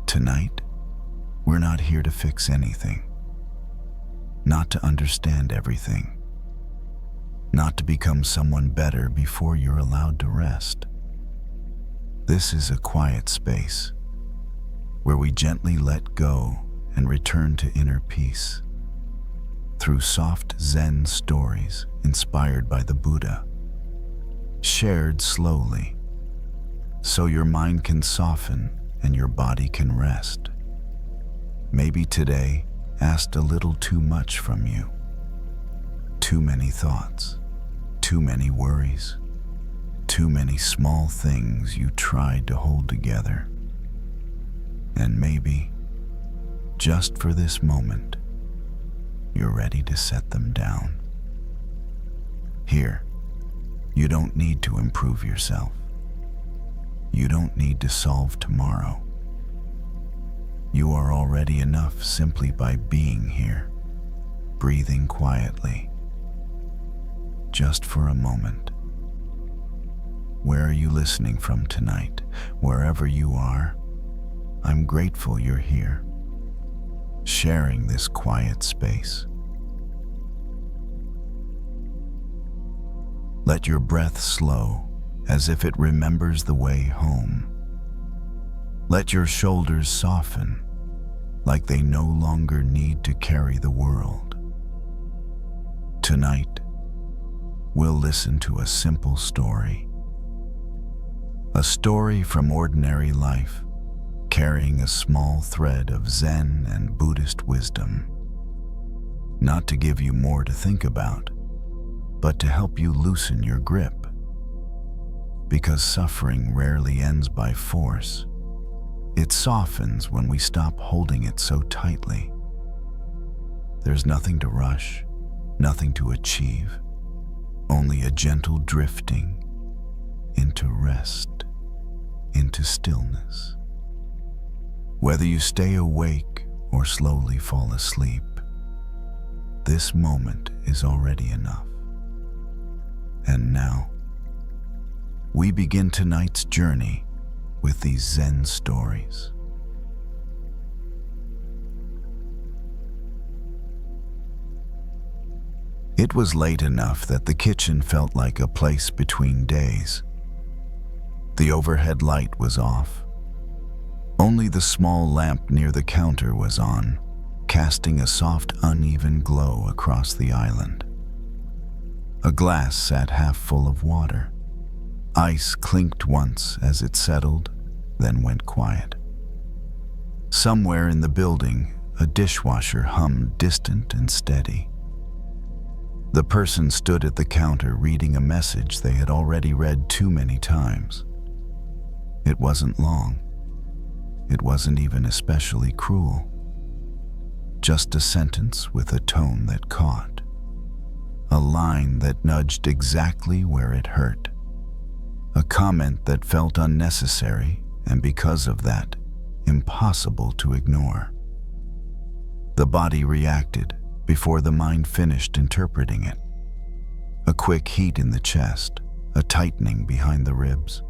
Tonight, we're not here to fix anything, not to understand everything, not to become someone better before you're allowed to rest. This is a quiet space where we gently let go and return to inner peace through soft Zen stories inspired by the Buddha, shared slowly so your mind can soften and your body can rest. Maybe today asked a little too much from you. Too many thoughts, too many worries, too many small things you tried to hold together. And maybe, just for this moment, you're ready to set them down. Here, you don't need to improve yourself. You don't need to solve tomorrow. You are already enough simply by being here, breathing quietly. Just for a moment. Where are you listening from tonight? Wherever you are, I'm grateful you're here, sharing this quiet space. Let your breath slow as if it remembers the way home. Let your shoulders soften like they no longer need to carry the world. Tonight, we'll listen to a simple story. A story from ordinary life, carrying a small thread of Zen and Buddhist wisdom. Not to give you more to think about, but to help you loosen your grip. Because suffering rarely ends by force. It softens when we stop holding it so tightly. There's nothing to rush, nothing to achieve, only a gentle drifting into rest, into stillness. Whether you stay awake or slowly fall asleep, this moment is already enough. And now, we begin tonight's journey with these Zen stories. It was late enough that the kitchen felt like a place between days. The overhead light was off. Only the small lamp near the counter was on, casting a soft, uneven glow across the island. A glass sat half full of water. Ice clinked once as it settled, then went quiet. Somewhere in the building, a dishwasher hummed distant and steady. The person stood at the counter reading a message they had already read too many times. It wasn't long. It wasn't even especially cruel. Just a sentence with a tone that caught. A line that nudged exactly where it hurt. A comment that felt unnecessary and because of that, impossible to ignore. The body reacted before the mind finished interpreting it. A quick heat in the chest, a tightening behind the ribs.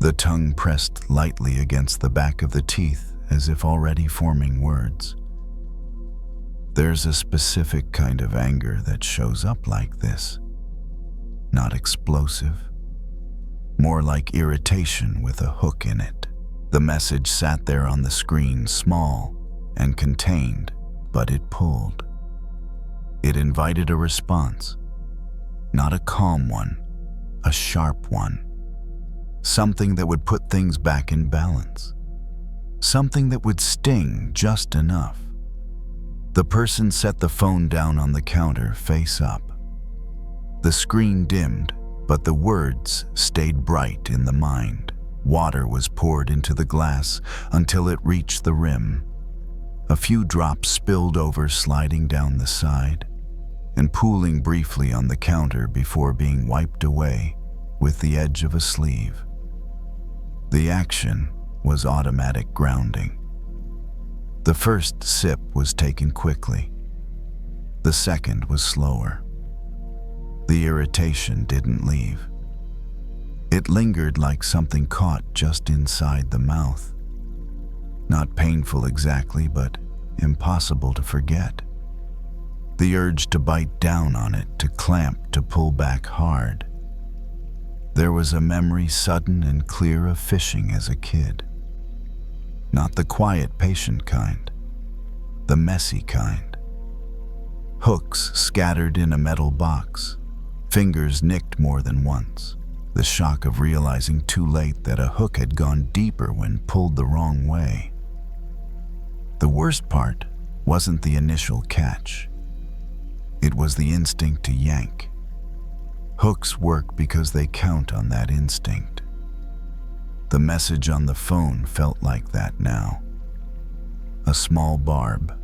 The tongue pressed lightly against the back of the teeth as if already forming words. There's a specific kind of anger that shows up like this. Not explosive. More like irritation with a hook in it. The message sat there on the screen, small and contained, but it pulled. It invited a response. Not a calm one, a sharp one. Something that would put things back in balance. Something that would sting just enough. The person set the phone down on the counter, face up. The screen dimmed, but the words stayed bright in the mind. Water was poured into the glass until it reached the rim. A few drops spilled over, sliding down the side, and pooling briefly on the counter before being wiped away with the edge of a sleeve. The action was automatic grounding. The first sip was taken quickly. The second was slower. The irritation didn't leave. It lingered like something caught just inside the mouth. Not painful exactly, but impossible to forget. The urge to bite down on it, to clamp, to pull back hard. There was a memory sudden and clear of fishing as a kid. Not the quiet, patient kind, the messy kind. Hooks scattered in a metal box, fingers nicked more than once. The shock of realizing too late that a hook had gone deeper when pulled the wrong way. The worst part wasn't the initial catch. It was the instinct to yank. Hooks work because they count on that instinct. The message on the phone felt like that now. A small barb,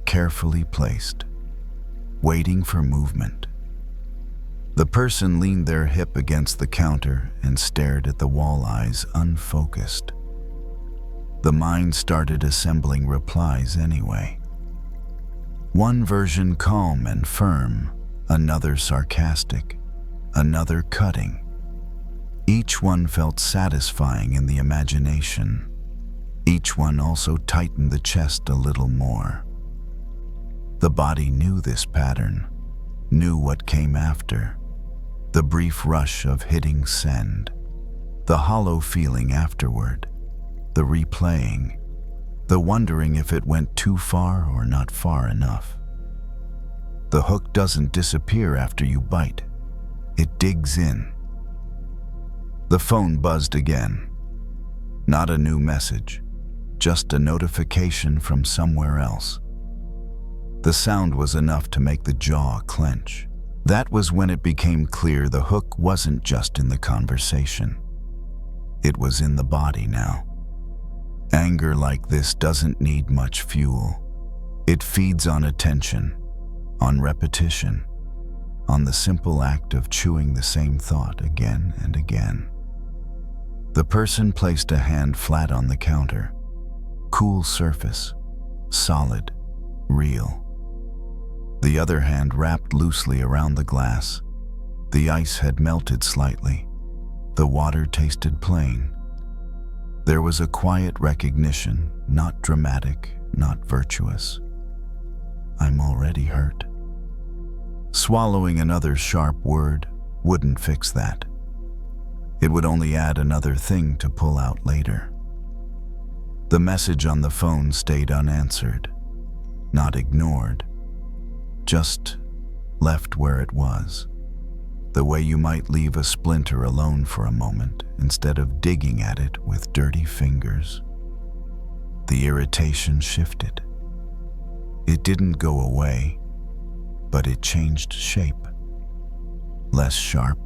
carefully placed, waiting for movement. The person leaned their hip against the counter and stared at the walleyes unfocused. The mind started assembling replies anyway. One version calm and firm, another sarcastic, another cutting. Each one felt satisfying in the imagination. Each one also tightened the chest a little more. The body knew this pattern, knew what came after. The brief rush of hitting send, the hollow feeling afterward, the replaying, the wondering if it went too far or not far enough. The hook doesn't disappear after you bite. It digs in. The phone buzzed again. Not a new message, just a notification from somewhere else. The sound was enough to make the jaw clench. That was when it became clear the hook wasn't just in the conversation. It was in the body now. Anger like this doesn't need much fuel. It feeds on attention, on repetition, on the simple act of chewing the same thought again and again. The person placed a hand flat on the counter. Cool surface, solid, real. The other hand wrapped loosely around the glass. The ice had melted slightly. The water tasted plain. There was a quiet recognition, not dramatic, not virtuous. I'm already hurt. Swallowing another sharp word wouldn't fix that. It would only add another thing to pull out later. The message on the phone stayed unanswered, not ignored, just left where it was, the way you might leave a splinter alone for a moment instead of digging at it with dirty fingers. The irritation shifted. It didn't go away, but it changed shape. Less sharp,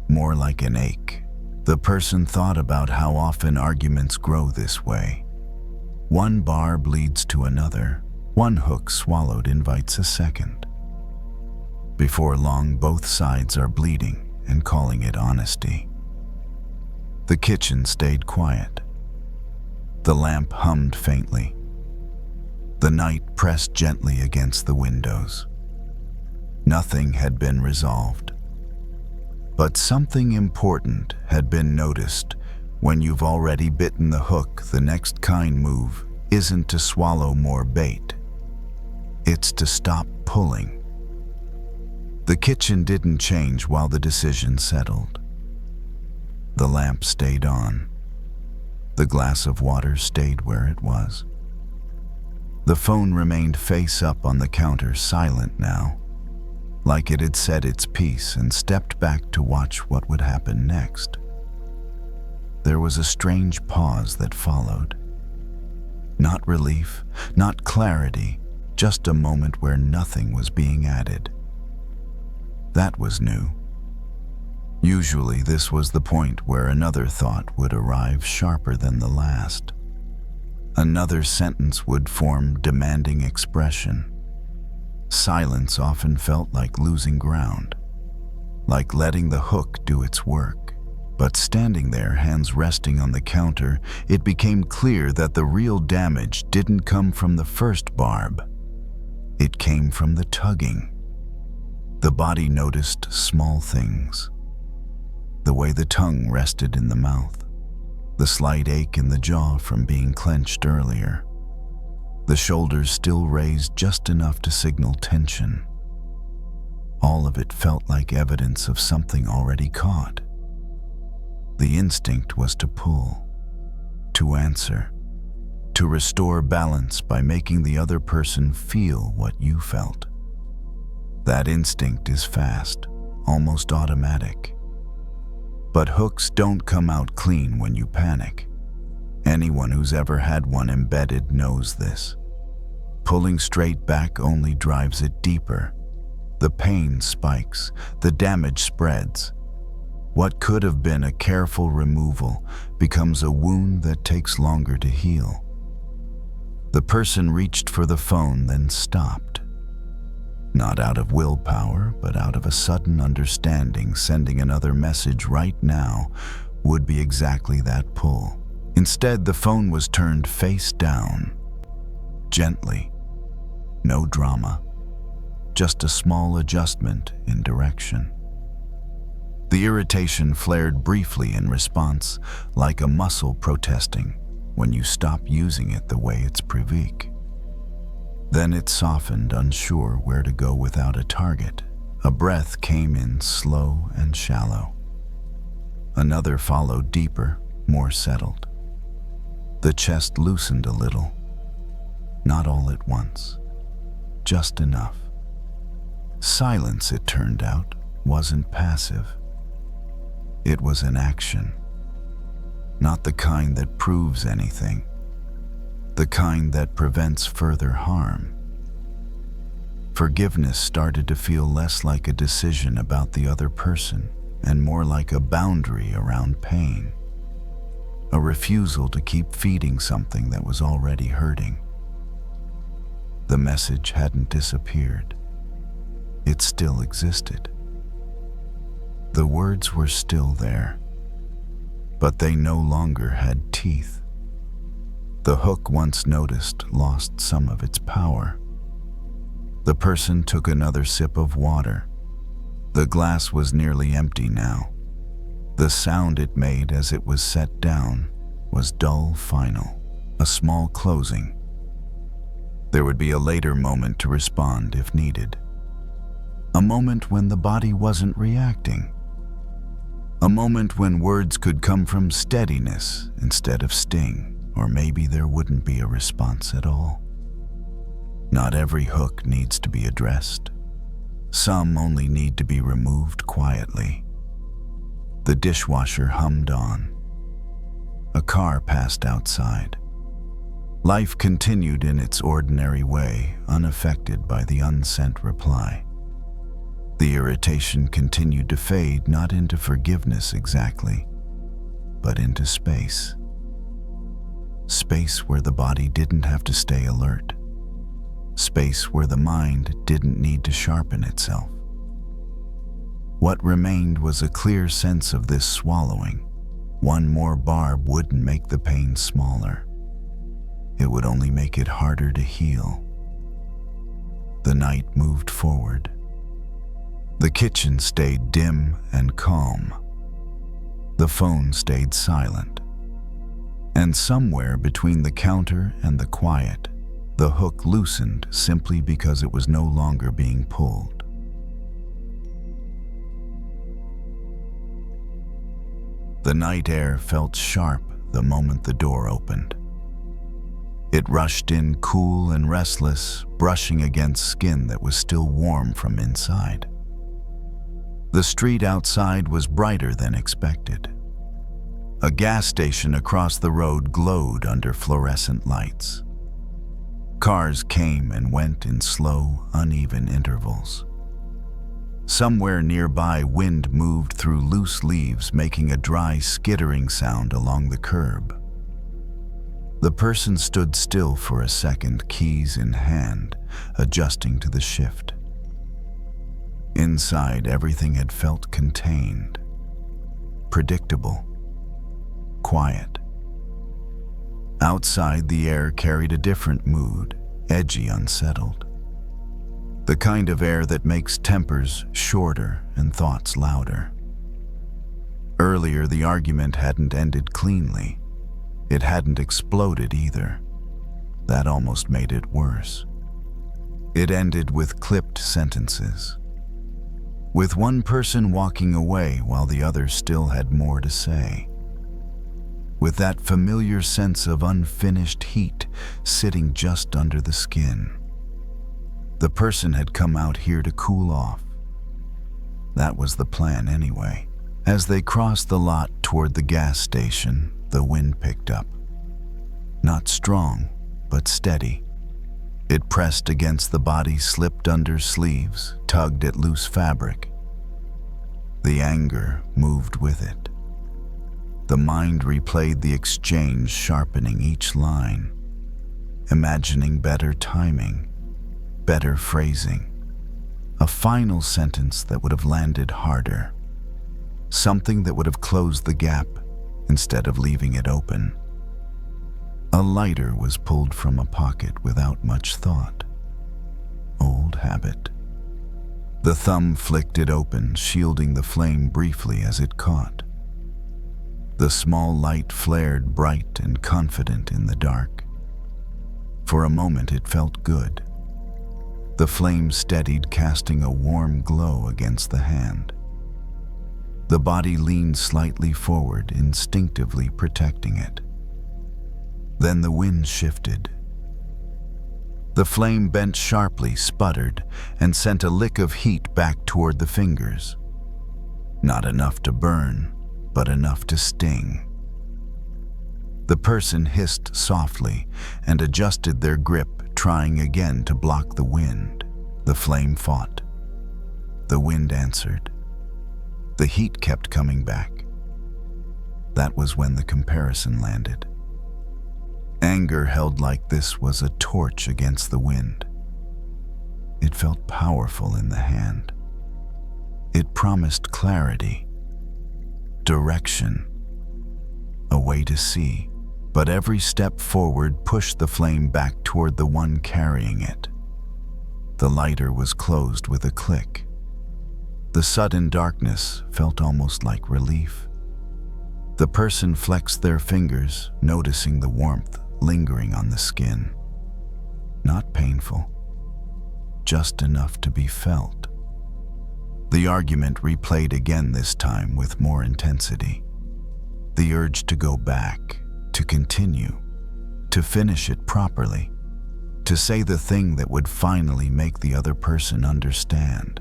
more like an ache. The person thought about how often arguments grow this way. One barb leads to another. One hook swallowed invites a second. Before long, both sides are bleeding and calling it honesty. The kitchen stayed quiet. The lamp hummed faintly. The night pressed gently against the windows. Nothing had been resolved. But something important had been noticed. When you've already bitten the hook, the next kind move isn't to swallow more bait. It's to stop pulling. The kitchen didn't change while the decision settled. The lamp stayed on. The glass of water stayed where it was. The phone remained face up on the counter, silent now, like it had said its piece and stepped back to watch what would happen next. There was a strange pause that followed. Not relief, not clarity, just a moment where nothing was being added. That was new. Usually this was the point where another thought would arrive sharper than the last. Another sentence would form, demanding expression. Silence often felt like losing ground, like letting the hook do its work. But standing there, hands resting on the counter, it became clear that the real damage didn't come from the first barb. It came from the tugging. The body noticed small things. The way the tongue rested in the mouth, the slight ache in the jaw from being clenched earlier, the shoulders still raised just enough to signal tension. All of it felt like evidence of something already caught. The instinct was to pull, to answer, to restore balance by making the other person feel what you felt. That instinct is fast, almost automatic. But hooks don't come out clean when you panic. Anyone who's ever had one embedded knows this. Pulling straight back only drives it deeper. The pain spikes, the damage spreads. What could have been a careful removal becomes a wound that takes longer to heal. The person reached for the phone, then stopped. Not out of willpower, but out of a sudden understanding sending another message right now would be exactly that pull. Instead, the phone was turned face down. Gently. No drama. Just a small adjustment in direction. The irritation flared briefly in response, like a muscle protesting when you stop using it the way it's weak. Then it softened, unsure where to go without a target. A breath came in slow and shallow. Another followed deeper, more settled. The chest loosened a little. Not all at once. Just enough. Silence, it turned out, wasn't passive. It was an action. Not the kind that proves anything. The kind that prevents further harm. Forgiveness started to feel less like a decision about the other person and more like a boundary around pain. A refusal to keep feeding something that was already hurting. The message hadn't disappeared. It still existed. The words were still there, but they no longer had teeth. The hook, once noticed, lost some of its power. The person took another sip of water. The glass was nearly empty now. The sound it made as it was set down was dull, final, a small closing. There would be a later moment to respond if needed. A moment when the body wasn't reacting. A moment when words could come from steadiness instead of sting. Or maybe there wouldn't be a response at all. Not every hook needs to be addressed. Some only need to be removed quietly. The dishwasher hummed on. A car passed outside. Life continued in its ordinary way, unaffected by the unsent reply. The irritation continued to fade, not into forgiveness exactly, but into space. Space where the body didn't have to stay alert. Space where the mind didn't need to sharpen itself. What remained was a clear sense of this swallowing. One more barb wouldn't make the pain smaller. It would only make it harder to heal. The night moved forward. The kitchen stayed dim and calm. The phone stayed silent. And somewhere between the counter and the quiet, the hook loosened simply because it was no longer being pulled. The night air felt sharp the moment the door opened. It rushed in cool and restless, brushing against skin that was still warm from inside. The street outside was brighter than expected. A gas station across the road glowed under fluorescent lights. Cars came and went in slow, uneven intervals. Somewhere nearby, wind moved through loose leaves, making a dry, skittering sound along the curb. The person stood still for a second, keys in hand, adjusting to the shift. Inside, everything had felt contained, predictable, quiet. Outside, the air carried a different mood, edgy, unsettled. The kind of air that makes tempers shorter and thoughts louder. Earlier, the argument hadn't ended cleanly. It hadn't exploded either. That almost made it worse. It ended with clipped sentences, with one person walking away while the other still had more to say, with that familiar sense of unfinished heat sitting just under the skin. The person had come out here to cool off. That was the plan anyway. As they crossed the lot toward the gas station, the wind picked up. Not strong, but steady. It pressed against the body, slipped under sleeves, tugged at loose fabric. The anger moved with it. The mind replayed the exchange, sharpening each line, imagining better timing, better phrasing, a final sentence that would have landed harder, something that would have closed the gap instead of leaving it open. A lighter was pulled from a pocket without much thought. Old habit. The thumb flicked it open, shielding the flame briefly as it caught. The small light flared bright and confident in the dark. For a moment it felt good. The flame steadied, casting a warm glow against the hand. The body leaned slightly forward, instinctively protecting it. Then the wind shifted. The flame bent sharply, sputtered, and sent a lick of heat back toward the fingers. Not enough to burn, but enough to sting. The person hissed softly and adjusted their grip, trying again to block the wind. The flame fought. The wind answered. The heat kept coming back. That was when the comparison landed. Anger held like this was a torch against the wind. It felt powerful in the hand. It promised clarity, direction, a way to see, but every step forward pushed the flame back toward the one carrying it. The lighter was closed with a click. The sudden darkness felt almost like relief. The person flexed their fingers, noticing the warmth lingering on the skin. Not painful, just enough to be felt. The argument replayed again, this time with more intensity. The urge to go back, to continue, to finish it properly, to say the thing that would finally make the other person understand.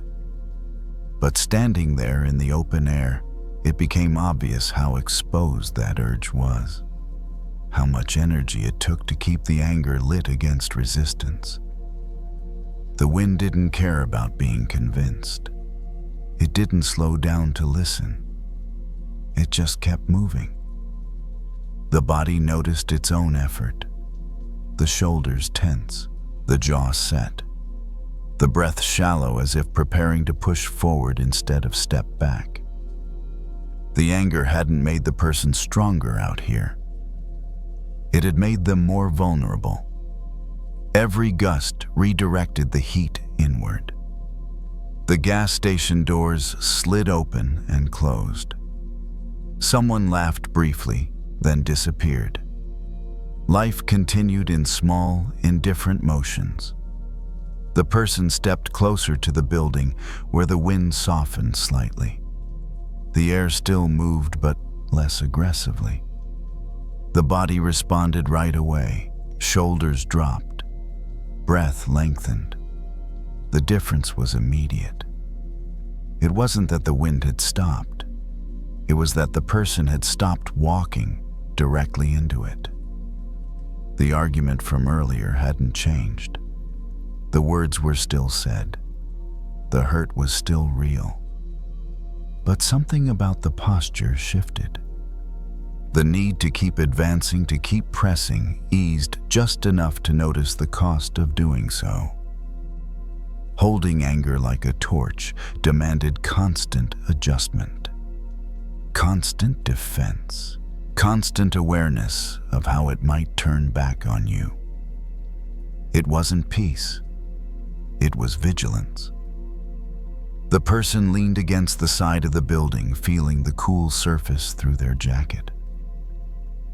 But standing there in the open air, it became obvious how exposed that urge was, how much energy it took to keep the anger lit against resistance. The wind didn't care about being convinced. It didn't slow down to listen. It just kept moving. The body noticed its own effort. The shoulders tense, the jaw set, the breath shallow as if preparing to push forward instead of step back. The anger hadn't made the person stronger out here. It had made them more vulnerable. Every gust redirected the heat inward. The gas station doors slid open and closed. Someone laughed briefly, then disappeared. Life continued in small, indifferent motions. The person stepped closer to the building, where the wind softened slightly. The air still moved, but less aggressively. The body responded right away. Shoulders dropped. Breath lengthened. The difference was immediate. It wasn't that the wind had stopped. It was that the person had stopped walking directly into it. The argument from earlier hadn't changed. The words were still said. The hurt was still real. But something about the posture shifted. The need to keep advancing, to keep pressing, eased just enough to notice the cost of doing so. Holding anger like a torch demanded constant adjustment, constant defense, constant awareness of how it might turn back on you. It wasn't peace. It was vigilance. The person leaned against the side of the building, feeling the cool surface through their jacket.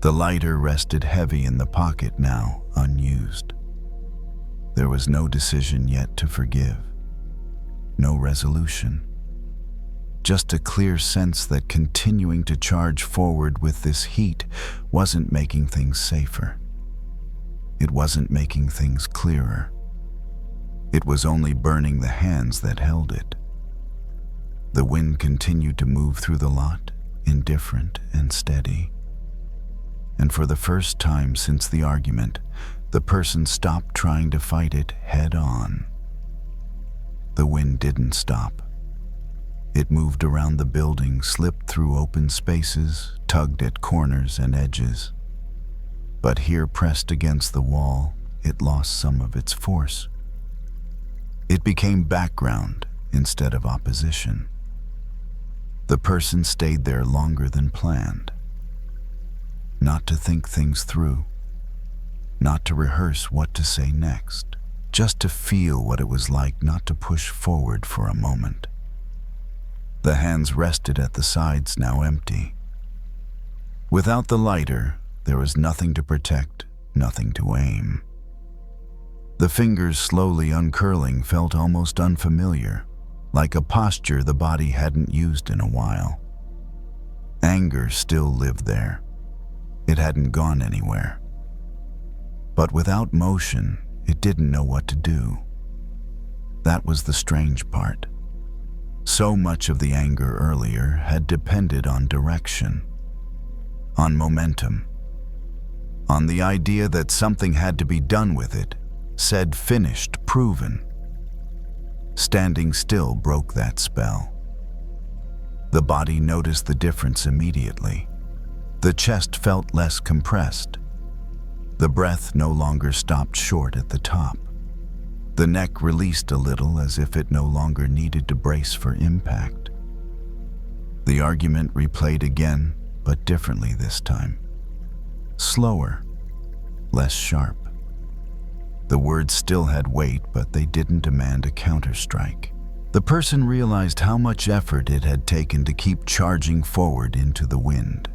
The lighter rested heavy in the pocket now, unused. There was no decision yet to forgive, no resolution. Just a clear sense that continuing to charge forward with this heat wasn't making things safer. It wasn't making things clearer. It was only burning the hands that held it. The wind continued to move through the lot, indifferent and steady. And for the first time since the argument, the person stopped trying to fight it head on. The wind didn't stop. It moved around the building, slipped through open spaces, tugged at corners and edges. But here, pressed against the wall, it lost some of its force. It became background instead of opposition. The person stayed there longer than planned. Not to think things through, not to rehearse what to say next, just to feel what it was like not to push forward for a moment. The hands rested at the sides, now empty. Without the lighter, there was nothing to protect, nothing to aim. The fingers slowly uncurling felt almost unfamiliar, like a posture the body hadn't used in a while. Anger still lived there. It hadn't gone anywhere. But without motion, it didn't know what to do. That was the strange part. So much of the anger earlier had depended on direction, on momentum, on the idea that something had to be done with it, said finished, proven. Standing still broke that spell. The body noticed the difference immediately. The chest felt less compressed. The breath no longer stopped short at the top. The neck released a little, as if it no longer needed to brace for impact. The argument replayed again, but differently this time. Slower, less sharp. The words still had weight, but they didn't demand a counterstrike. The person realized how much effort it had taken to keep charging forward into the wind.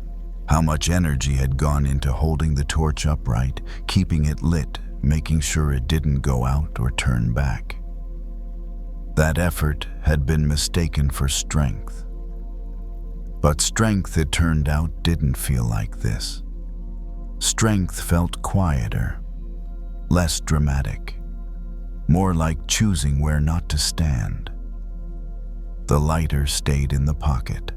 How much energy had gone into holding the torch upright, keeping it lit, making sure it didn't go out or turn back. That effort had been mistaken for strength. But strength, it turned out, didn't feel like this. Strength felt quieter, less dramatic, more like choosing where not to stand. The lighter stayed in the pocket.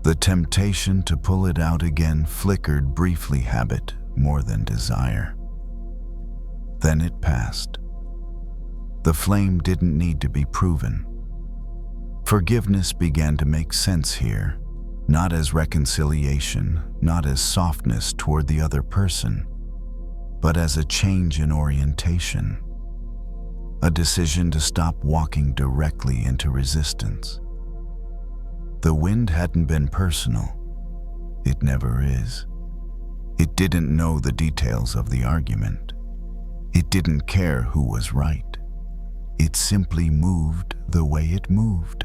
The temptation to pull it out again flickered briefly, habit more than desire. Then it passed. The flame didn't need to be proven. Forgiveness began to make sense here, not as reconciliation, not as softness toward the other person, but as a change in orientation, a decision to stop walking directly into resistance. The wind hadn't been personal. It never is. It didn't know the details of the argument. It didn't care who was right. It simply moved the way it moved.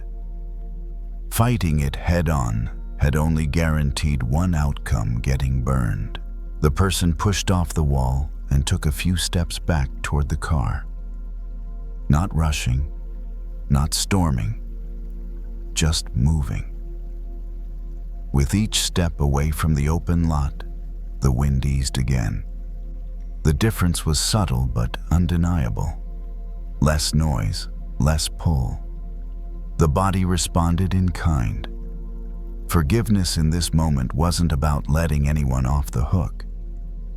Fighting it head-on had only guaranteed one outcome: getting burned. The person pushed off the wall and took a few steps back toward the car. Not rushing, not storming, just moving. With each step away from the open lot, the wind eased again. The difference was subtle but undeniable. Less noise, less pull. The body responded in kind. Forgiveness in this moment wasn't about letting anyone off the hook.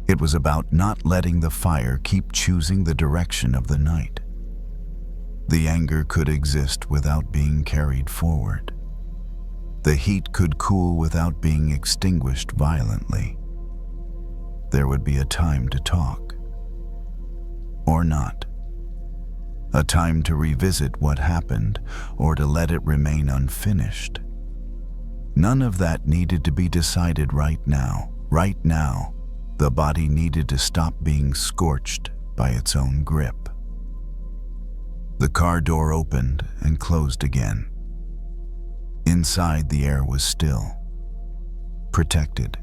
It was about not letting the fire keep choosing the direction of the night. The anger could exist without being carried forward. The heat could cool without being extinguished violently. There would be a time to talk. Or not. A time to revisit what happened, or to let it remain unfinished. None of that needed to be decided right now. Right now, the body needed to stop being scorched by its own grip. The car door opened and closed again. Inside, the air was still, protected.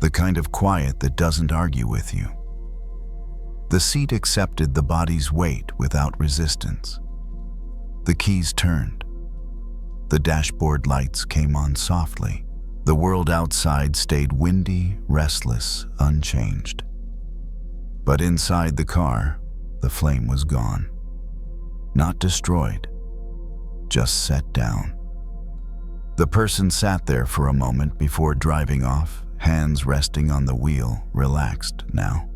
the kind of quiet that doesn't argue with you. The seat accepted the body's weight without resistance. The keys turned. The dashboard lights came on softly. The world outside stayed windy, restless, unchanged. But inside the car, the flame was gone. Not destroyed, just set down. The person sat there for a moment before driving off, hands resting on the wheel, relaxed now.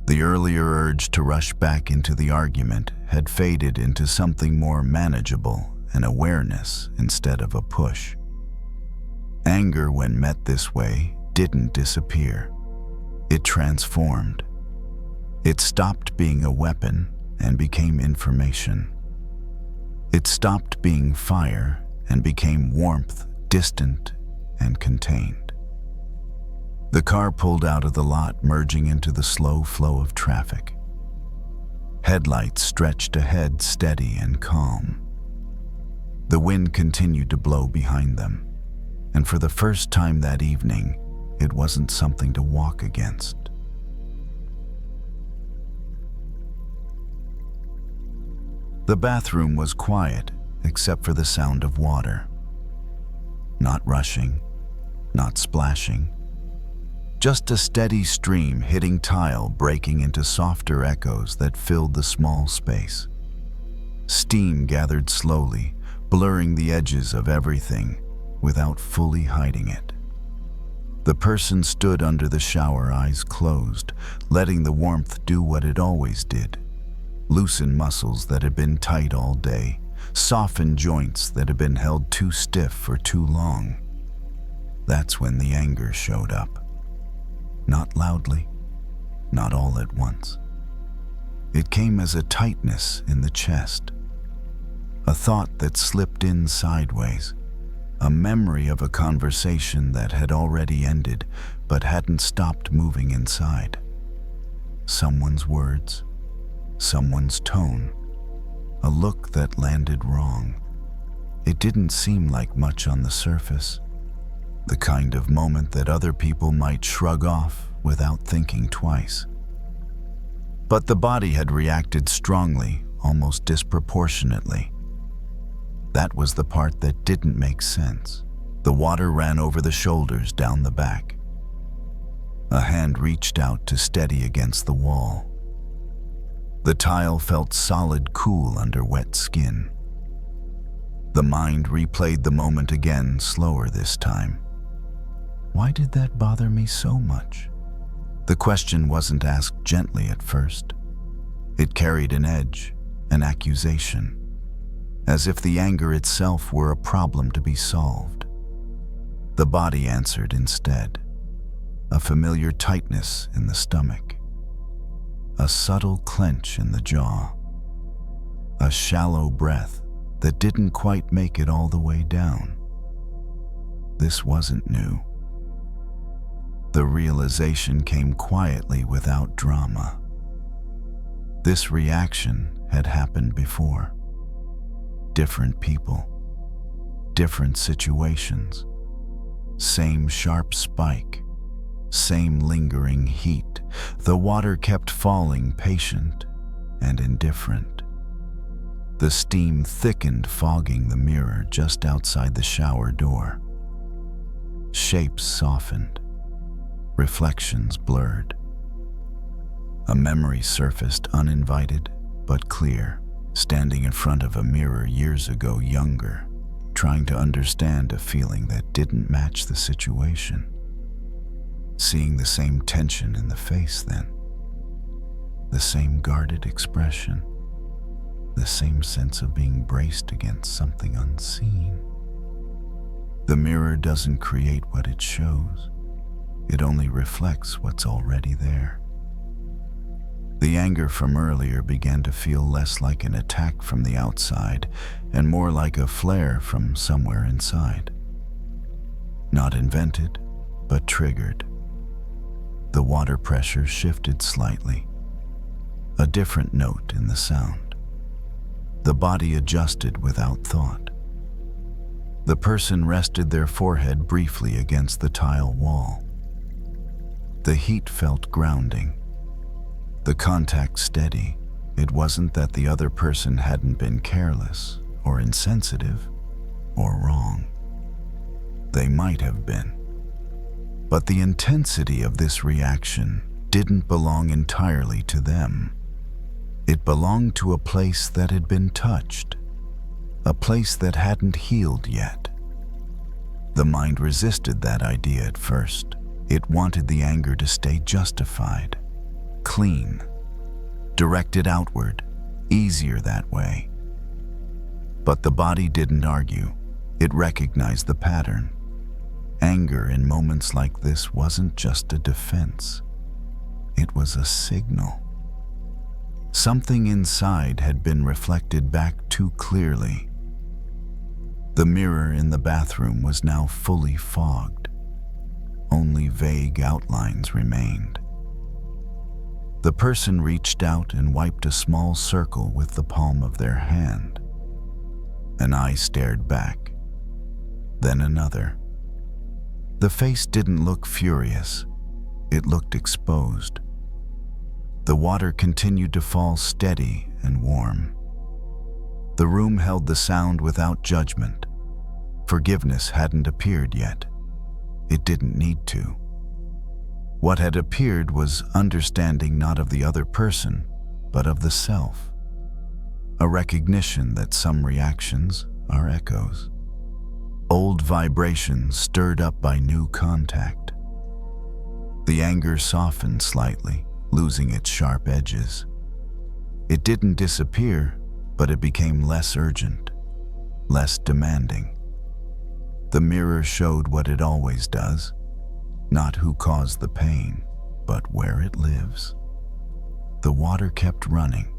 The earlier urge to rush back into the argument had faded into something more manageable, an awareness instead of a push. Anger, when met this way, didn't disappear. It transformed. It stopped being a weapon and became information. It stopped being fire and became warmth, distant and contained. The car pulled out of the lot, merging into the slow flow of traffic. Headlights stretched ahead, steady and calm. The wind continued to blow behind them, and for the first time that evening, it wasn't something to walk against. The bathroom was quiet, except for the sound of water. Not rushing, not splashing. Just a steady stream hitting tile, breaking into softer echoes that filled the small space. Steam gathered slowly, blurring the edges of everything without fully hiding it. The person stood under the shower, eyes closed, letting the warmth do what it always did. Loosen muscles that had been tight all day, soften joints that had been held too stiff for too long. That's when the anger showed up. Not loudly, not all at once. It came as a tightness in the chest, a thought that slipped in sideways, a memory of a conversation that had already ended but hadn't stopped moving inside. Someone's words, someone's tone, a look that landed wrong. It didn't seem like much on the surface, the kind of moment that other people might shrug off without thinking twice. But the body had reacted strongly, almost disproportionately. That was the part that didn't make sense. The water ran over the shoulders, down the back. A hand reached out to steady against the wall. The tile felt solid, cool under wet skin. The mind replayed the moment again, slower this time. Why did that bother me so much? The question wasn't asked gently at first. It carried an edge, an accusation, as if the anger itself were a problem to be solved. The body answered instead, a familiar tightness in the stomach, a subtle clench in the jaw, a shallow breath that didn't quite make it all the way down. This wasn't new. The realization came quietly without drama. This reaction had happened before. Different people, different situations, same sharp spike, same lingering heat. The water kept falling, patient and indifferent. The steam thickened, fogging the mirror just outside the shower door. Shapes softened, reflections blurred. A memory surfaced, uninvited but clear, standing in front of a mirror years ago, younger, trying to understand a feeling that didn't match the situation. Seeing the same tension in the face then, the same guarded expression, the same sense of being braced against something unseen. The mirror doesn't create what it shows. It only reflects what's already there. The anger from earlier began to feel less like an attack from the outside and more like a flare from somewhere inside. Not invented, but triggered. The water pressure shifted slightly, a different note in the sound. The body adjusted without thought. The person rested their forehead briefly against the tile wall, The heat felt grounding, the contact steady. It wasn't that the other person hadn't been careless or insensitive or wrong. They might have been. But the intensity of this reaction didn't belong entirely to them. It belonged to a place that had been touched, a place that hadn't healed yet. The mind resisted that idea at first. It wanted the anger to stay justified, clean, directed outward, easier that way. But the body didn't argue. It recognized the pattern. Anger in moments like this wasn't just a defense. It was a signal. Something inside had been reflected back too clearly. The mirror in the bathroom was now fully fogged. Only vague outlines remained. The person reached out and wiped a small circle with the palm of their hand. An eye stared back, then another. The face didn't look furious. It looked exposed. The water continued to fall steady and warm. The room held the sound without judgment. Forgiveness hadn't appeared yet. It didn't need to. What had appeared was understanding not of the other person, but of the self. A recognition that some reactions are echoes. Old vibrations stirred up by new contact. The anger softened slightly, losing its sharp edges. It didn't disappear, but it became less urgent, less demanding. The mirror showed what it always does, not who caused the pain, but where it lives. The water kept running,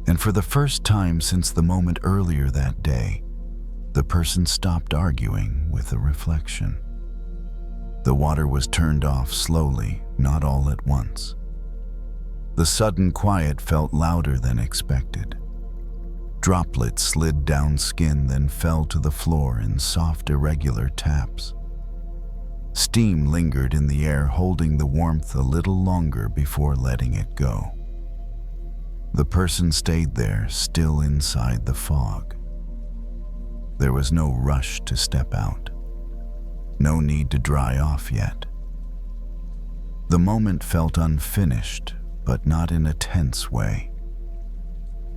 and for the first time since the moment earlier that day, the person stopped arguing with the reflection. The water was turned off slowly, not all at once. The sudden quiet felt louder than expected. Droplets slid down skin, then fell to the floor in soft, irregular taps. Steam lingered in the air, holding the warmth a little longer before letting it go. The person stayed there, still inside the fog. There was no rush to step out. No need to dry off yet. The moment felt unfinished, but not in a tense way.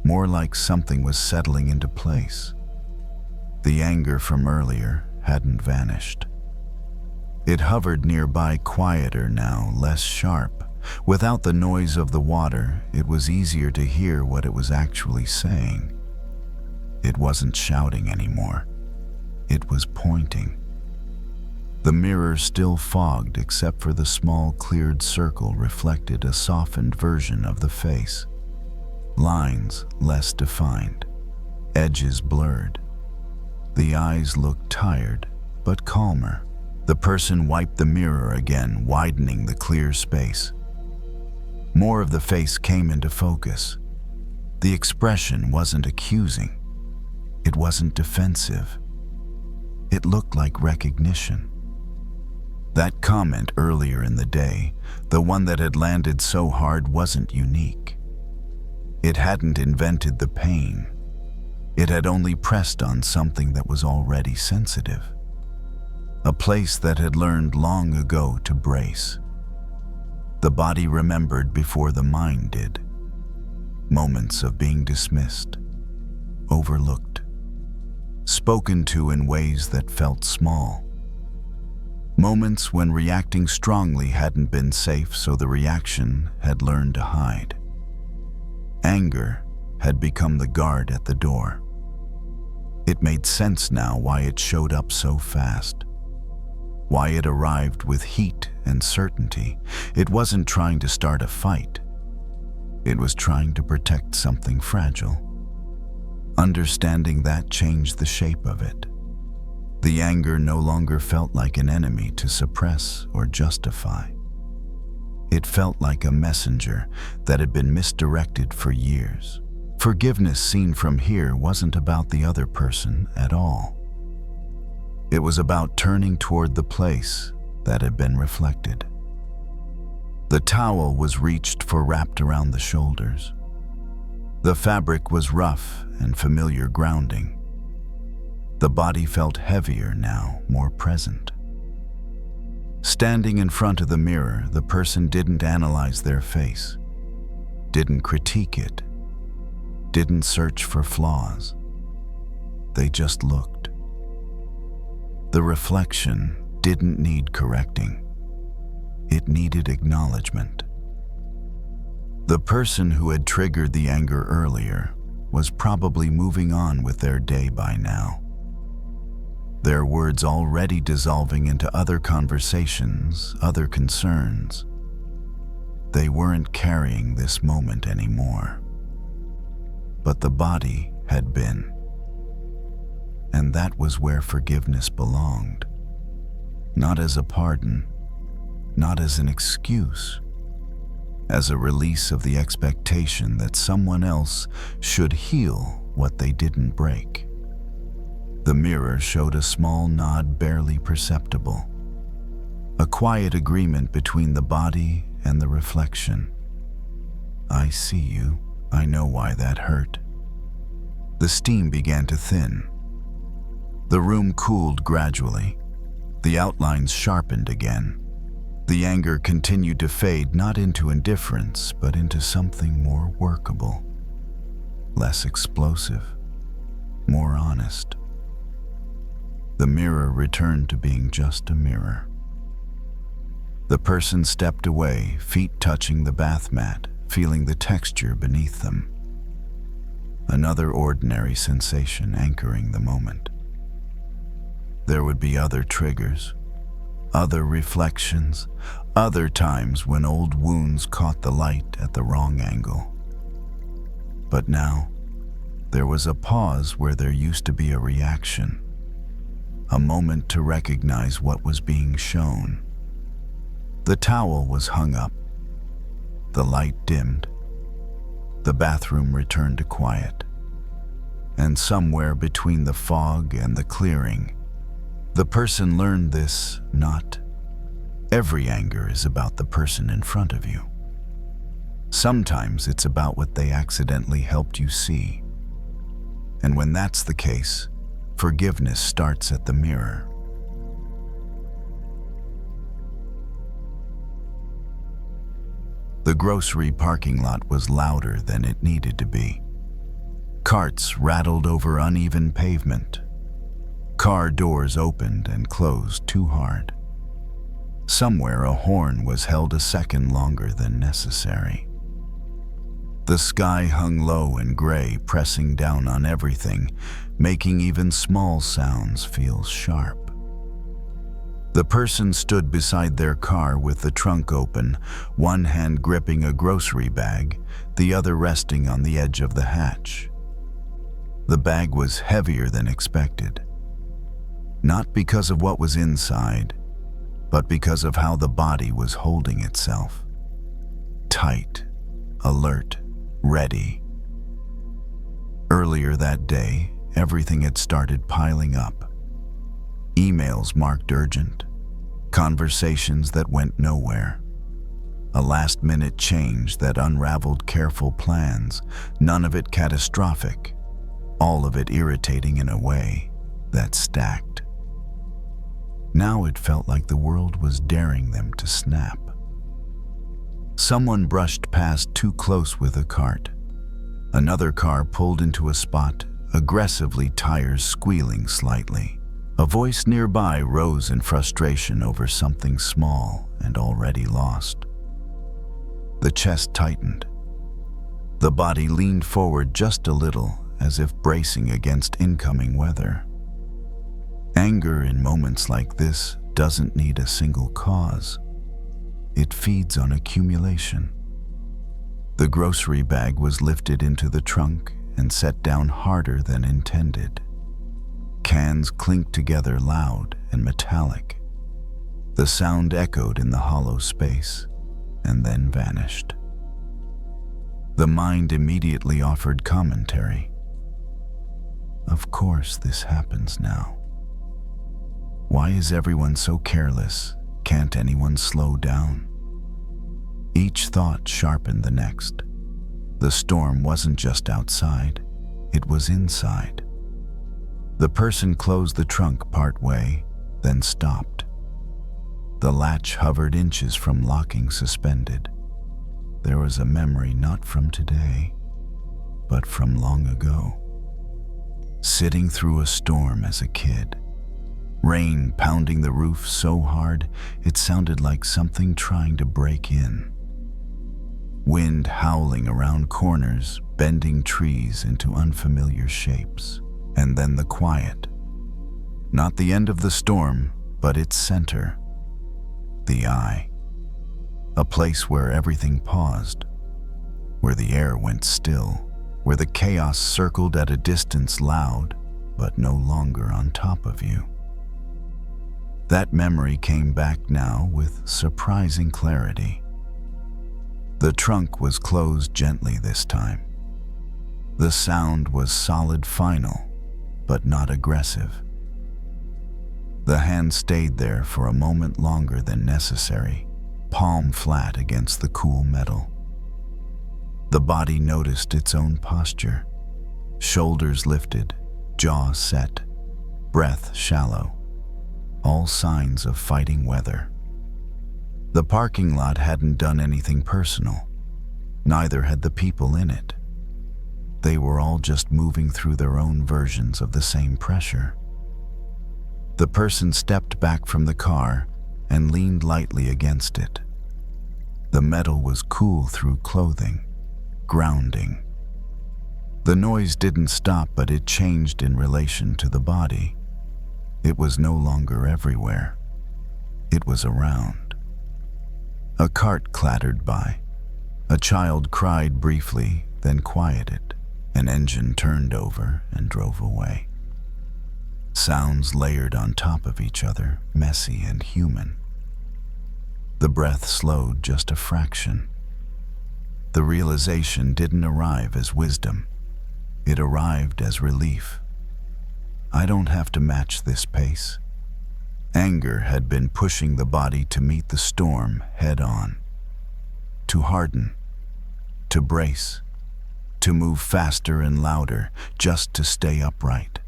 More like something was settling into place. The anger from earlier hadn't vanished. It hovered nearby, quieter now, less sharp. Without the noise of the water, it was easier to hear what it was actually saying. It wasn't shouting anymore. It was pointing. The mirror still fogged, except for the small cleared circle reflected a softened version of the face. Lines less defined, edges blurred. The eyes looked tired, but calmer. The person wiped the mirror again, widening the clear space. More of the face came into focus. The expression wasn't accusing. It wasn't defensive. It looked like recognition. That comment earlier in the day, the one that had landed so hard, wasn't unique. It hadn't invented the pain. It had only pressed on something that was already sensitive. A place that had learned long ago to brace. The body remembered before the mind did. Moments of being dismissed, overlooked, spoken to in ways that felt small. Moments when reacting strongly hadn't been safe, so the reaction had learned to hide. Anger had become the guard at the door. It made sense now why it showed up so fast. Why it arrived with heat and certainty. It wasn't trying to start a fight. It was trying to protect something fragile. Understanding that changed the shape of it. The anger no longer felt like an enemy to suppress or justify. It felt like a messenger that had been misdirected for years. Forgiveness seen from here wasn't about the other person at all. It was about turning toward the place that had been reflected. The towel was reached for wrapped around the shoulders. The fabric was rough and familiar grounding. The body felt heavier now, more present. Standing in front of the mirror, the person didn't analyze their face, didn't critique it, didn't search for flaws. They just looked. The reflection didn't need correcting. It needed acknowledgement. The person who had triggered the anger earlier was probably moving on with their day by now. Their words already dissolving into other conversations, other concerns. They weren't carrying this moment anymore. But the body had been. And that was where forgiveness belonged. Not as a pardon, not as an excuse, as a release of the expectation that someone else should heal what they didn't break. The mirror showed a small nod, barely perceptible, a quiet agreement between the body and the reflection. I see you. I know why that hurt. The steam began to thin. The room cooled gradually. The outlines sharpened again. The anger continued to fade, not into indifference, but into something more workable, less explosive, more honest. The mirror returned to being just a mirror. The person stepped away, feet touching the bath mat, feeling the texture beneath them. Another ordinary sensation anchoring the moment. There would be other triggers, other reflections, other times when old wounds caught the light at the wrong angle. But now, there was a pause where there used to be a reaction, a moment to recognize what was being shown. The towel was hung up, the light dimmed, the bathroom returned to quiet, and somewhere between the fog and the clearing, the person learned this: not every anger is about the person in front of you. Sometimes it's about what they accidentally helped you see. And when that's the case, forgiveness starts at the mirror. The grocery parking lot was louder than it needed to be. Carts rattled over uneven pavement. Car doors opened and closed too hard. Somewhere a horn was held a second longer than necessary. The sky hung low and gray, pressing down on everything, making even small sounds feel sharp. The person stood beside their car with the trunk open, one hand gripping a grocery bag, the other resting on the edge of the hatch. The bag was heavier than expected. Not because of what was inside, but because of how the body was holding itself. Tight, alert, ready. Earlier that day, everything had started piling up. Emails marked urgent, conversations that went nowhere, a last-minute change that unraveled careful plans, none of it catastrophic, all of it irritating in a way that stacked. Now it felt like the world was daring them to snap. Someone brushed past too close with a cart. Another car pulled into a spot, aggressively, tires squealing slightly. A voice nearby rose in frustration over something small and already lost. The chest tightened. The body leaned forward just a little, as if bracing against incoming weather. Anger in moments like this doesn't need a single cause. It feeds on accumulation. The grocery bag was lifted into the trunk and set down harder than intended. Cans clinked together loud and metallic. The sound echoed in the hollow space and then vanished. The mind immediately offered commentary. Of course this happens now. Why is everyone so careless? Can't anyone slow down? Each thought sharpened the next. The storm wasn't just outside, it was inside. The person closed the trunk part way, then stopped. The latch hovered inches from locking suspended. There was a memory not from today, but from long ago. Sitting through a storm as a kid. Rain pounding the roof so hard it sounded like something trying to break in. Wind howling around corners, bending trees into unfamiliar shapes. And then the quiet. Not the end of the storm, but its center. The eye. A place where everything paused, where the air went still, where the chaos circled at a distance loud, but no longer on top of you. That memory came back now with surprising clarity. The trunk was closed gently this time. The sound was solid final, but not aggressive. The hand stayed there for a moment longer than necessary, palm flat against the cool metal. The body noticed its own posture. Shoulders lifted, jaw set, breath shallow. All signs of fighting weather. The parking lot hadn't done anything personal. Neither had the people in it. They were all just moving through their own versions of the same pressure. The person stepped back from the car and leaned lightly against it. The metal was cool through clothing, grounding. The noise didn't stop, but it changed in relation to the body. It was no longer everywhere. It was around. A cart clattered by. A child cried briefly, then quieted. An engine turned over and drove away. Sounds layered on top of each other, messy and human. The breath slowed just a fraction. The realization didn't arrive as wisdom. It arrived as relief. I don't have to match this pace. Anger had been pushing the body to meet the storm head on. To harden. To brace. To move faster and louder, just to stay upright.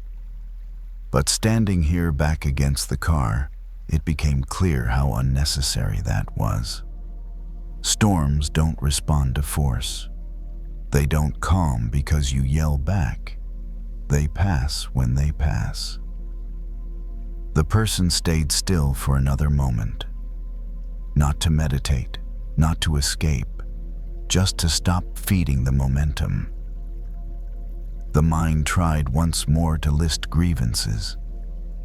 But standing here back against the car, it became clear how unnecessary that was. Storms don't respond to force. They don't calm because you yell back. They pass when they pass. The person stayed still for another moment. Not to meditate, not to escape, just to stop feeding the momentum. The mind tried once more to list grievances,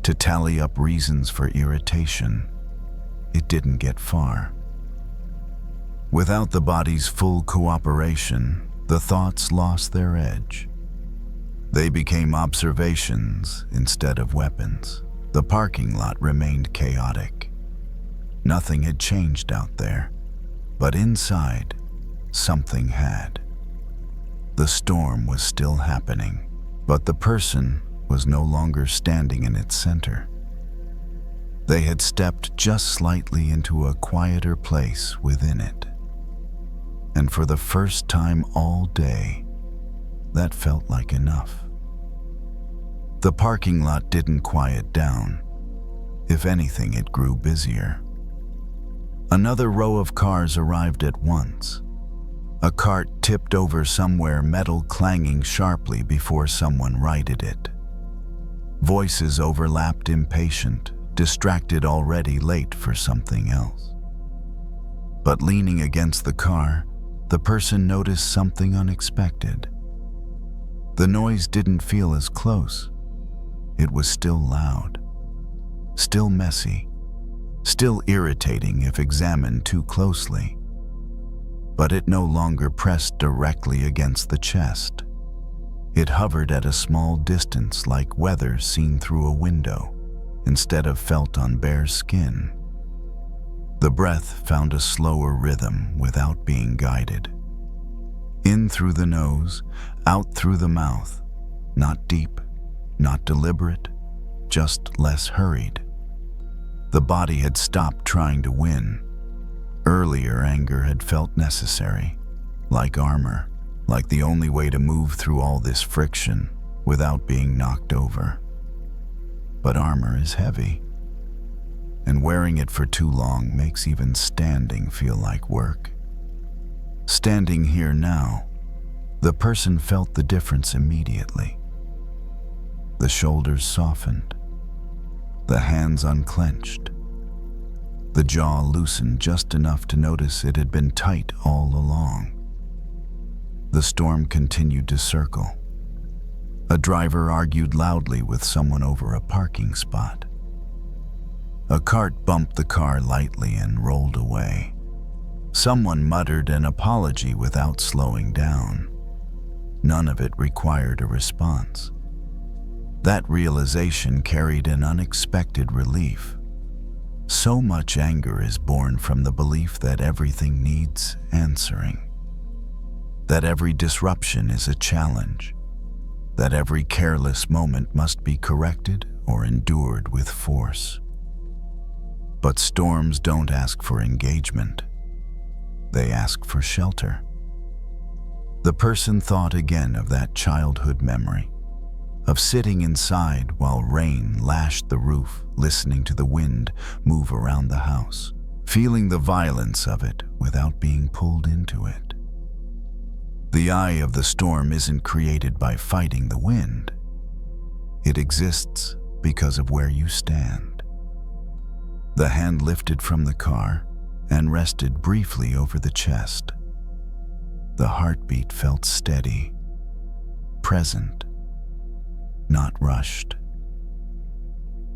to tally up reasons for irritation. It didn't get far. Without the body's full cooperation, the thoughts lost their edge. They became observations instead of weapons. The parking lot remained chaotic. Nothing had changed out there, but inside, something had. The storm was still happening, but the person was no longer standing in its center. They had stepped just slightly into a quieter place within it. And for the first time all day, that felt like enough. The parking lot didn't quiet down. If anything, it grew busier. Another row of cars arrived at once. A cart tipped over somewhere, metal clanging sharply before someone righted it. Voices overlapped, impatient, distracted, already late for something else. But leaning against the car, the person noticed something unexpected. The noise didn't feel as close. It was still loud, still messy, still irritating if examined too closely. But it no longer pressed directly against the chest. It hovered at a small distance, like weather seen through a window, instead of felt on bare skin. The breath found a slower rhythm without being guided. In through the nose, out through the mouth, not deep, not deliberate, just less hurried. The body had stopped trying to win. Earlier, anger had felt necessary, like armor, like the only way to move through all this friction without being knocked over. But armor is heavy, and wearing it for too long makes even standing feel like work. Standing here now, the person felt the difference immediately. The shoulders softened, the hands unclenched, the jaw loosened just enough to notice it had been tight all along. The storm continued to circle. A driver argued loudly with someone over a parking spot. A cart bumped the car lightly and rolled away. Someone muttered an apology without slowing down. None of it required a response. That realization carried an unexpected relief. So much anger is born from the belief that everything needs answering, that every disruption is a challenge, that every careless moment must be corrected or endured with force. But storms don't ask for engagement. They ask for shelter. The person thought again of that childhood memory, of sitting inside while rain lashed the roof, listening to the wind move around the house, feeling the violence of it without being pulled into it. The eye of the storm isn't created by fighting the wind. It exists because of where you stand. The hand lifted from the car and rested briefly over the chest. The heartbeat felt steady, present, not rushed.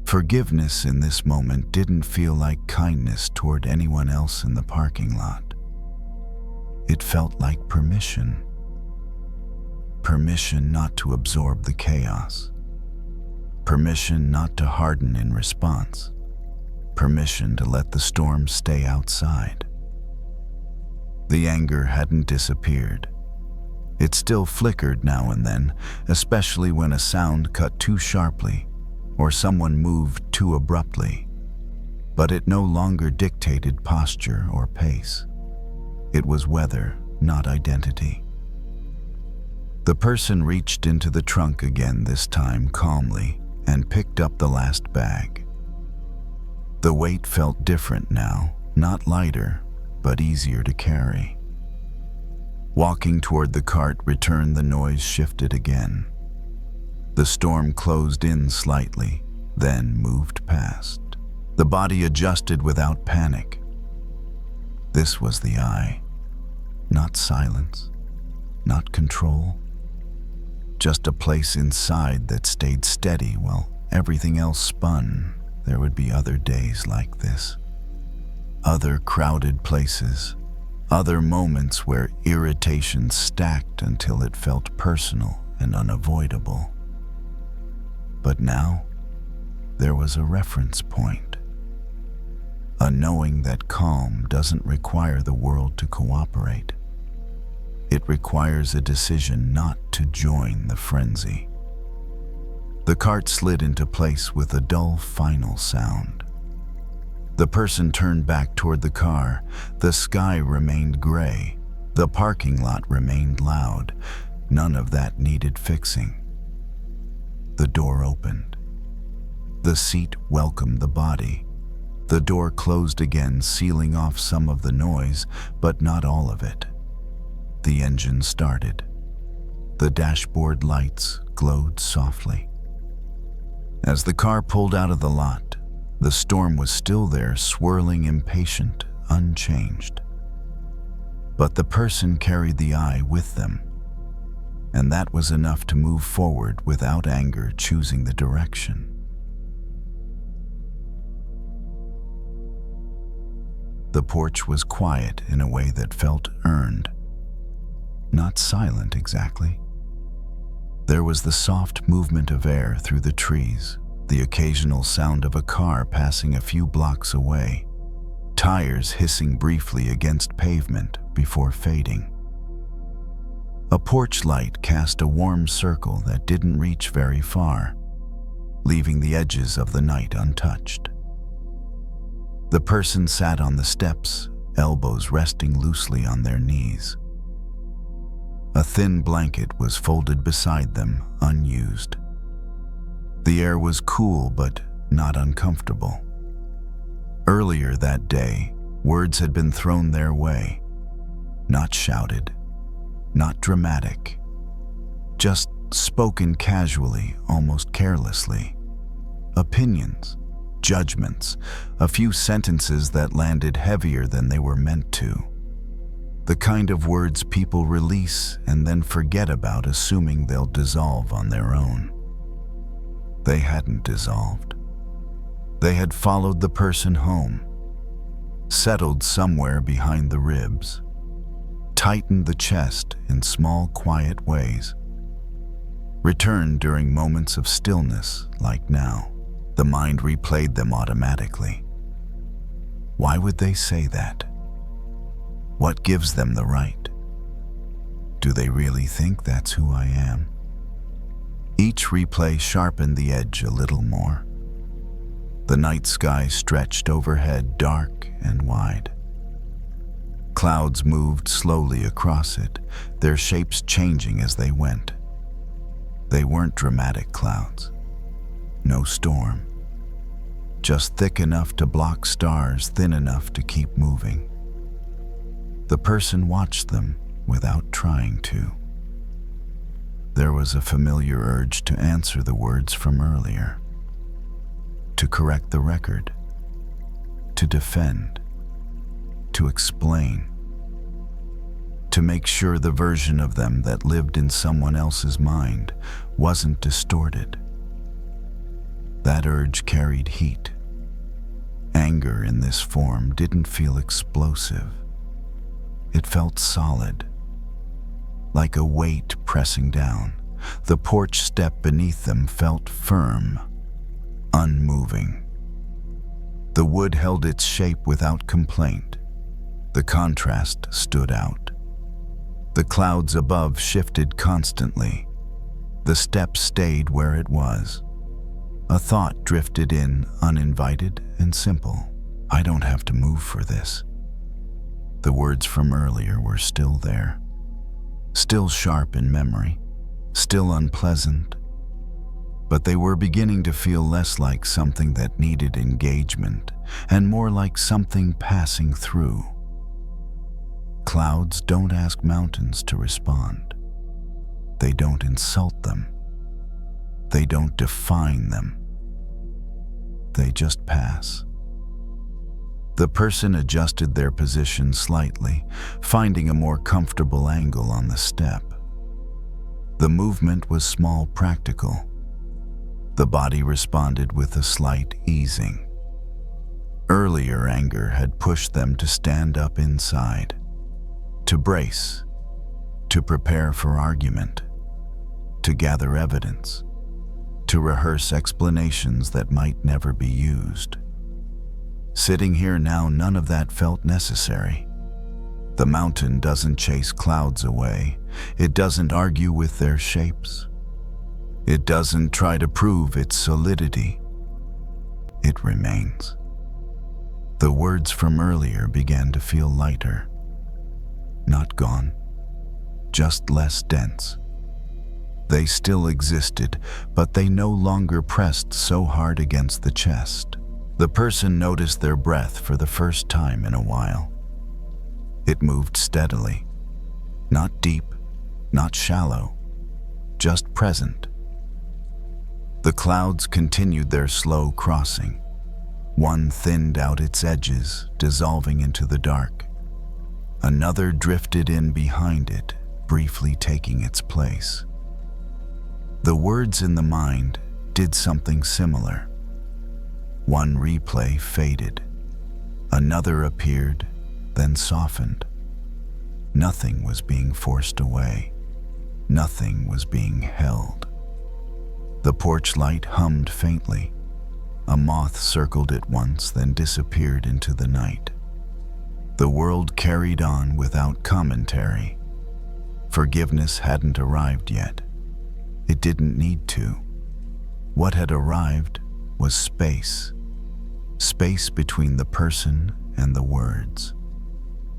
Forgiveness in this moment didn't feel like kindness toward anyone else in the parking lot. It felt like permission. Permission not to absorb the chaos. Permission not to harden in response. Permission to let the storm stay outside. The anger hadn't disappeared. It still flickered now and then, especially when a sound cut too sharply or someone moved too abruptly. But it no longer dictated posture or pace. It was weather, not identity. The person reached into the trunk again, this time calmly, and picked up the last bag. The weight felt different now, not lighter, but easier to carry. Walking toward the cart returned, the noise shifted again. The storm closed in slightly, then moved past. The body adjusted without panic. This was the eye. Not silence, not control. Just a place inside that stayed steady while everything else spun. There would be other days like this. Other crowded places. Other moments where irritation stacked until it felt personal and unavoidable. But now, there was a reference point. A knowing that calm doesn't require the world to cooperate. It requires a decision not to join the frenzy. The cart slid into place with a dull final sound. The person turned back toward the car. The sky remained gray. The parking lot remained loud. None of that needed fixing. The door opened. The seat welcomed the body. The door closed again, sealing off some of the noise, but not all of it. The engine started. The dashboard lights glowed softly. As the car pulled out of the lot, the storm was still there, swirling, impatient, unchanged. But the person carried the eye with them, and that was enough to move forward without anger choosing the direction. The porch was quiet in a way that felt earned. Not silent exactly. There was the soft movement of air through the trees, the occasional sound of a car passing a few blocks away, tires hissing briefly against pavement before fading. A porch light cast a warm circle that didn't reach very far, leaving the edges of the night untouched. The person sat on the steps, elbows resting loosely on their knees. A thin blanket was folded beside them, unused. The air was cool but not uncomfortable. Earlier that day, words had been thrown their way, not shouted, not dramatic, just spoken casually, almost carelessly. Opinions, judgments, a few sentences that landed heavier than they were meant to. The kind of words people release and then forget about, assuming they'll dissolve on their own. They hadn't dissolved. They had followed the person home, settled somewhere behind the ribs, tightened the chest in small, quiet ways, returned during moments of stillness like now. The mind replayed them automatically. Why would they say that? What gives them the right? Do they really think that's who I am? Each replay sharpened the edge a little more. The night sky stretched overhead, dark and wide. Clouds moved slowly across it, their shapes changing as they went. They weren't dramatic clouds. No storm. Just thick enough to block stars, thin enough to keep moving. The person watched them without trying to. There was a familiar urge to answer the words from earlier, to correct the record, to defend, to explain, to make sure the version of them that lived in someone else's mind wasn't distorted. That urge carried heat. Anger in this form didn't feel explosive. It felt solid, like a weight pressing down. The porch step beneath them felt firm, unmoving. The wood held its shape without complaint. The contrast stood out. The clouds above shifted constantly. The step stayed where it was. A thought drifted in, uninvited and simple. I don't have to move for this. The words from earlier were still there, still sharp in memory, still unpleasant, but they were beginning to feel less like something that needed engagement and more like something passing through. Clouds don't ask mountains to respond. They don't insult them. They don't define them. They just pass. The person adjusted their position slightly, finding a more comfortable angle on the step. The movement was small, practical. The body responded with a slight easing. Earlier anger had pushed them to stand up inside, to brace, to prepare for argument, to gather evidence, to rehearse explanations that might never be used. Sitting here now, none of that felt necessary. The mountain doesn't chase clouds away. It doesn't argue with their shapes. It doesn't try to prove its solidity. It remains. The words from earlier began to feel lighter. Not gone, just less dense. They still existed, but they no longer pressed so hard against the chest. The person noticed their breath for the first time in a while. It moved steadily, not deep, not shallow, just present. The clouds continued their slow crossing. One thinned out its edges, dissolving into the dark. Another drifted in behind it, briefly taking its place. The words in the mind did something similar. One replay faded. Another appeared, then softened. Nothing was being forced away. Nothing was being held. The porch light hummed faintly. A moth circled it once, then disappeared into the night. The world carried on without commentary. Forgiveness hadn't arrived yet. It didn't need to. What had arrived was space. Space between the person and the words.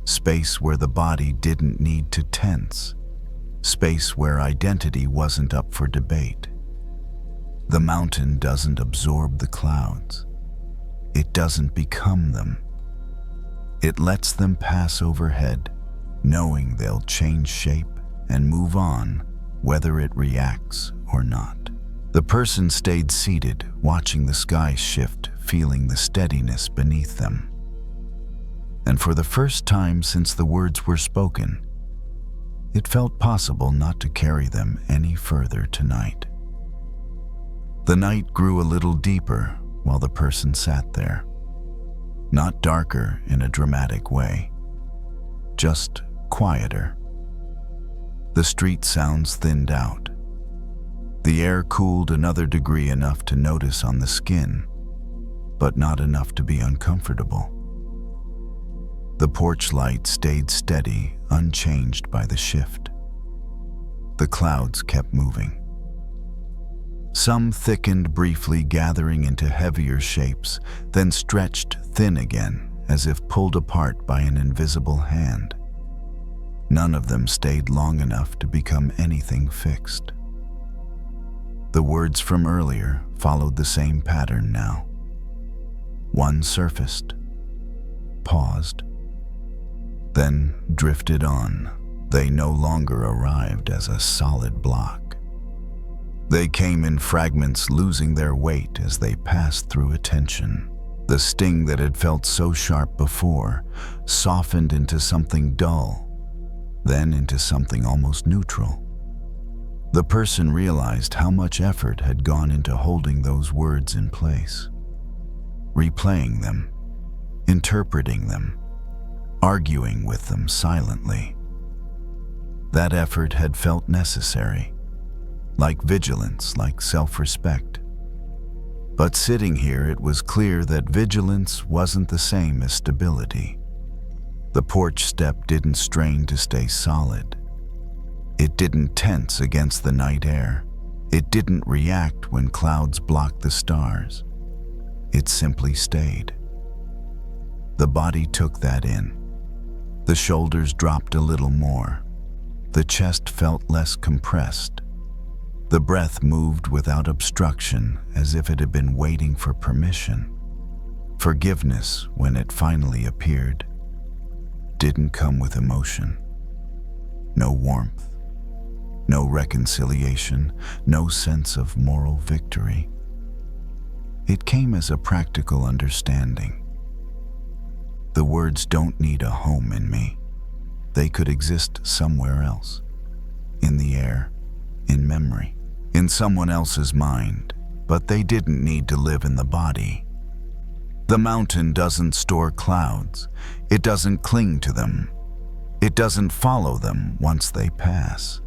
Space where the body didn't need to tense. Space where identity wasn't up for debate. The mountain doesn't absorb the clouds. It doesn't become them. It lets them pass overhead, knowing they'll change shape and move on, whether it reacts or not. The person stayed seated, watching the sky shift, feeling the steadiness beneath them. And for the first time since the words were spoken, it felt possible not to carry them any further tonight. The night grew a little deeper while the person sat there. Not darker in a dramatic way, just quieter. The street sounds thinned out. The air cooled another degree, enough to notice on the skin, but not enough to be uncomfortable. The porch light stayed steady, unchanged by the shift. The clouds kept moving. Some thickened briefly, gathering into heavier shapes, then stretched thin again, as if pulled apart by an invisible hand. None of them stayed long enough to become anything fixed. The words from earlier followed the same pattern now. One surfaced, paused, then drifted on. They no longer arrived as a solid block. They came in fragments, losing their weight as they passed through attention. The sting that had felt so sharp before softened into something dull, then into something almost neutral. The person realized how much effort had gone into holding those words in place, replaying them, interpreting them, arguing with them silently. That effort had felt necessary, like vigilance, like self-respect. But sitting here, it was clear that vigilance wasn't the same as stability. The porch step didn't strain to stay solid. It didn't tense against the night air. It didn't react when clouds blocked the stars. It simply stayed. The body took that in. The shoulders dropped a little more. The chest felt less compressed. The breath moved without obstruction, as if it had been waiting for permission. Forgiveness, when it finally appeared, didn't come with emotion. No warmth, no reconciliation, no sense of moral victory. It came as a practical understanding. The words don't need a home in me. They could exist somewhere else, in the air, in memory, in someone else's mind, but they didn't need to live in the body. The mountain doesn't store clouds. It doesn't cling to them. It doesn't follow them once they pass.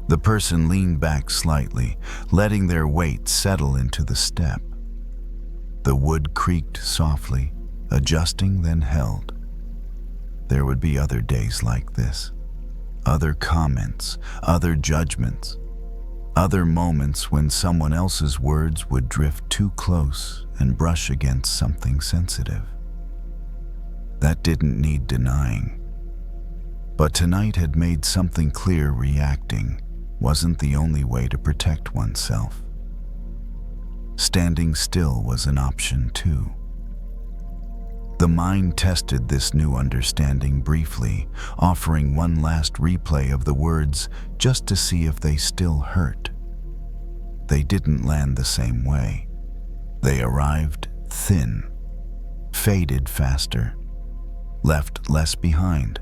The person leaned back slightly, letting their weight settle into the step. The wood creaked softly, adjusting, then held. There would be other days like this. Other comments, other judgments, other moments when someone else's words would drift too close and brush against something sensitive. That didn't need denying. But tonight had made something clear: reacting wasn't the only way to protect oneself. Standing still was an option too. The mind tested this new understanding briefly, offering one last replay of the words just to see if they still hurt. They didn't land the same way. They arrived thin, faded faster, left less behind.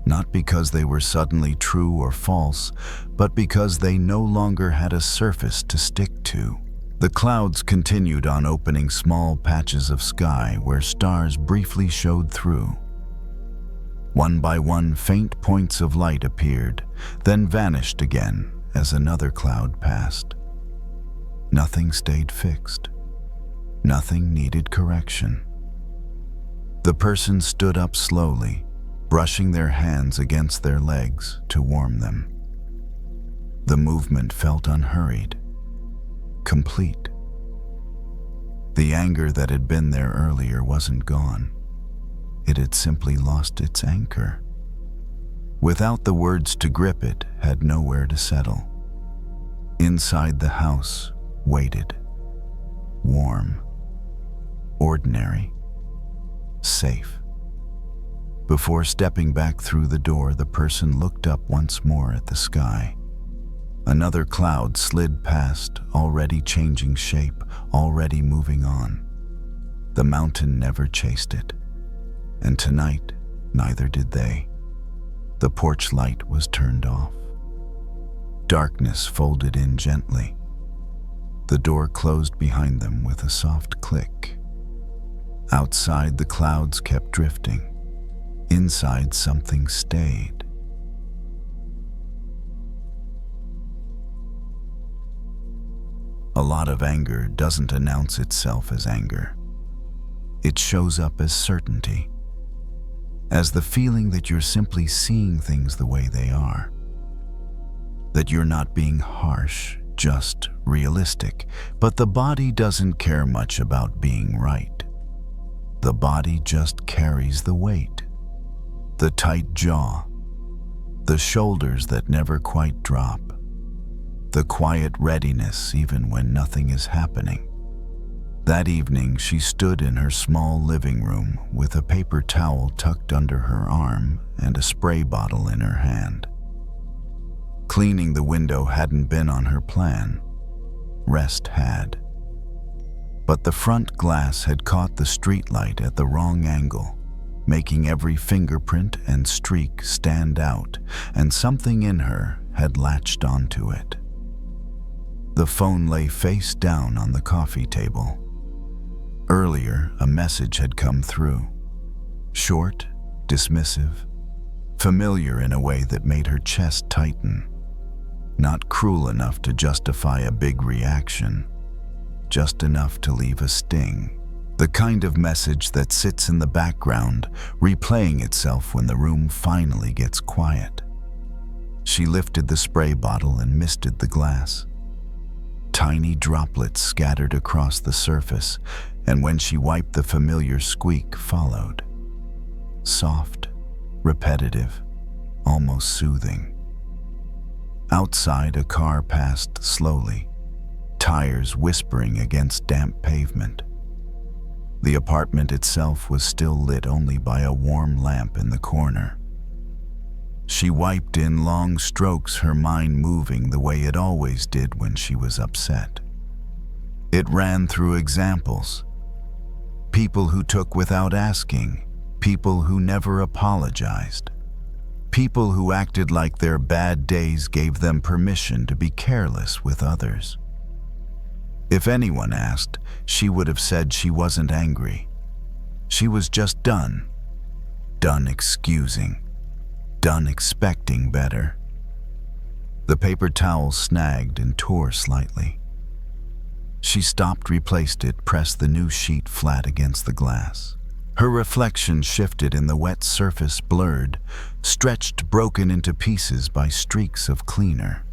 Not because they were suddenly true or false, but because they no longer had a surface to stick to. The clouds continued on, opening small patches of sky where stars briefly showed through. One by one, faint points of light appeared, then vanished again as another cloud passed. Nothing stayed fixed. Nothing needed correction. The person stood up slowly, brushing their hands against their legs to warm them. The movement felt unhurried, complete. The anger that had been there earlier wasn't gone. it had simply lost its anchor. Without the words to grip it, had nowhere to settle. Inside the house waited, warm, ordinary, safe. Before stepping back through the door, the person looked up once more at the sky. Another cloud slid past, already changing shape, already moving on. The mountain never chased it, and tonight, neither did they. The porch light was turned off. Darkness folded in gently. The door closed behind them with a soft click. Outside, the clouds kept drifting. Inside, something stayed. A lot of anger doesn't announce itself as anger. It shows up as certainty, as the feeling that you're simply seeing things the way they are, that you're not being harsh, just realistic. But the body doesn't care much about being right. The body just carries the weight. The tight jaw, the shoulders that never quite drop, the quiet readiness even when nothing is happening. That evening, she stood in her small living room with a paper towel tucked under her arm and a spray bottle in her hand. Cleaning the window hadn't been on her plan. Rest had. But the front glass had caught the streetlight at the wrong angle, making every fingerprint and streak stand out, and something in her had latched onto it. The phone lay face down on the coffee table. Earlier, a message had come through. Short, dismissive, familiar in a way that made her chest tighten. Not cruel enough to justify a big reaction, just enough to leave a sting. The kind of message that sits in the background, replaying itself when the room finally gets quiet. She lifted the spray bottle and misted the glass. Tiny droplets scattered across the surface, and when she wiped, the familiar squeak followed. Soft, repetitive, almost soothing. Outside, a car passed slowly, tires whispering against damp pavement. The apartment itself was still lit only by a warm lamp in the corner. She wiped in long strokes, her mind moving the way it always did when she was upset. It ran through examples. People who took without asking, people who never apologized, people who acted like their bad days gave them permission to be careless with others. If anyone asked, she would have said she wasn't angry. She was just done. Done excusing. Done expecting better. The paper towel snagged and tore slightly. She stopped, replaced it, pressed the new sheet flat against the glass. Her reflection shifted in the wet surface, blurred, stretched, broken into pieces by streaks of cleaner.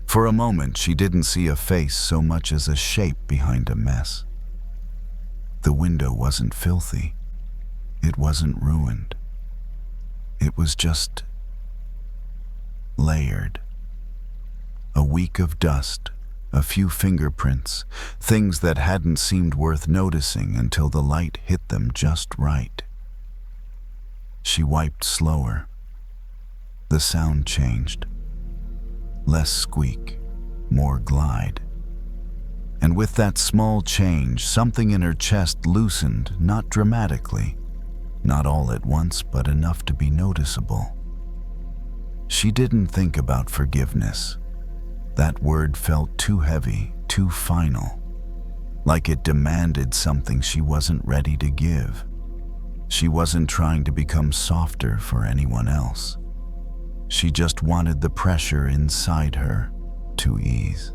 For a moment, she didn't see a face so much as a shape behind a mess. The window wasn't filthy. It wasn't ruined. It was just layered. A week of dust, a few fingerprints, things that hadn't seemed worth noticing until the light hit them just right. She wiped slower. The sound changed. Less squeak, more glide. And with that small change, something in her chest loosened, not dramatically, not all at once, but enough to be noticeable. She didn't think about forgiveness. That word felt too heavy, too final, like it demanded something she wasn't ready to give. She wasn't trying to become softer for anyone else. She just wanted the pressure inside her to ease.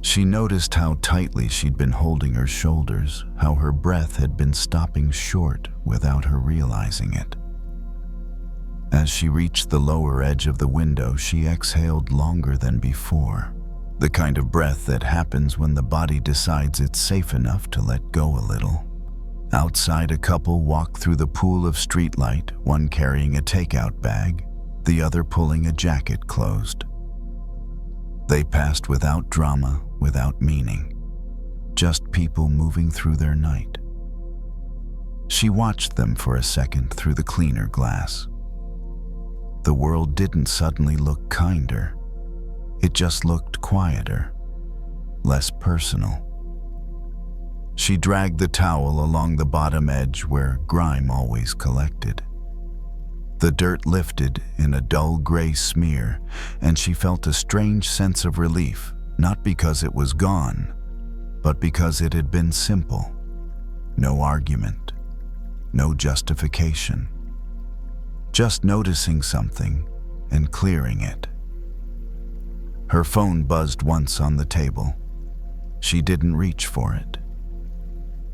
She noticed how tightly she'd been holding her shoulders, how her breath had been stopping short without her realizing it. As she reached the lower edge of the window, she exhaled longer than before, the kind of breath that happens when the body decides it's safe enough to let go a little. Outside, a couple walked through the pool of streetlight, one carrying a takeout bag, the other pulling a jacket closed. They passed without drama, without meaning, just people moving through their night. She watched them for a second through the cleaner glass. The world didn't suddenly look kinder. It just looked quieter, less personal. She dragged the towel along the bottom edge where grime always collected. The dirt lifted in a dull gray smear, and she felt a strange sense of relief, not because it was gone, but because it had been simple. No argument, no justification. Just noticing something and clearing it. Her phone buzzed once on the table. She didn't reach for it.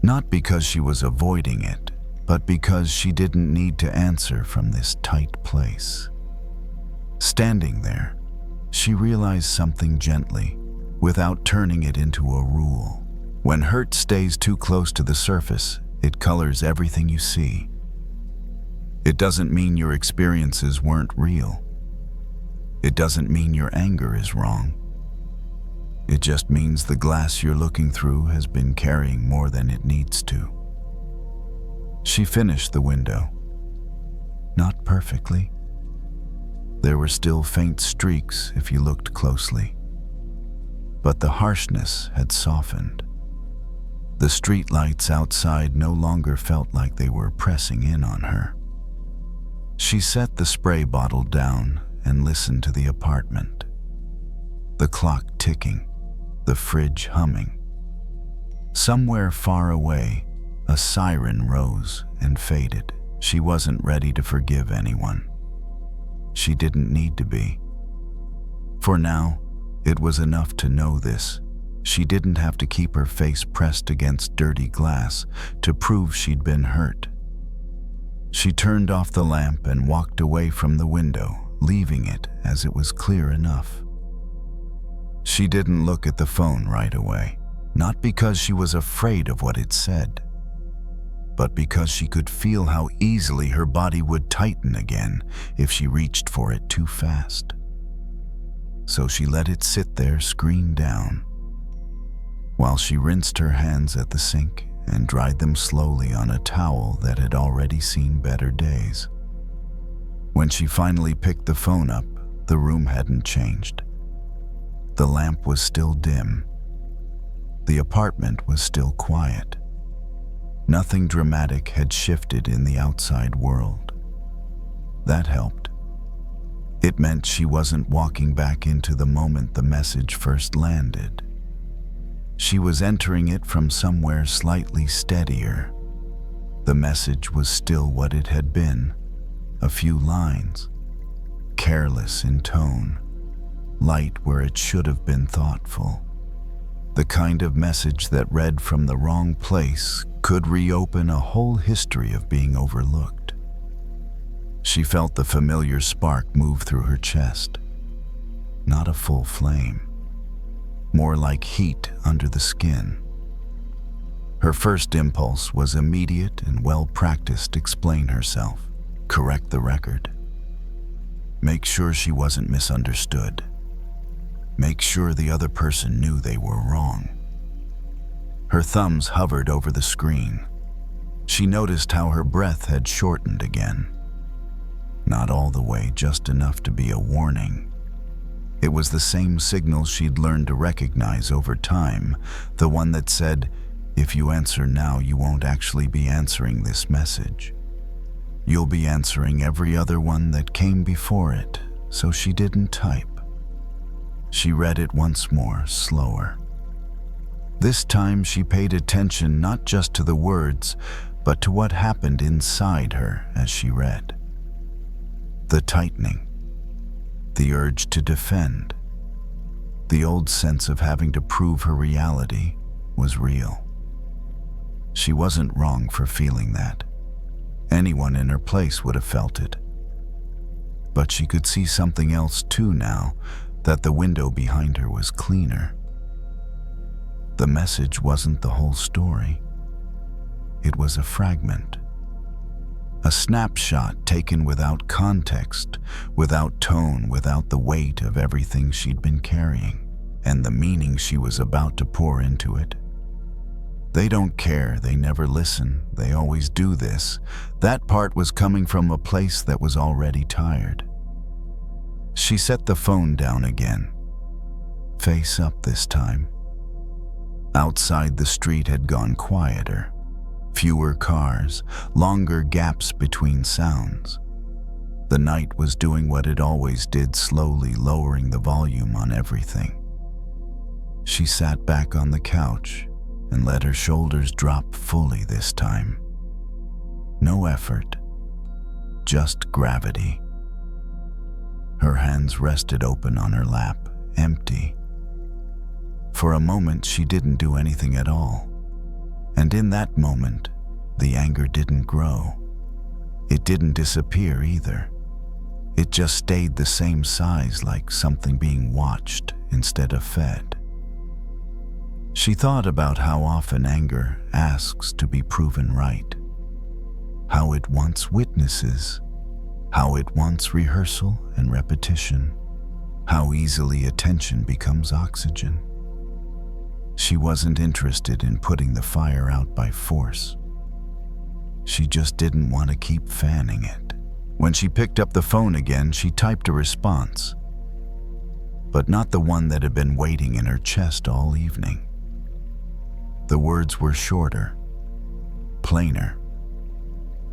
Not because she was avoiding it, but because she didn't need to answer from this tight place. Standing there, she realized something gently, without turning it into a rule. When hurt stays too close to the surface, it colors everything you see. It doesn't mean your experiences weren't real. It doesn't mean your anger is wrong. It just means the glass you're looking through has been carrying more than it needs to. She finished the window. Not perfectly. There were still faint streaks if you looked closely. But the harshness had softened. The streetlights outside no longer felt like they were pressing in on her. She set the spray bottle down and listened to the apartment. The clock ticking, the fridge humming. Somewhere far away, a siren rose and faded. She wasn't ready to forgive anyone. She didn't need to be. For now, it was enough to know this. She didn't have to keep her face pressed against dirty glass to prove she'd been hurt. She turned off the lamp and walked away from the window, leaving it as it was clear enough. She didn't look at the phone right away, not because she was afraid of what it said, but because she could feel how easily her body would tighten again if she reached for it too fast. So she let it sit there, screen down, while she rinsed her hands at the sink and dried them slowly on a towel that had already seen better days. When she finally picked the phone up, the room hadn't changed. The lamp was still dim. The apartment was still quiet. Nothing dramatic had shifted in the outside world. That helped. It meant she wasn't walking back into the moment the message first landed. She was entering it from somewhere slightly steadier. The message was still what it had been, a few lines, careless in tone, light where it should have been thoughtful. The kind of message that read from the wrong place could reopen a whole history of being overlooked. She felt the familiar spark move through her chest. Not a full flame, more like heat under the skin. Her first impulse was immediate and well-practiced: explain herself, correct the record. Make sure she wasn't misunderstood. Make sure the other person knew they were wrong. Her thumbs hovered over the screen. She noticed how her breath had shortened again. Not all the way, just enough to be a warning. It was the same signal she'd learned to recognize over time, the one that said, if you answer now, you won't actually be answering this message. You'll be answering every other one that came before it, so she didn't type. She read it once more, slower. This time she paid attention not just to the words, but to what happened inside her as she read. The tightening, the urge to defend, the old sense of having to prove her reality was real. She wasn't wrong for feeling that. Anyone in her place would have felt it. But she could see something else too now, that the window behind her was cleaner. The message wasn't the whole story. it was a fragment. A snapshot taken without context, without tone, without the weight of everything she'd been carrying, and the meaning she was about to pour into it. They don't care, they never listen, they always do this. That part was coming from a place that was already tired. She set the phone down again, face up this time. Outside, the street had gone quieter. Fewer cars, longer gaps between sounds. The night was doing what it always did, slowly lowering the volume on everything. She sat back on the couch and let her shoulders drop fully this time. No effort, just gravity. Her hands rested open on her lap, empty. For a moment, she didn't do anything at all. And in that moment, the anger didn't grow. It didn't disappear either. It just stayed the same size, like something being watched instead of fed. She thought about how often anger asks to be proven right, how it wants witnesses, how it wants rehearsal and repetition, how easily attention becomes oxygen. She wasn't interested in putting the fire out by force. She just didn't want to keep fanning it. When she picked up the phone again, she typed a response, but not the one that had been waiting in her chest all evening. The words were shorter, plainer,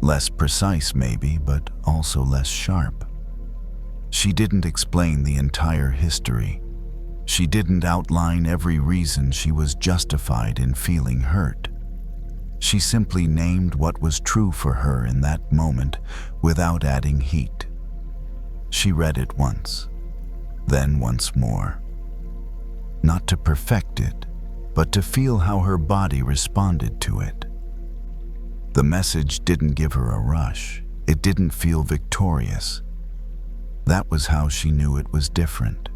less precise maybe, but also less sharp. She didn't explain the entire history. She didn't outline every reason she was justified in feeling hurt. She simply named what was true for her in that moment without adding heat. She read it once, then once more. Not to perfect it, but to feel how her body responded to it. The message didn't give her a rush. It didn't feel victorious. That was how she knew it was different.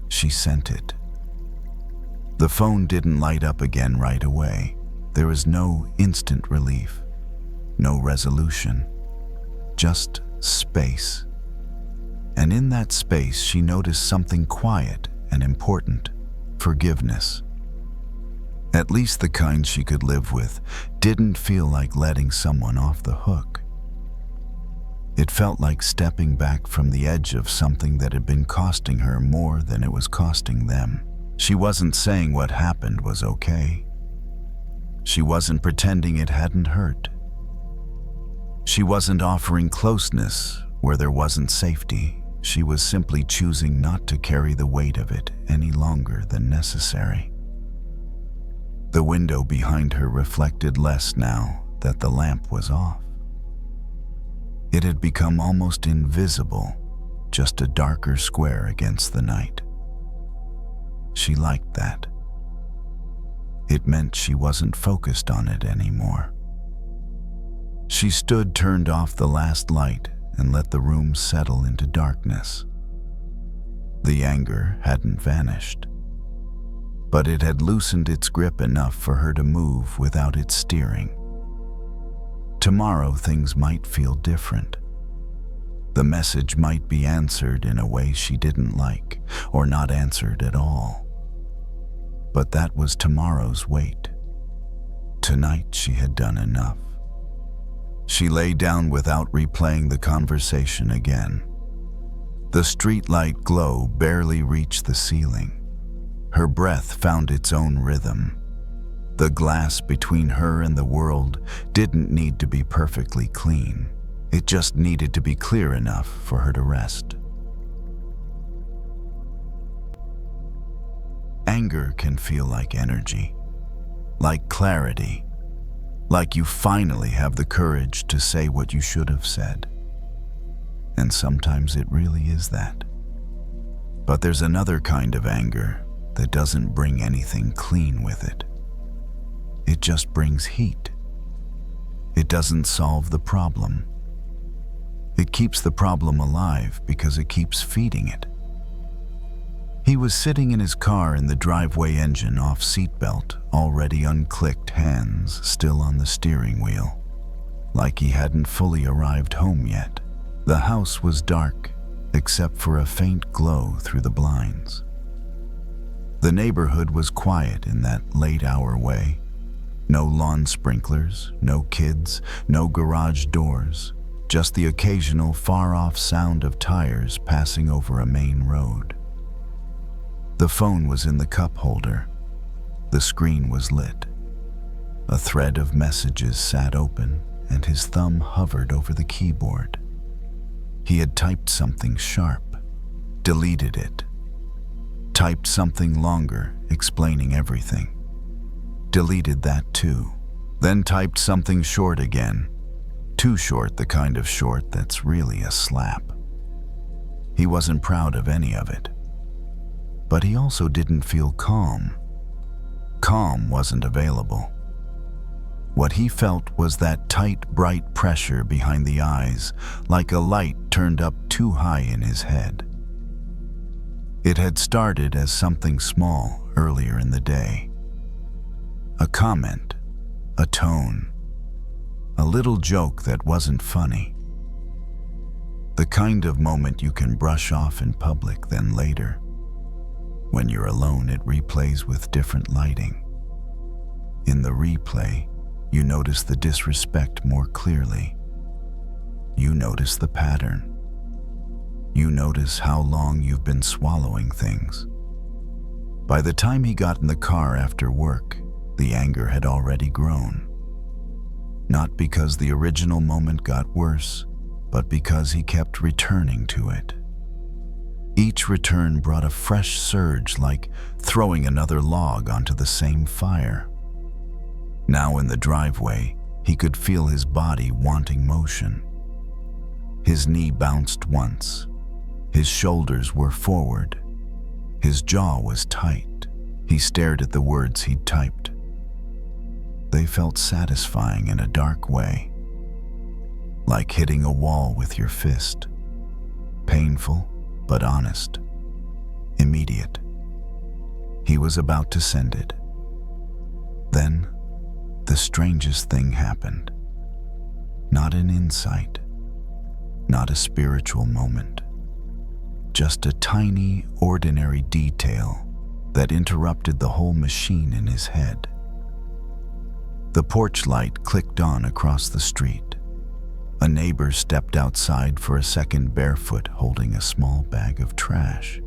She sent it. The phone didn't light up again right away. There was no instant relief, no resolution, just space. And in that space, she noticed something quiet and important: forgiveness. At least the kind she could live with. Didn't feel like letting someone off the hook. It felt like stepping back from the edge of something that had been costing her more than it was costing them. She wasn't saying what happened was okay. She wasn't pretending it hadn't hurt. She wasn't offering closeness where there wasn't safety. She was simply choosing not to carry the weight of it any longer than necessary. The window behind her reflected less now that the lamp was off. It had become almost invisible, just a darker square against the night. She liked that. It meant she wasn't focused on it anymore. She stood, turned off the last light, and let the room settle into darkness. The anger hadn't vanished, but it had loosened its grip enough for her to move without it steering. Tomorrow things might feel different. The message might be answered in a way she didn't like, or not answered at all. But that was tomorrow's wait. Tonight she had done enough. She lay down without replaying the conversation again. The streetlight glow barely reached the ceiling. Her breath found its own rhythm. The glass between her and the world didn't need to be perfectly clean. It just needed to be clear enough for her to rest. Anger can feel like energy, like clarity, like you finally have the courage to say what you should have said. And sometimes it really is that. But there's another kind of anger that doesn't bring anything clean with it. It just brings heat. It doesn't solve the problem. It keeps the problem alive because it keeps feeding it. He was sitting in his car in the driveway, engine off, seatbelt already unclicked, hands still on the steering wheel, like he hadn't fully arrived home yet. The house was dark, except for a faint glow through the blinds. The neighborhood was quiet in that late-hour way. No lawn sprinklers, no kids, no garage doors, just the occasional far-off sound of tires passing over a main road. The phone was in the cup holder. The screen was lit. A thread of messages sat open, and his thumb hovered over the keyboard. He had typed something sharp, deleted it, typed something longer, explaining everything, deleted that too, then typed something short again, too short, the kind of short that's really a slap. He wasn't proud of any of it, but he also didn't feel calm. Calm wasn't available. What he felt was that tight, bright pressure behind the eyes, like a light turned up too high in his head. It had started as something small earlier in the day. A comment, a tone, a little joke that wasn't funny. The kind of moment you can brush off in public, then later, when you're alone, it replays with different lighting. In the replay, you notice the disrespect more clearly. You notice the pattern. You notice how long you've been swallowing things. By the time he got in the car after work, the anger had already grown. Not because the original moment got worse, but because he kept returning to it. Each return brought a fresh surge, like throwing another log onto the same fire. Now in the driveway, he could feel his body wanting motion. His knee bounced once. His shoulders were forward. His jaw was tight. He stared at the words he'd typed. They felt satisfying in a dark way, like hitting a wall with your fist. Painful, but honest. Immediate. He was about to send it. Then, the strangest thing happened. Not an insight, not a spiritual moment, just a tiny, ordinary detail that interrupted the whole machine in his head. The porch light clicked on across the street. A neighbor stepped outside for a second, barefoot, holding a small bag of trash.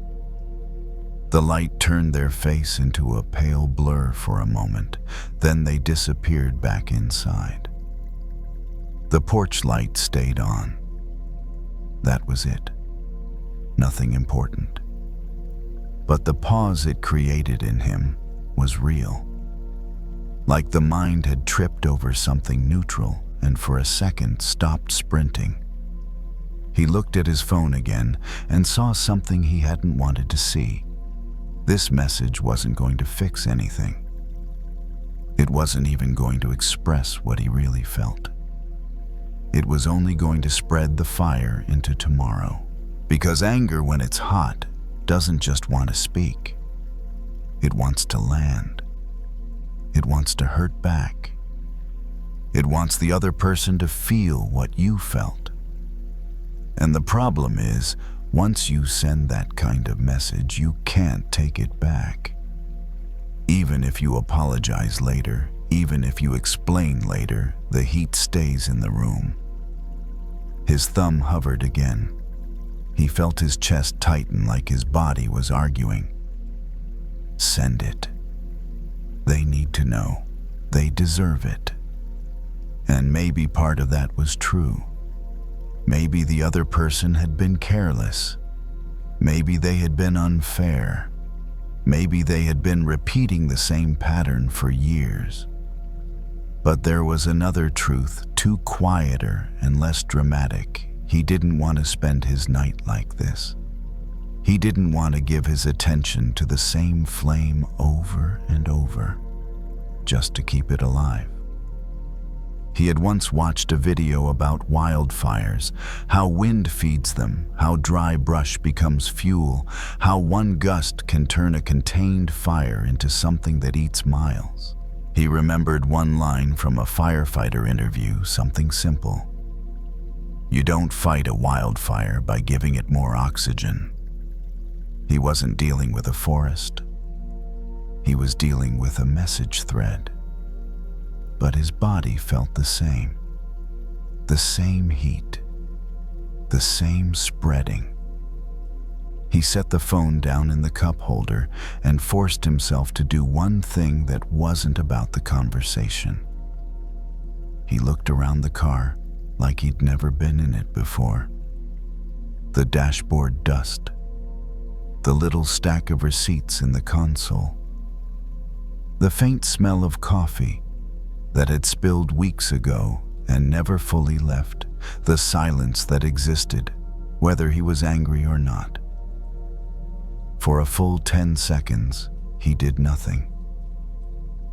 The light turned their face into a pale blur for a moment, then they disappeared back inside. The porch light stayed on. That was it. Nothing important. But the pause it created in him was real. Like the mind had tripped over something neutral and for a second stopped sprinting. He looked at his phone again and saw something he hadn't wanted to see. This message wasn't going to fix anything. It wasn't even going to express what he really felt. It was only going to spread the fire into tomorrow. Because anger, when it's hot, doesn't just want to speak. It wants to land. It wants to hurt back. It wants the other person to feel what you felt. And the problem is, once you send that kind of message, you can't take it back. Even if you apologize later, even if you explain later, the heat stays in the room. His thumb hovered again. He felt his chest tighten, like his body was arguing. Send it. They need to know. They deserve it. And maybe part of that was true. Maybe the other person had been careless. Maybe they had been unfair. Maybe they had been repeating the same pattern for years. But there was another truth, too quieter and less dramatic. He didn't want to spend his night like this. He didn't want to give his attention to the same flame over and over, just to keep it alive. He had once watched a video about wildfires, how wind feeds them, how dry brush becomes fuel, how one gust can turn a contained fire into something that eats miles. He remembered one line from a firefighter interview, something simple. You don't fight a wildfire by giving it more oxygen. He wasn't dealing with a forest. He was dealing with a message thread. But his body felt the same. The same heat. The same spreading. He set the phone down in the cup holder and forced himself to do one thing that wasn't about the conversation. He looked around the car like he'd never been in it before. The dashboard dust. The little stack of receipts in the console. The faint smell of coffee that had spilled weeks ago and never fully left. The silence that existed, whether he was angry or not. For a full 10 seconds, he did nothing.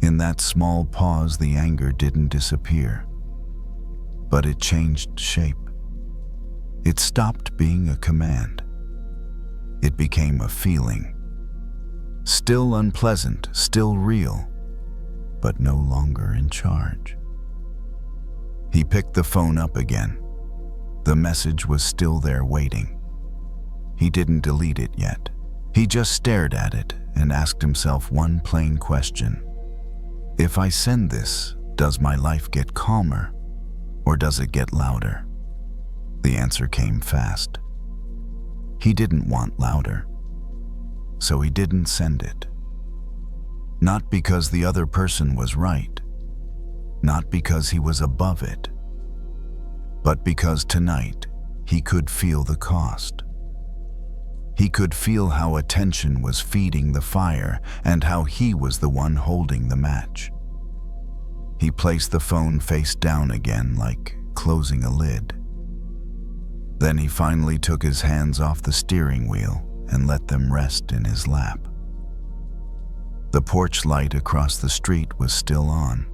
In that small pause, the anger didn't disappear, but it changed shape. It stopped being a command. It became a feeling. Still unpleasant, still real, but no longer in charge. He picked the phone up again. The message was still there waiting. He didn't delete it yet. He just stared at it and asked himself one plain question. If I send this, does my life get calmer or does it get louder? The answer came fast. He didn't want louder, so he didn't send it. Not because the other person was right, not because he was above it, but because tonight he could feel the cost. He could feel how attention was feeding the fire and how he was the one holding the match. He placed the phone face down again, like closing a lid. Then he finally took his hands off the steering wheel and let them rest in his lap. The porch light across the street was still on.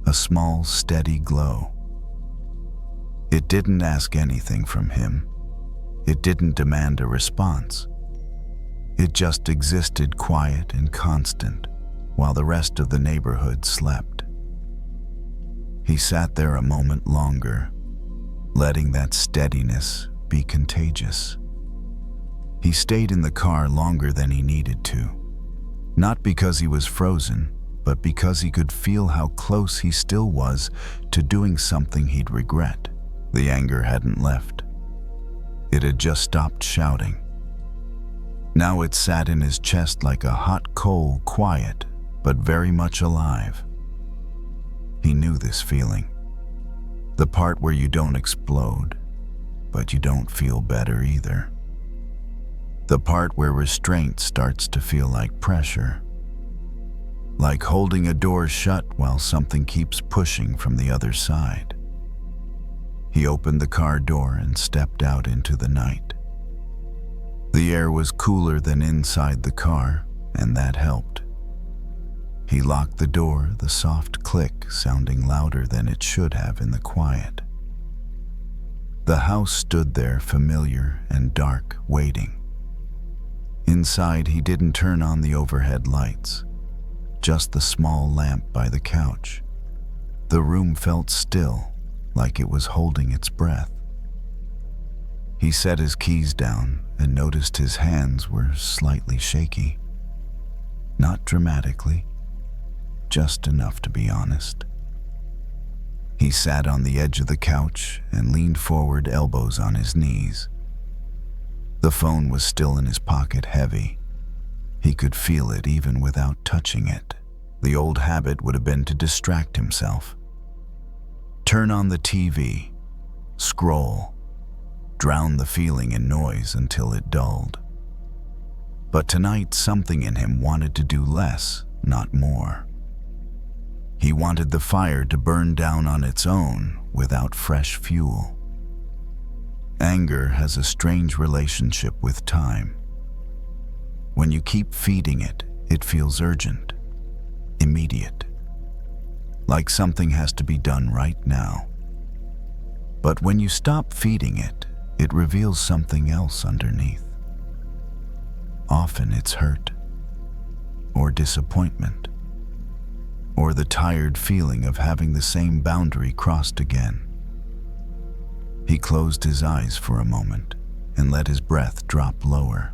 A small, steady glow. It didn't ask anything from him. It didn't demand a response. It just existed quiet and constant while the rest of the neighborhood slept. He sat there a moment longer, letting that steadiness be contagious. He stayed in the car longer than he needed to, not because he was frozen, but because he could feel how close he still was to doing something he'd regret. The anger hadn't left. It had just stopped shouting. Now it sat in his chest like a hot coal, quiet, but very much alive. He knew this feeling. The part where you don't explode, but you don't feel better either. The part where restraint starts to feel like pressure. Like holding a door shut while something keeps pushing from the other side. He opened the car door and stepped out into the night. The air was cooler than inside the car, and that helped. He locked the door, the soft click sounding louder than it should have in the quiet. The house stood there, familiar and dark, waiting. Inside, he didn't turn on the overhead lights, just the small lamp by the couch. The room felt still, like it was holding its breath. He set his keys down and noticed his hands were slightly shaky. Not dramatically, just enough to be honest. He sat on the edge of the couch and leaned forward, elbows on his knees. The phone was still in his pocket, heavy. He could feel it even without touching it. The old habit would have been to distract himself. Turn on the TV, scroll, drown the feeling in noise until it dulled. But tonight, something in him wanted to do less, not more. He wanted the fire to burn down on its own without fresh fuel. Anger has a strange relationship with time. When you keep feeding it, it feels urgent, immediate. like something has to be done right now. But when you stop feeding it, it reveals something else underneath. Often it's hurt, or disappointment, or the tired feeling of having the same boundary crossed again. He closed his eyes for a moment and let his breath drop lower.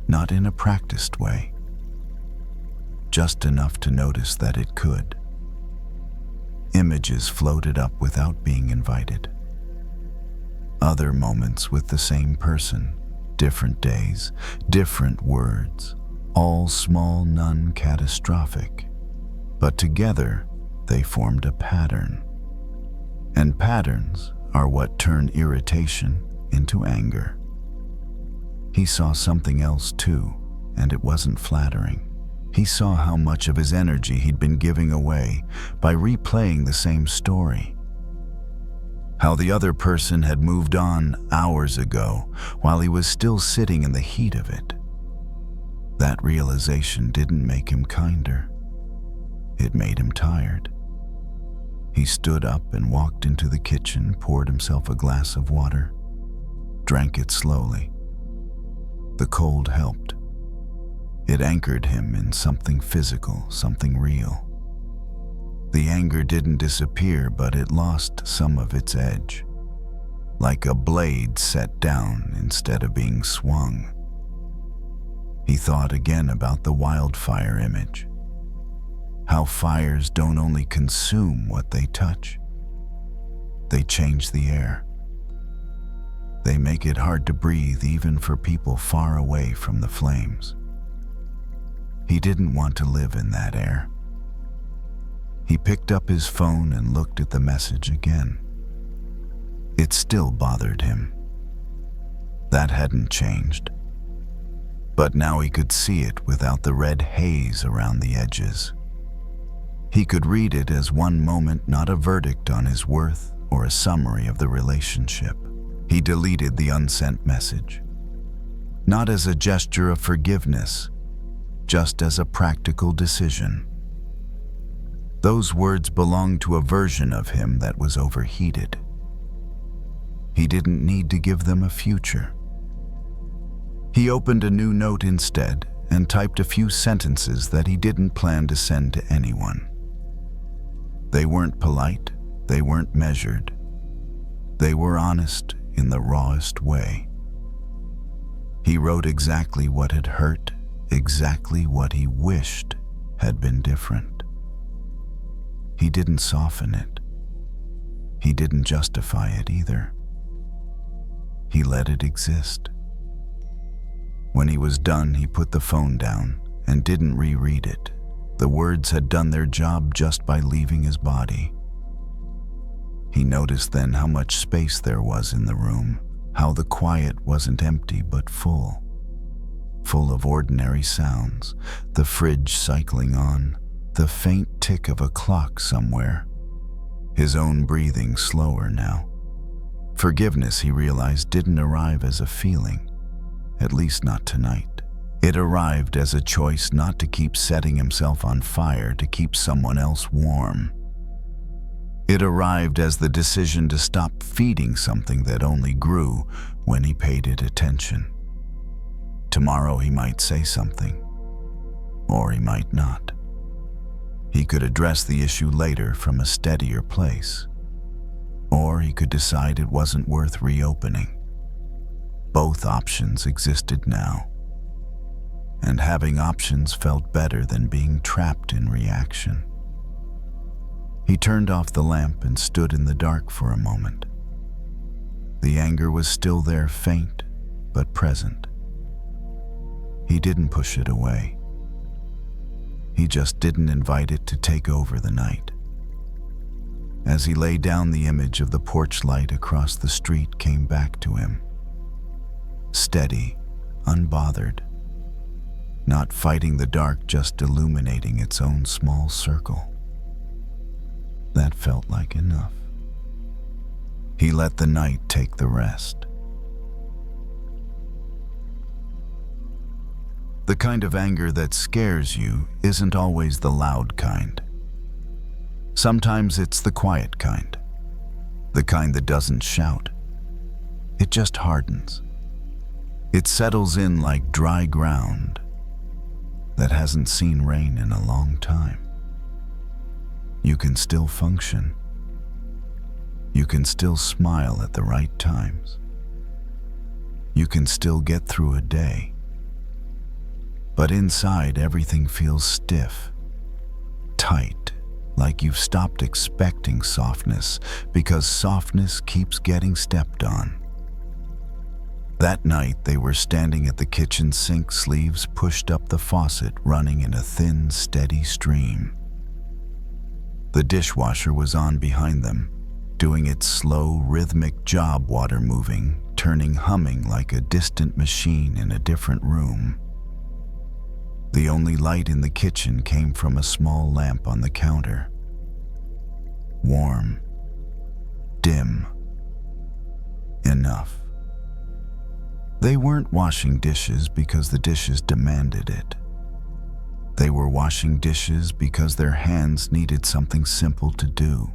Not in a practiced way, just enough to notice that it could. Images floated up without being invited. Other moments with the same person, different days, different words, all small, none catastrophic. But together, they formed a pattern. And patterns are what turn irritation into anger. He saw something else too, and it wasn't flattering. He saw how much of his energy he'd been giving away by replaying the same story. How the other person had moved on hours ago while he was still sitting in the heat of it. That realization didn't make him kinder. It made him tired. He stood up and walked into the kitchen, poured himself a glass of water, drank it slowly. The cold helped. It anchored him in something physical, something real. The anger didn't disappear, but it lost some of its edge, like a blade set down instead of being swung. He thought again about the wildfire image. How fires don't only consume what they touch, they change the air. They make it hard to breathe even for people far away from the flames. He didn't want to live in that air. He picked up his phone and looked at the message again. It still bothered him. That hadn't changed. But now he could see it without the red haze around the edges. He could read it as one moment, not a verdict on his worth or a summary of the relationship. He deleted the unsent message, not as a gesture of forgiveness, just as a practical decision. Those words belonged to a version of him that was overheated. He didn't need to give them a future. He opened a new note instead and typed a few sentences that he didn't plan to send to anyone. They weren't polite, they weren't measured. They were honest in the rawest way. He wrote exactly what had hurt, exactly what he wished had been different. He didn't soften it. He didn't justify it either. He let it exist. When he was done, he put the phone down and didn't reread it. The words had done their job just by leaving his body. He noticed then how much space there was in the room, how the quiet wasn't empty but full of ordinary sounds, the fridge cycling on, the faint tick of a clock somewhere, his own breathing slower now. Forgiveness, he realized, didn't arrive as a feeling, at least not tonight. It arrived as a choice not to keep setting himself on fire to keep someone else warm. It arrived as the decision to stop feeding something that only grew when he paid it attention. Tomorrow he might say something, or he might not. He could address the issue later from a steadier place, or he could decide it wasn't worth reopening. Both options existed now, and having options felt better than being trapped in reaction. He turned off the lamp and stood in the dark for a moment. The anger was still there, faint but present. He didn't push it away. He just didn't invite it to take over the night. As he lay down, the image of the porch light across the street came back to him. Steady, unbothered, not fighting the dark, just illuminating its own small circle. That felt like enough. He let the night take the rest. The kind of anger that scares you isn't always the loud kind. Sometimes it's the quiet kind, the kind that doesn't shout. It just hardens. It settles in like dry ground that hasn't seen rain in a long time. You can still function. You can still smile at the right times. You can still get through a day. But inside, everything feels stiff, tight, like you've stopped expecting softness because softness keeps getting stepped on. That night, they were standing at the kitchen sink, sleeves pushed up the faucet, running in a thin, steady stream. The dishwasher was on behind them, doing its slow, rhythmic job, water moving, turning, humming like a distant machine in a different room. The only light in the kitchen came from a small lamp on the counter. Warm, dim, enough. They weren't washing dishes because the dishes demanded it. They were washing dishes because their hands needed something simple to do.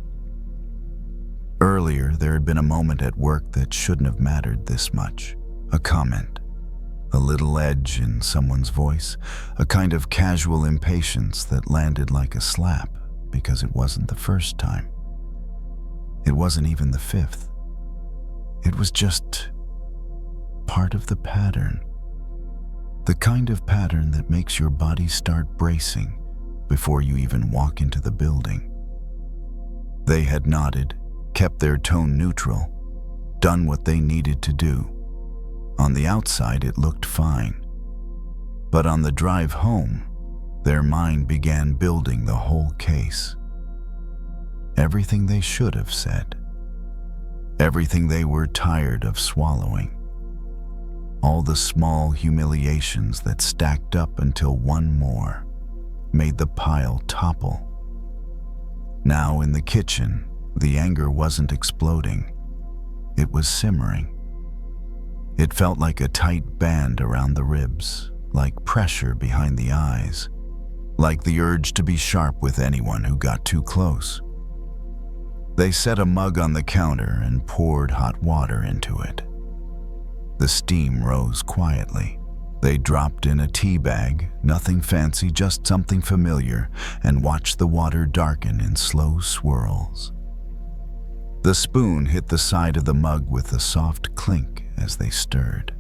Earlier, there had been a moment at work that shouldn't have mattered this much. A comment, a little edge in someone's voice, a kind of casual impatience that landed like a slap because it wasn't the first time. It wasn't even the fifth. It was just part of the pattern. The kind of pattern that makes your body start bracing before you even walk into the building. They had nodded, kept their tone neutral, done what they needed to do. On the outside, it looked fine. But on the drive home, their mind began building the whole case. Everything they should have said. Everything they were tired of swallowing. All the small humiliations that stacked up until one more made the pile topple. Now in the kitchen, the anger wasn't exploding. It was simmering. It felt like a tight band around the ribs, like pressure behind the eyes, like the urge to be sharp with anyone who got too close. They set a mug on the counter and poured hot water into it. The steam rose quietly. They dropped in a tea bag, nothing fancy, just something familiar, and watched the water darken in slow swirls. The spoon hit the side of the mug with a soft clink as they stirred.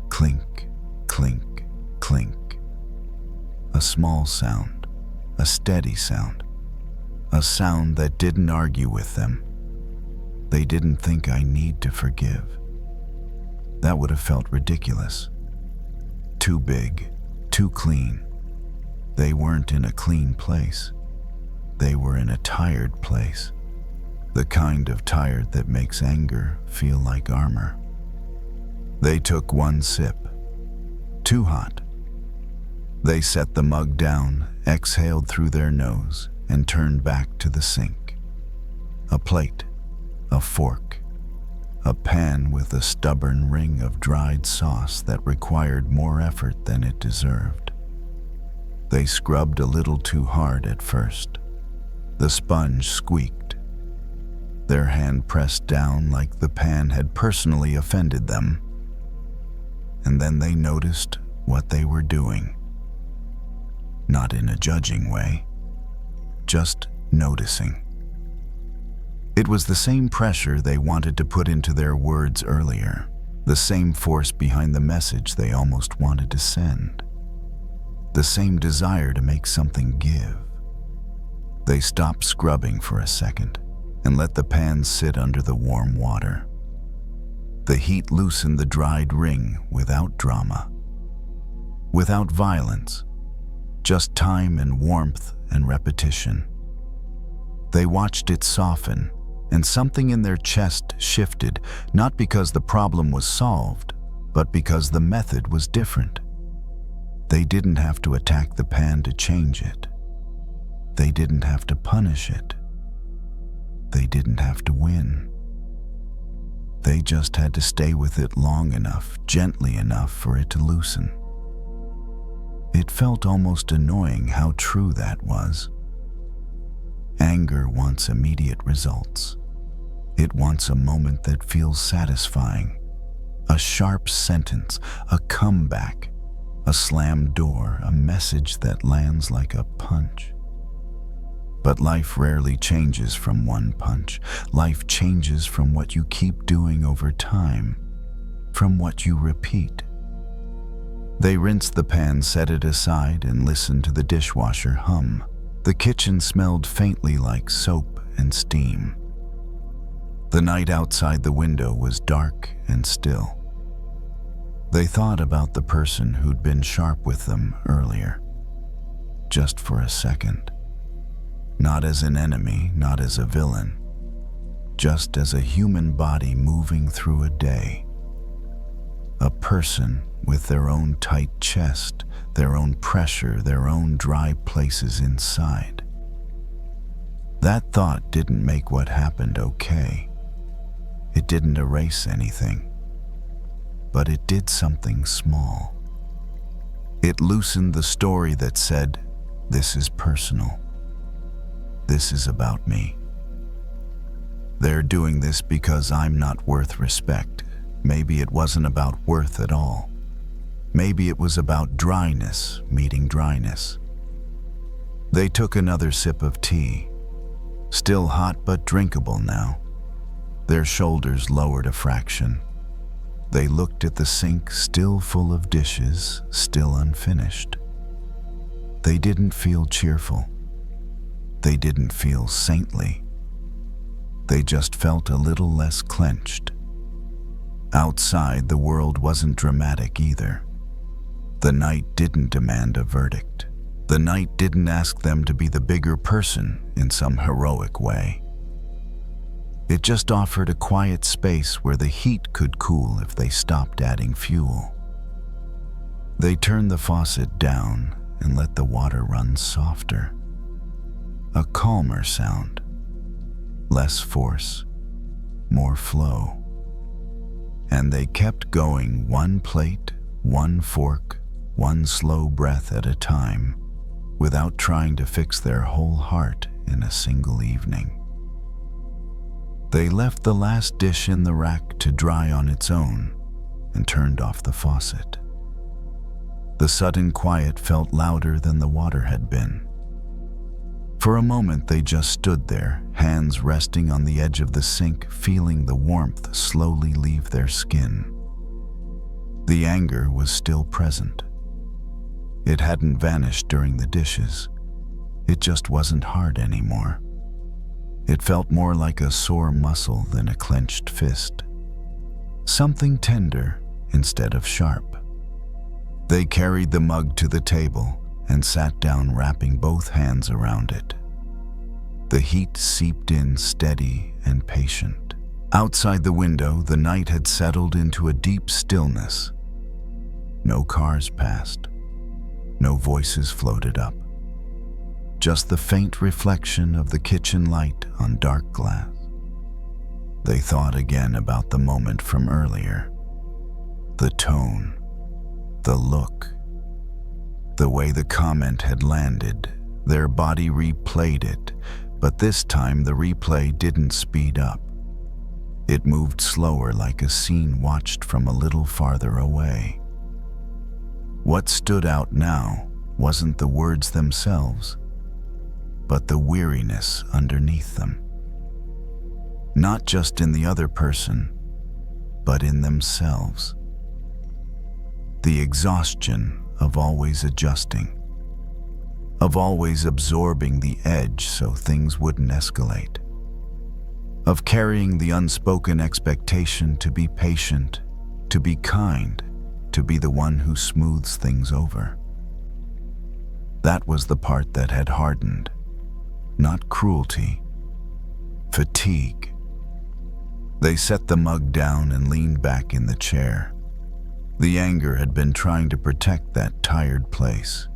Clink, clink, clink. A small sound, a steady sound, a sound that didn't argue with them. They didn't think, I need to forgive. That would have felt ridiculous. Too big, too clean. They weren't in a clean place. They were in a tired place. The kind of tired that makes anger feel like armor. They took one sip. Too hot. They set the mug down, exhaled through their nose, and turned back to the sink. A plate, a fork, a pan with a stubborn ring of dried sauce that required more effort than it deserved. They scrubbed a little too hard at first. The sponge squeaked. Their hand pressed down like the pan had personally offended them. And then they noticed what they were doing. Not in a judging way, just noticing. It was the same pressure they wanted to put into their words earlier, the same force behind the message they almost wanted to send, the same desire to make something give. They stopped scrubbing for a second and let the pan sit under the warm water. The heat loosened the dried ring without drama, without violence, just time and warmth and repetition. They watched it soften, and something in their chest shifted, not because the problem was solved, but because the method was different. They didn't have to attack the pan to change it. They didn't have to punish it. They didn't have to win. They just had to stay with it long enough, gently enough for it to loosen. It felt almost annoying how true that was. Anger wants immediate results. It wants a moment that feels satisfying. A sharp sentence, a comeback, a slammed door, a message that lands like a punch. But life rarely changes from one punch. Life changes from what you keep doing over time, from what you repeat. They rinsed the pan, set it aside, and listened to the dishwasher hum. The kitchen smelled faintly like soap and steam. The night outside the window was dark and still. They thought about the person who'd been sharp with them earlier, just for a second. Not as an enemy, not as a villain, just as a human body moving through a day. A person with their own tight chest, their own pressure, their own dry places inside. That thought didn't make what happened okay. It didn't erase anything, but it did something small. It loosened the story that said, "This is personal. This is about me. They're doing this because I'm not worth respect." Maybe it wasn't about worth at all. Maybe it was about dryness meeting dryness. They took another sip of tea, still hot but drinkable now. Their shoulders lowered a fraction. They looked at the sink, still full of dishes, still unfinished. They didn't feel cheerful. They didn't feel saintly. They just felt a little less clenched. Outside, the world wasn't dramatic either. The night didn't demand a verdict. The night didn't ask them to be the bigger person in some heroic way. It just offered a quiet space where the heat could cool if they stopped adding fuel. They turned the faucet down and let the water run softer. A calmer sound. Less force, more flow. And they kept going, one plate, one fork, one slow breath at a time, without trying to fix their whole heart in a single evening. They left the last dish in the rack to dry on its own and turned off the faucet. The sudden quiet felt louder than the water had been. For a moment they just stood there, hands resting on the edge of the sink, feeling the warmth slowly leave their skin. The anger was still present. It hadn't vanished during the dishes. It just wasn't hard anymore. It felt more like a sore muscle than a clenched fist. Something tender instead of sharp. They carried the mug to the table and sat down, wrapping both hands around it. The heat seeped in, steady and patient. Outside the window, the night had settled into a deep stillness. No cars passed. No voices floated up. Just the faint reflection of the kitchen light on dark glass. They thought again about the moment from earlier. The tone, the look, the way the comment had landed. Their body replayed it, but this time the replay didn't speed up. It moved slower, like a scene watched from a little farther away. What stood out now wasn't the words themselves, but the weariness underneath them. Not just in the other person, but in themselves. The exhaustion of always adjusting, of always absorbing the edge so things wouldn't escalate, of carrying the unspoken expectation to be patient, to be kind, to be the one who smooths things over. That was the part that had hardened. Not cruelty, fatigue. They set the mug down and leaned back in the chair. The anger had been trying to protect that tired place.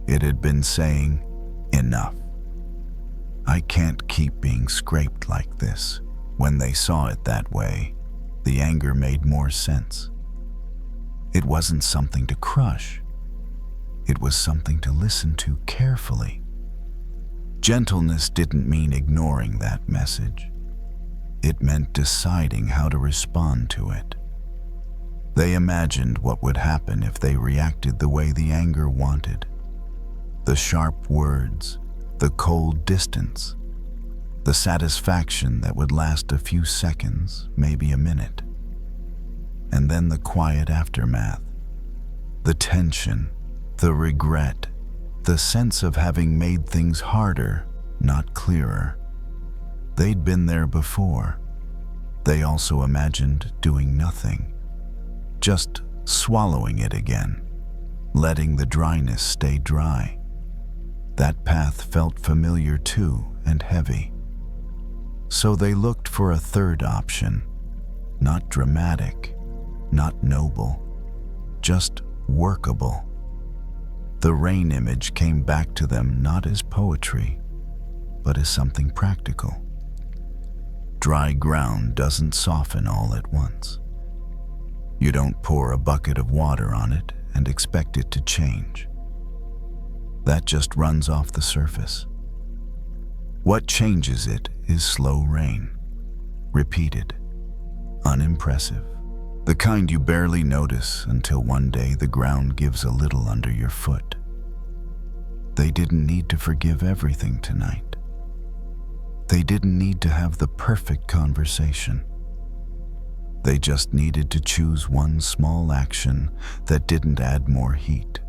It had been saying, "Enough. I can't keep being scraped like this." When they saw it that way, the anger made more sense. It wasn't something to crush. It was something to listen to carefully. Gentleness didn't mean ignoring that message. It meant deciding how to respond to it. They imagined what would happen if they reacted the way the anger wanted. The sharp words, the cold distance, the satisfaction that would last a few seconds, maybe a minute. And then the quiet aftermath, the tension, the regret, the sense of having made things harder, not clearer. They'd been there before. They also imagined doing nothing, just swallowing it again, letting the dryness stay dry. That path felt familiar too, and heavy. So they looked for a third option, not dramatic, not noble, just workable. The rain image came back to them not as poetry, but as something practical. Dry ground doesn't soften all at once. You don't pour a bucket of water on it and expect it to change. That just runs off the surface. What changes it is slow rain, repeated, unimpressive, the kind you barely notice until one day the ground gives a little under your foot. They didn't need to forgive everything tonight. They didn't need to have the perfect conversation. They just needed to choose one small action that didn't add more heat.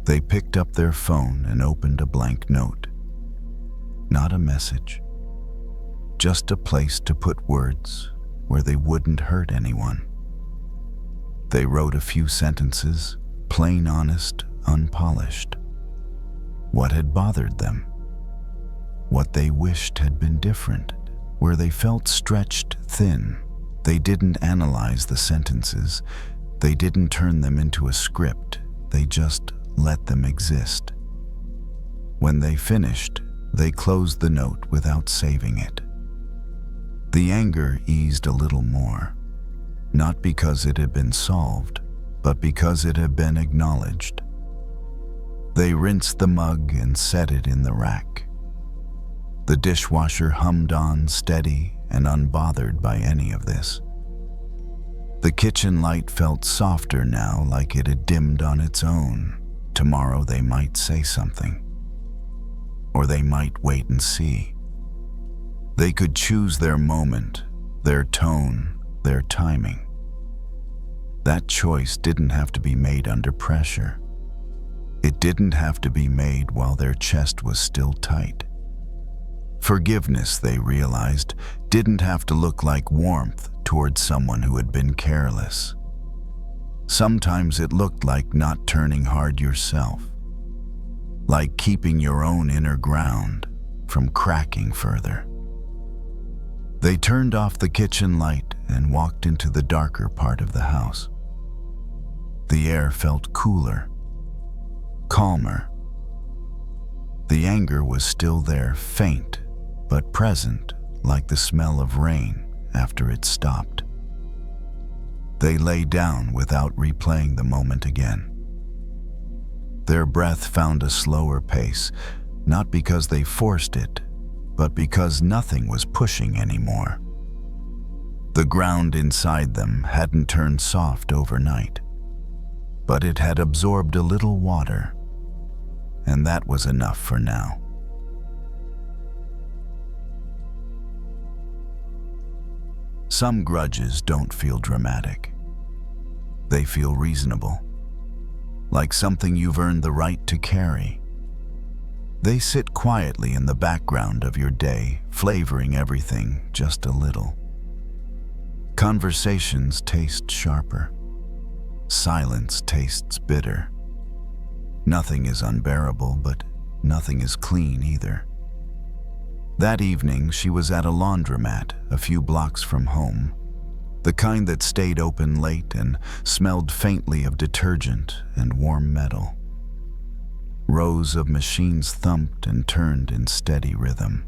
They picked up their phone and opened a blank note. Not a message, just a place to put words where they wouldn't hurt anyone. They wrote a few sentences, plain, honest, unpolished. What had bothered them? What they wished had been different, where they felt stretched thin. They didn't analyze the sentences. They didn't turn them into a script. They just let them exist. When they finished, they closed the note without saving it. The anger eased a little more, not because it had been solved, but because it had been acknowledged. They rinsed the mug and set it in the rack. The dishwasher hummed on, steady and unbothered by any of this. The kitchen light felt softer now, like it had dimmed on its own. Tomorrow they might say something, or they might wait and see. They could choose their moment, their tone, their timing. That choice didn't have to be made under pressure. It didn't have to be made while their chest was still tight. Forgiveness, they realized, didn't have to look like warmth towards someone who had been careless. Sometimes it looked like not turning hard yourself, like keeping your own inner ground from cracking further. They turned off the kitchen light and walked into the darker part of the house. The air felt cooler, calmer. The anger was still there, faint but present, like the smell of rain after it stopped. They lay down without replaying the moment again. Their breath found a slower pace, not because they forced it, but because nothing was pushing anymore. The ground inside them hadn't turned soft overnight, but it had absorbed a little water, and that was enough for now. Some grudges don't feel dramatic. They feel reasonable, like something you've earned the right to carry. They sit quietly in the background of your day, flavoring everything just a little. Conversations taste sharper. Silence tastes bitter. Nothing is unbearable, but nothing is clean either. That evening, she was at a laundromat a few blocks from home, the kind that stayed open late and smelled faintly of detergent and warm metal. Rows of machines thumped and turned in steady rhythm.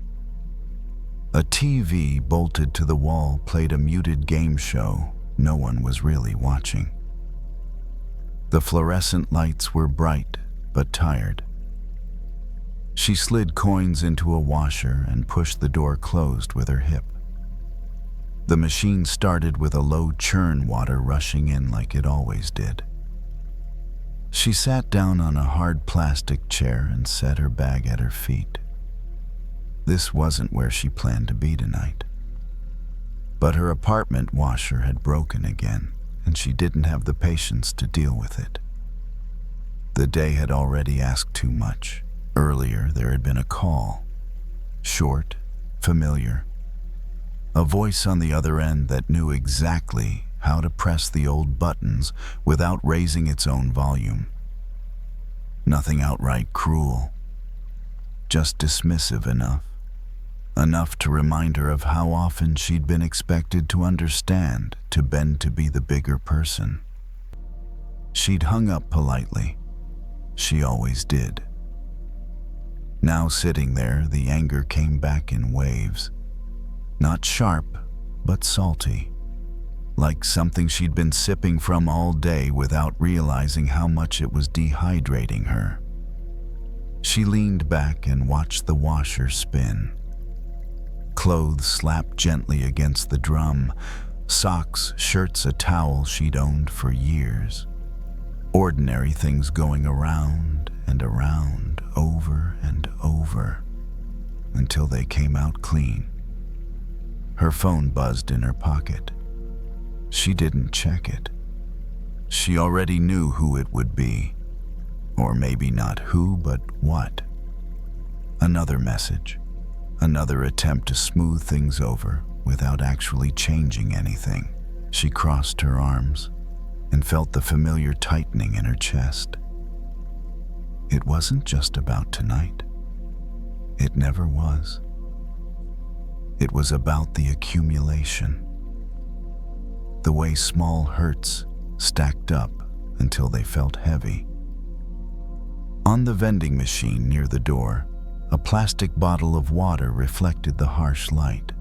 A TV bolted to the wall played a muted game show no one was really watching. The fluorescent lights were bright but tired. She slid coins into a washer and pushed the door closed with her hip. The machine started with a low churn, water rushing in like it always did. She sat down on a hard plastic chair and set her bag at her feet. This wasn't where she planned to be tonight. But her apartment washer had broken again, and she didn't have the patience to deal with it. The day had already asked too much. Earlier, there had been a call. Short, familiar. A voice on the other end that knew exactly how to press the old buttons without raising its own volume. Nothing outright cruel, just dismissive enough. Enough to remind her of how often she'd been expected to understand, to bend to be the bigger person. She'd hung up politely. She always did. Now sitting there, the anger came back in waves. Not sharp, but salty. Like something she'd been sipping from all day without realizing how much it was dehydrating her. She leaned back and watched the washer spin. Clothes slapped gently against the drum, socks, shirts, a towel she'd owned for years. Ordinary things going around and around, over and over, until they came out clean. Her phone buzzed in her pocket. She didn't check it. She already knew who it would be. Or maybe not who, but what. Another message. Another attempt to smooth things over without actually changing anything. She crossed her arms and felt the familiar tightening in her chest. It wasn't just about tonight. It never was. It was about the accumulation. The way small hurts stacked up until they felt heavy. On the vending machine near the door, a plastic bottle of water reflected the harsh light.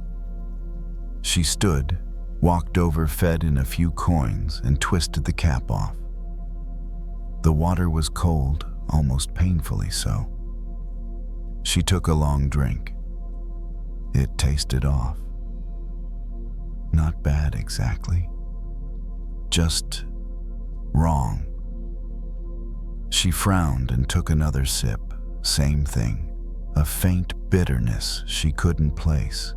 She stood, walked over, fed in a few coins, and twisted the cap off. The water was cold, almost painfully so. She took a long drink. It tasted off. Not bad exactly. Just wrong. She frowned and took another sip. Same thing. A faint bitterness she couldn't place.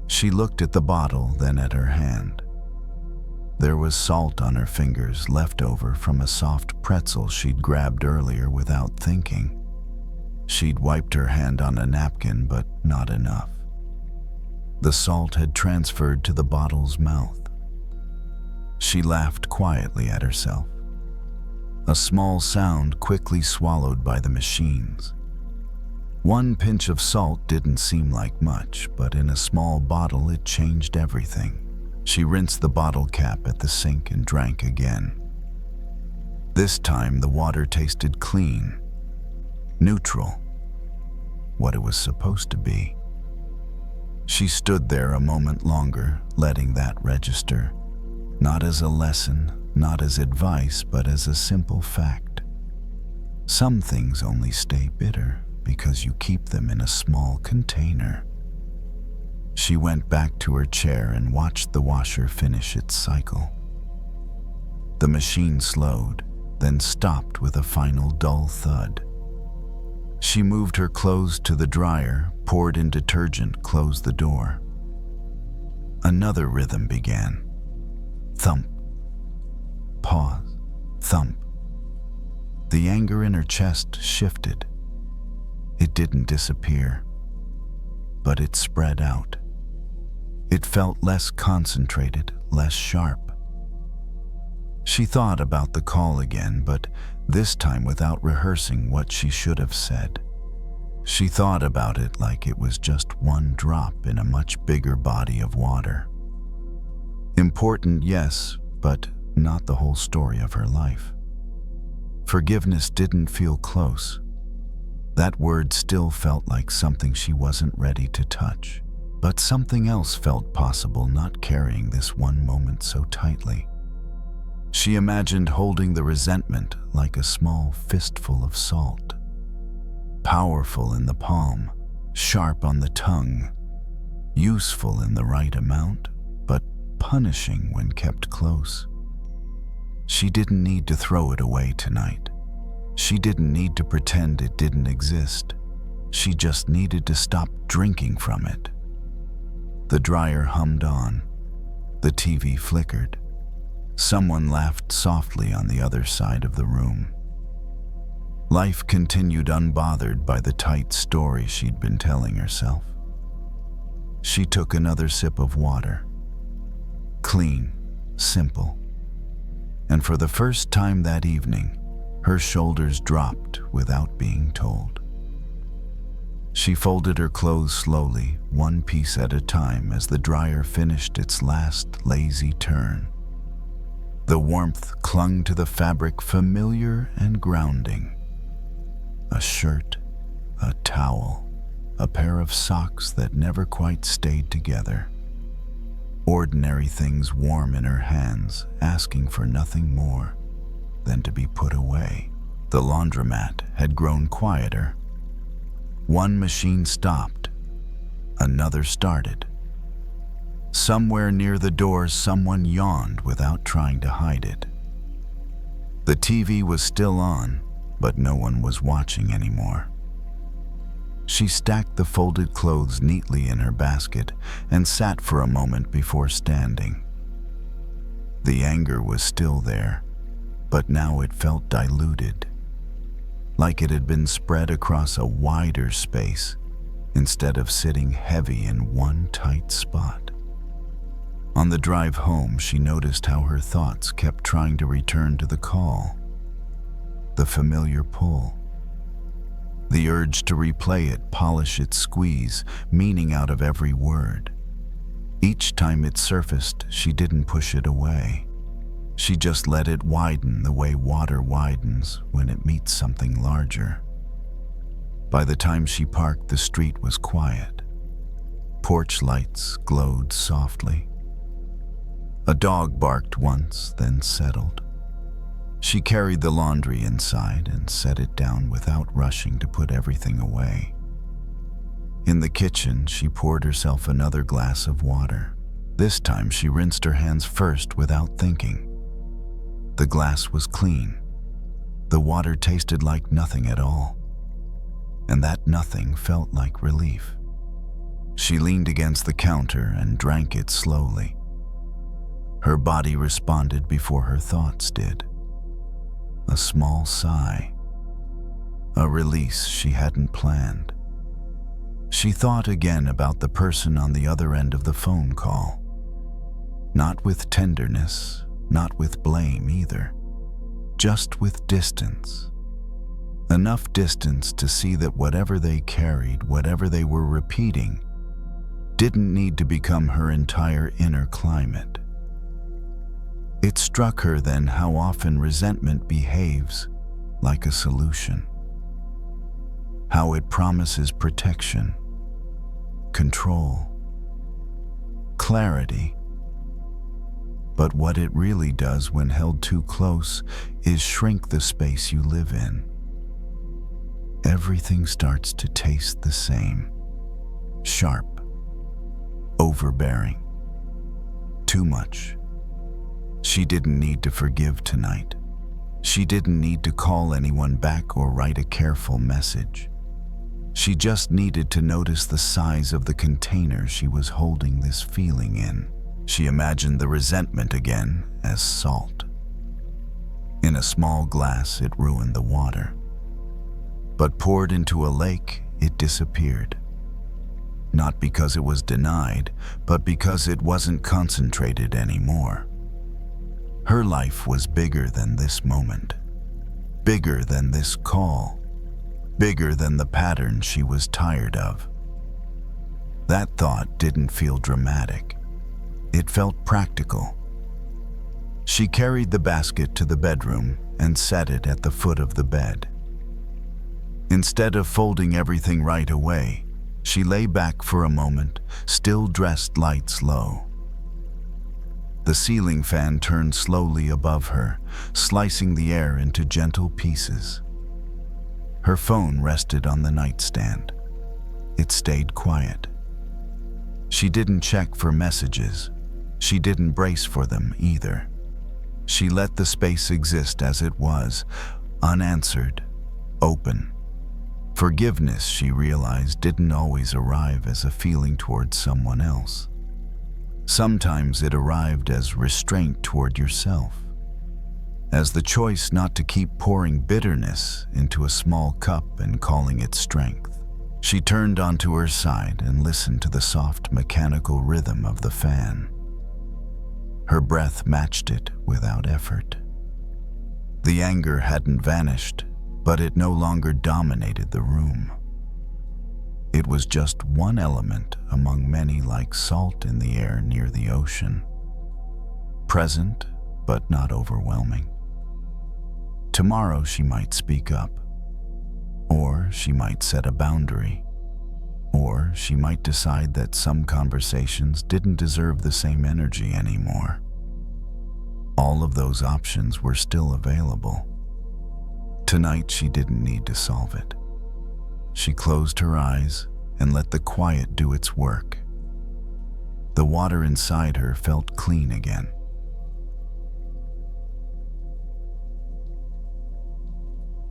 She looked at the bottle, then at her hand. There was salt on her fingers, left over from a soft pretzel she'd grabbed earlier without thinking. She'd wiped her hand on a napkin, but not enough. The salt had transferred to the bottle's mouth. She laughed quietly at herself. A small sound quickly swallowed by the machines. One pinch of salt didn't seem like much, but in a small bottle it changed everything. She rinsed the bottle cap at the sink and drank again. This time the water tasted clean, neutral, what it was supposed to be. She stood there a moment longer, letting that register, not as a lesson, not as advice, but as a simple fact. Some things only stay bitter because you keep them in a small container. She went back to her chair and watched the washer finish its cycle. The machine slowed, then stopped with a final dull thud. She moved her clothes to the dryer, poured in detergent, closed the door. Another rhythm began. Thump. Pause. Thump. The anger in her chest shifted. It didn't disappear, but it spread out. It felt less concentrated, less sharp. She thought about the call again, but this time without rehearsing what she should have said. She thought about it like it was just one drop in a much bigger body of water. Important, yes, but not the whole story of her life. Forgiveness didn't feel close. That word still felt like something she wasn't ready to touch. But something else felt possible, not carrying this one moment so tightly. She imagined holding the resentment like a small fistful of salt. powerful in the palm, sharp on the tongue, useful in the right amount, but punishing when kept close. She didn't need to throw it away tonight. She didn't need to pretend it didn't exist. She just needed to stop drinking from it. The dryer hummed on. The TV flickered. Someone laughed softly on the other side of the room. Life continued unbothered by the tight story she'd been telling herself. She took another sip of water. Clean, simple. And for the first time that evening, her shoulders dropped without being told. She folded her clothes slowly, one piece at a time, as the dryer finished its last lazy turn. The warmth clung to the fabric, familiar and grounding. A shirt, a towel, a pair of socks that never quite stayed together. Ordinary things warm in her hands, asking for nothing more than to be put away. The laundromat had grown quieter. One machine stopped, another started. Somewhere near the door, someone yawned without trying to hide it. The TV was still on, but no one was watching anymore. She stacked the folded clothes neatly in her basket and sat for a moment before standing. The anger was still there, but now it felt diluted, like it had been spread across a wider space instead of sitting heavy in one tight spot. On the drive home, she noticed how her thoughts kept trying to return to the call, the familiar pull. The urge to replay it, polish it, squeeze meaning out of every word. Each time it surfaced, she didn't push it away. She just let it widen the way water widens when it meets something larger. By the time she parked, the street was quiet. Porch lights glowed softly. A dog barked once, then settled. She carried the laundry inside and set it down without rushing to put everything away. In the kitchen, she poured herself another glass of water. This time, she rinsed her hands first without thinking. The glass was clean. The water tasted like nothing at all. And that nothing felt like relief. She leaned against the counter and drank it slowly. Her body responded before her thoughts did. A small sigh. A release she hadn't planned. She thought again about the person on the other end of the phone call. Not with tenderness, not with blame either. Just with distance. Enough distance to see that whatever they carried, whatever they were repeating, didn't need to become her entire inner climate. It struck her then how often resentment behaves like a solution. How it promises protection, control, clarity. But what it really does when held too close is shrink the space you live in. Everything starts to taste the same. Sharp, overbearing, too much. She didn't need to forgive tonight. She didn't need to call anyone back or write a careful message. She just needed to notice the size of the container she was holding this feeling in. She imagined the resentment again as salt. In a small glass, it ruined the water. But poured into a lake, it disappeared. Not because it was denied, but because it wasn't concentrated anymore. Her life was bigger than this moment, bigger than this call, bigger than the pattern she was tired of. That thought didn't feel dramatic. It felt practical. She carried the basket to the bedroom and set it at the foot of the bed. Instead of folding everything right away, she lay back for a moment, still dressed lights low. The ceiling fan turned slowly above her, slicing the air into gentle pieces. Her phone rested on the nightstand. It stayed quiet. She didn't check for messages. She didn't brace for them either. She let the space exist as it was, unanswered, open. Forgiveness, she realized, didn't always arrive as a feeling towards someone else. Sometimes it arrived as restraint toward yourself, as the choice not to keep pouring bitterness into a small cup and calling it strength. She turned onto her side and listened to the soft mechanical rhythm of the fan. Her breath matched it without effort. The anger hadn't vanished, but it no longer dominated the room. It was just one element among many, like salt in the air near the ocean. Present, but not overwhelming. Tomorrow she might speak up, or she might set a boundary, or she might decide that some conversations didn't deserve the same energy anymore. All of those options were still available. Tonight she didn't need to solve it. She closed her eyes and let the quiet do its work. The water inside her felt clean again.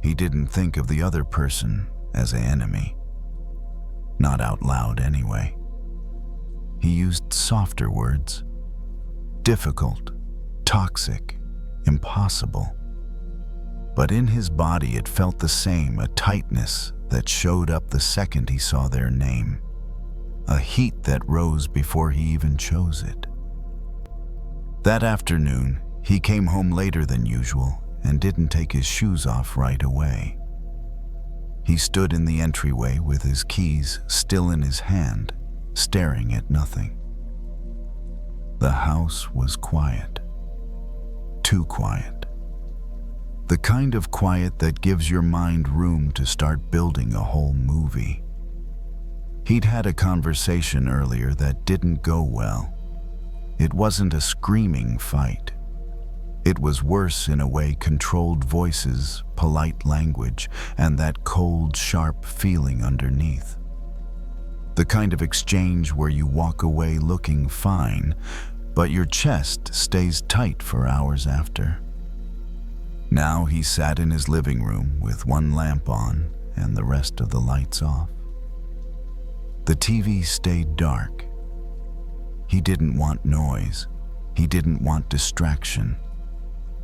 He didn't think of the other person as an enemy. Not out loud anyway. He used softer words. Difficult, toxic, impossible. But in his body it felt the same, a tightness that showed up the second he saw their name. A heat that rose before he even chose it. That afternoon, he came home later than usual and didn't take his shoes off right away. He stood in the entryway with his keys still in his hand, staring at nothing. The house was quiet. Too quiet. The kind of quiet that gives your mind room to start building a whole movie. He'd had a conversation earlier that didn't go well. It wasn't a screaming fight. It was worse in a way: controlled voices, polite language, and that cold, sharp feeling underneath. The kind of exchange where you walk away looking fine, but your chest stays tight for hours after. Now he sat in his living room with one lamp on and the rest of the lights off. The TV stayed dark. He didn't want noise. He didn't want distraction.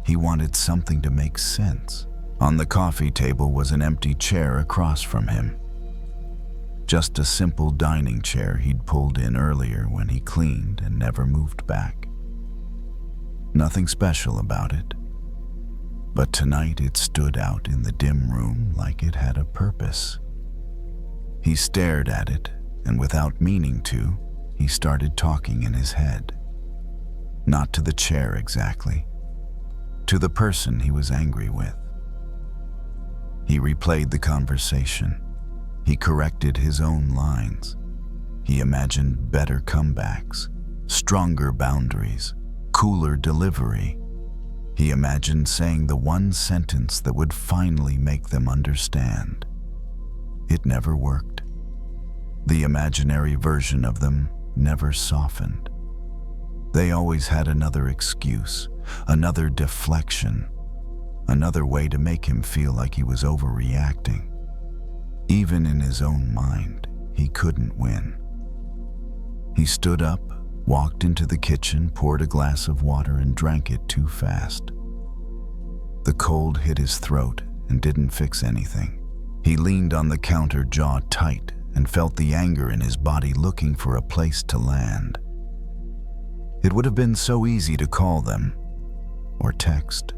He wanted something to make sense. On the coffee table was an empty chair across from him. Just a simple dining chair he'd pulled in earlier when he cleaned and never moved back. Nothing special about it. But tonight it stood out in the dim room like it had a purpose. He stared at it, and without meaning to, he started talking in his head. Not to the chair exactly. To the person he was angry with. He replayed the conversation. He corrected his own lines. He imagined better comebacks, stronger boundaries, cooler delivery. He imagined saying the one sentence that would finally make them understand. It never worked. The imaginary version of them never softened. They always had another excuse, another deflection, another way to make him feel like he was overreacting. Even in his own mind, he couldn't win. He stood up, walked into the kitchen, poured a glass of water, and drank it too fast. The cold hit his throat and didn't fix anything. He leaned on the counter, jaw tight, and felt the anger in his body looking for a place to land. It would have been so easy to call them, or text,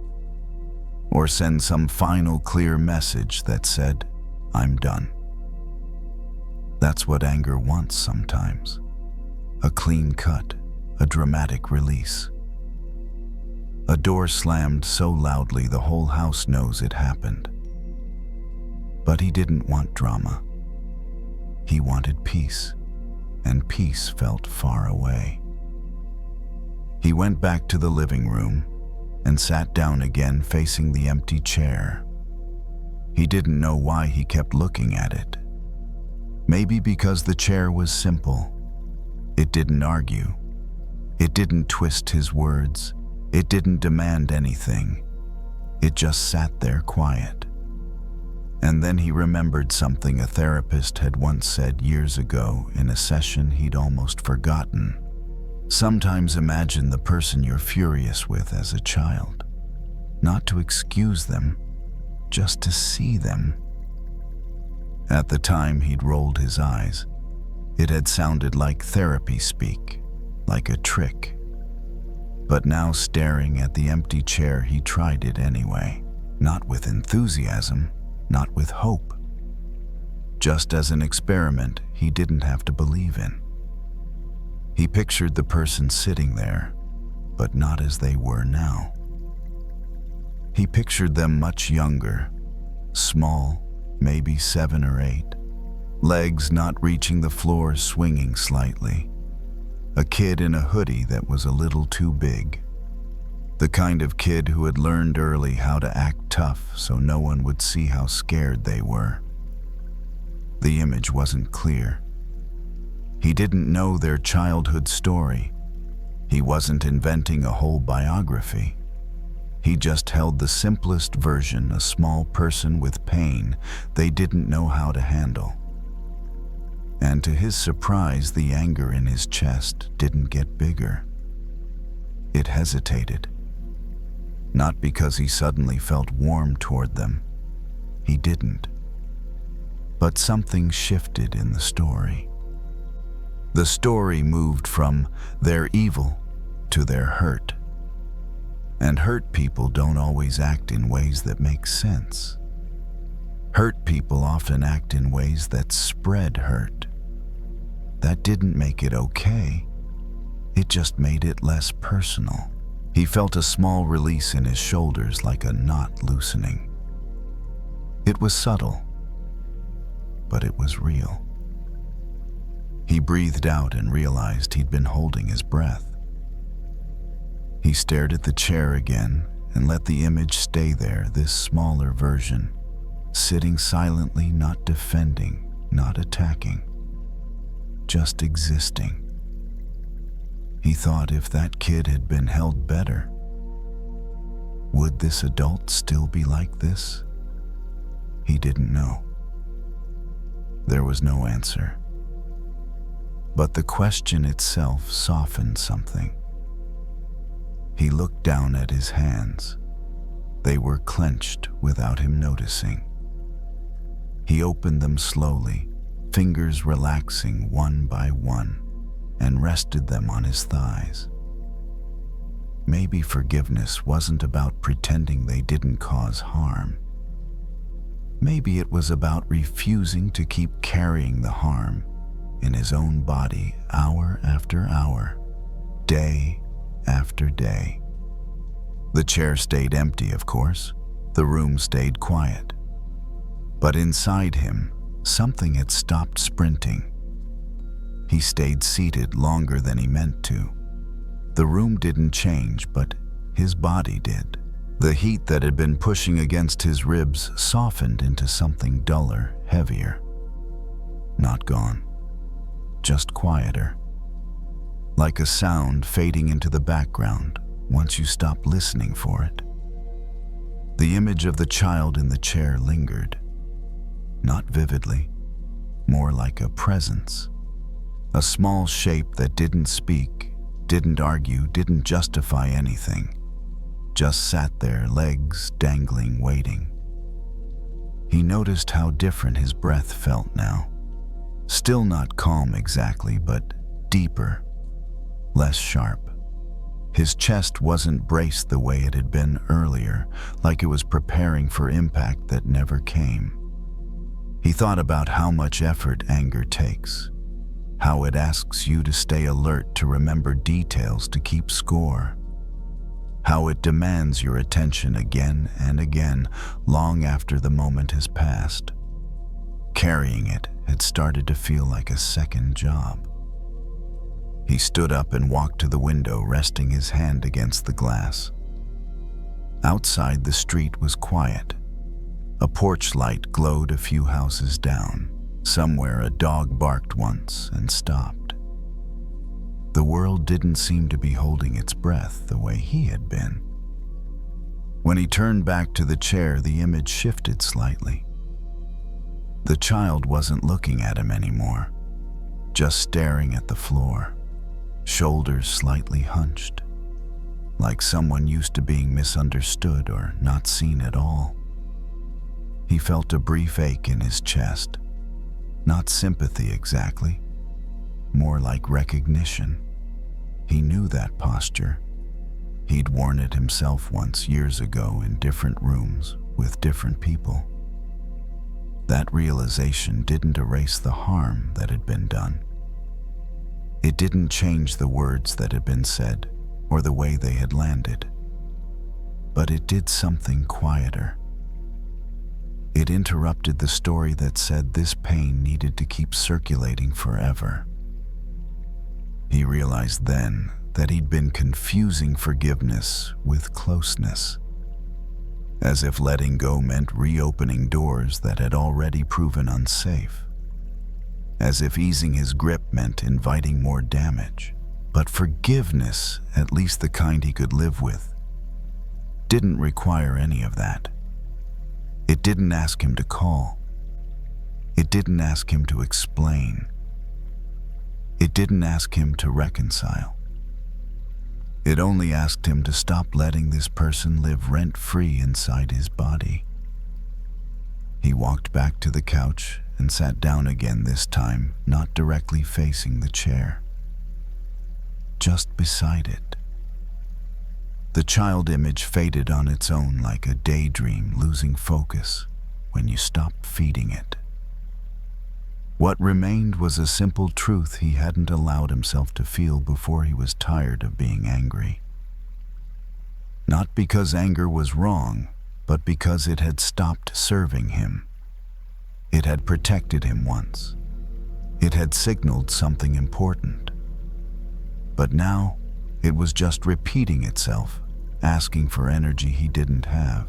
or send some final clear message that said, "I'm done." That's what anger wants sometimes. A clean cut, a dramatic release. A door slammed so loudly the whole house knows it happened. But he didn't want drama. He wanted peace, and peace felt far away. He went back to the living room and sat down again facing the empty chair. He didn't know why he kept looking at it. Maybe because the chair was simple. It didn't argue. It didn't twist his words. It didn't demand anything. It just sat there quiet. And then he remembered something a therapist had once said years ago in a session he'd almost forgotten. Sometimes imagine the person you're furious with as a child. Not to excuse them, just to see them. At the time, he'd rolled his eyes. It had sounded like therapy speak, like a trick. But now, staring at the empty chair, he tried it anyway. Not with enthusiasm, not with hope. Just as an experiment he didn't have to believe in. He pictured the person sitting there, but not as they were now. He pictured them much younger, small, maybe 7 or 8, legs not reaching the floor, swinging slightly. A kid in a hoodie that was a little too big. The kind of kid who had learned early how to act tough so no one would see how scared they were. The image wasn't clear. He didn't know their childhood story. He wasn't inventing a whole biography. He just held the simplest version, a small person with pain they didn't know how to handle. And to his surprise, the anger in his chest didn't get bigger. It hesitated. Not because he suddenly felt warm toward them. He didn't. But something shifted in the story. The story moved from their evil to their hurt. And hurt people don't always act in ways that make sense. Hurt people often act in ways that spread hurt. That didn't make it okay. It just made it less personal. He felt a small release in his shoulders, like a knot loosening. It was subtle, but it was real. He breathed out and realized he'd been holding his breath. He stared at the chair again and let the image stay there, this smaller version, sitting silently, not defending, not attacking, just existing. He thought, if that kid had been held better, would this adult still be like this? He didn't know. There was no answer. But the question itself softened something. He looked down at his hands. They were clenched without him noticing. He opened them slowly, fingers relaxing one by one, and rested them on his thighs. Maybe forgiveness wasn't about pretending they didn't cause harm. Maybe it was about refusing to keep carrying the harm in his own body hour after hour, day after day. The chair stayed empty, of course. The room stayed quiet. But inside him, something had stopped sprinting. He stayed seated longer than he meant to. The room didn't change, but his body did. The heat that had been pushing against his ribs softened into something duller, heavier. Not gone, just quieter. Like a sound fading into the background once you stop listening for it. The image of the child in the chair lingered. Not vividly, more like a presence. A small shape that didn't speak, didn't argue, didn't justify anything. Just sat there, legs dangling, waiting. He noticed how different his breath felt now. Still not calm exactly, but deeper, less sharp. His chest wasn't braced the way it had been earlier, like it was preparing for impact that never came. He thought about how much effort anger takes, how it asks you to stay alert, to remember details, to keep score, how it demands your attention again and again, long after the moment has passed. Carrying it had started to feel like a second job. He stood up and walked to the window, resting his hand against the glass. Outside, the street was quiet. A porch light glowed a few houses down. Somewhere a dog barked once and stopped. The world didn't seem to be holding its breath the way he had been. When he turned back to the chair, the image shifted slightly. The child wasn't looking at him anymore, just staring at the floor, shoulders slightly hunched, like someone used to being misunderstood or not seen at all. He felt a brief ache in his chest, not sympathy exactly, more like recognition. He knew that posture. He'd worn it himself once years ago in different rooms with different people. That realization didn't erase the harm that had been done. It didn't change the words that had been said or the way they had landed. But it did something quieter. It interrupted the story that said this pain needed to keep circulating forever. He realized then that he'd been confusing forgiveness with closeness, as if letting go meant reopening doors that had already proven unsafe, as if easing his grip meant inviting more damage. But forgiveness, at least the kind he could live with, didn't require any of that. It didn't ask him to call. It didn't ask him to explain. It didn't ask him to reconcile. It only asked him to stop letting this person live rent-free inside his body. He walked back to the couch and sat down again, this time not directly facing the chair, just beside it. The child image faded on its own like a daydream losing focus when you stop feeding it. What remained was a simple truth he hadn't allowed himself to feel before he was tired of being angry. Not because anger was wrong, but because it had stopped serving him. It had protected him once. It had signaled something important. But now, it was just repeating itself, asking for energy he didn't have.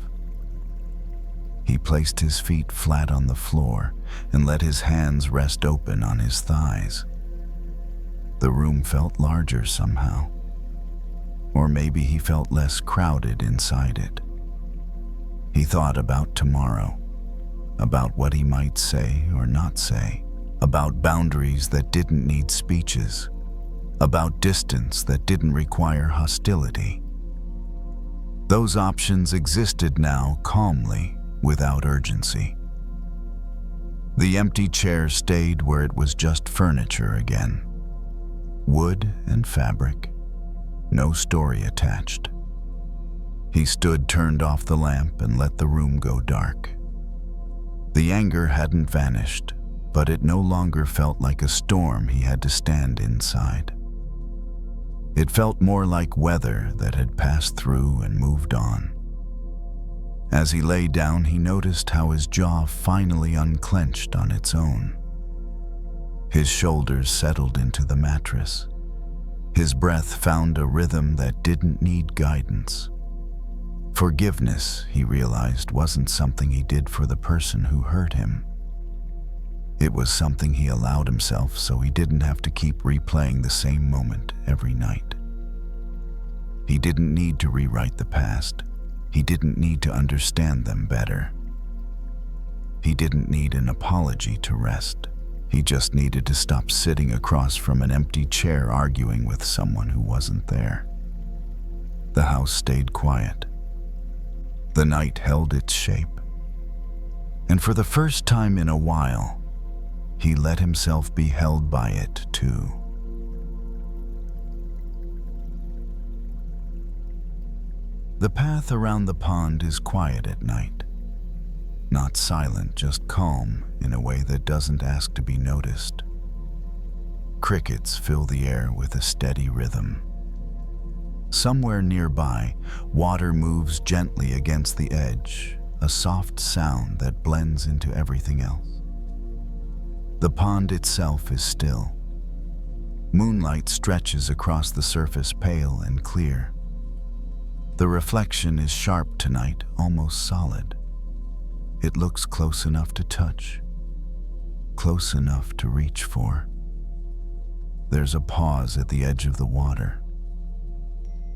He placed his feet flat on the floor and let his hands rest open on his thighs. The room felt larger somehow. Or maybe he felt less crowded inside it. He thought about tomorrow, about what he might say or not say, about boundaries that didn't need speeches, about distance that didn't require hostility. Those options existed now calmly, without urgency. The empty chair stayed where it was just furniture again. Wood and fabric, no story attached. He stood, turned off the lamp, and let the room go dark. The anger hadn't vanished, but it no longer felt like a storm he had to stand inside. It felt more like weather that had passed through and moved on. As he lay down, he noticed how his jaw finally unclenched on its own. His shoulders settled into the mattress. His breath found a rhythm that didn't need guidance. Forgiveness, he realized, wasn't something he did for the person who hurt him. It was something he allowed himself so he didn't have to keep replaying the same moment every night. He didn't need to rewrite the past. He didn't need to understand them better. He didn't need an apology to rest. He just needed to stop sitting across from an empty chair arguing with someone who wasn't there. The house stayed quiet. The night held its shape. And for the first time in a while, he let himself be held by it too. The path around the pond is quiet at night. Not silent, just calm in a way that doesn't ask to be noticed. Crickets fill the air with a steady rhythm. Somewhere nearby, water moves gently against the edge, a soft sound that blends into everything else. The pond itself is still. Moonlight stretches across the surface, pale and clear. The reflection is sharp tonight, almost solid. It looks close enough to touch, close enough to reach for. There's a pause at the edge of the water.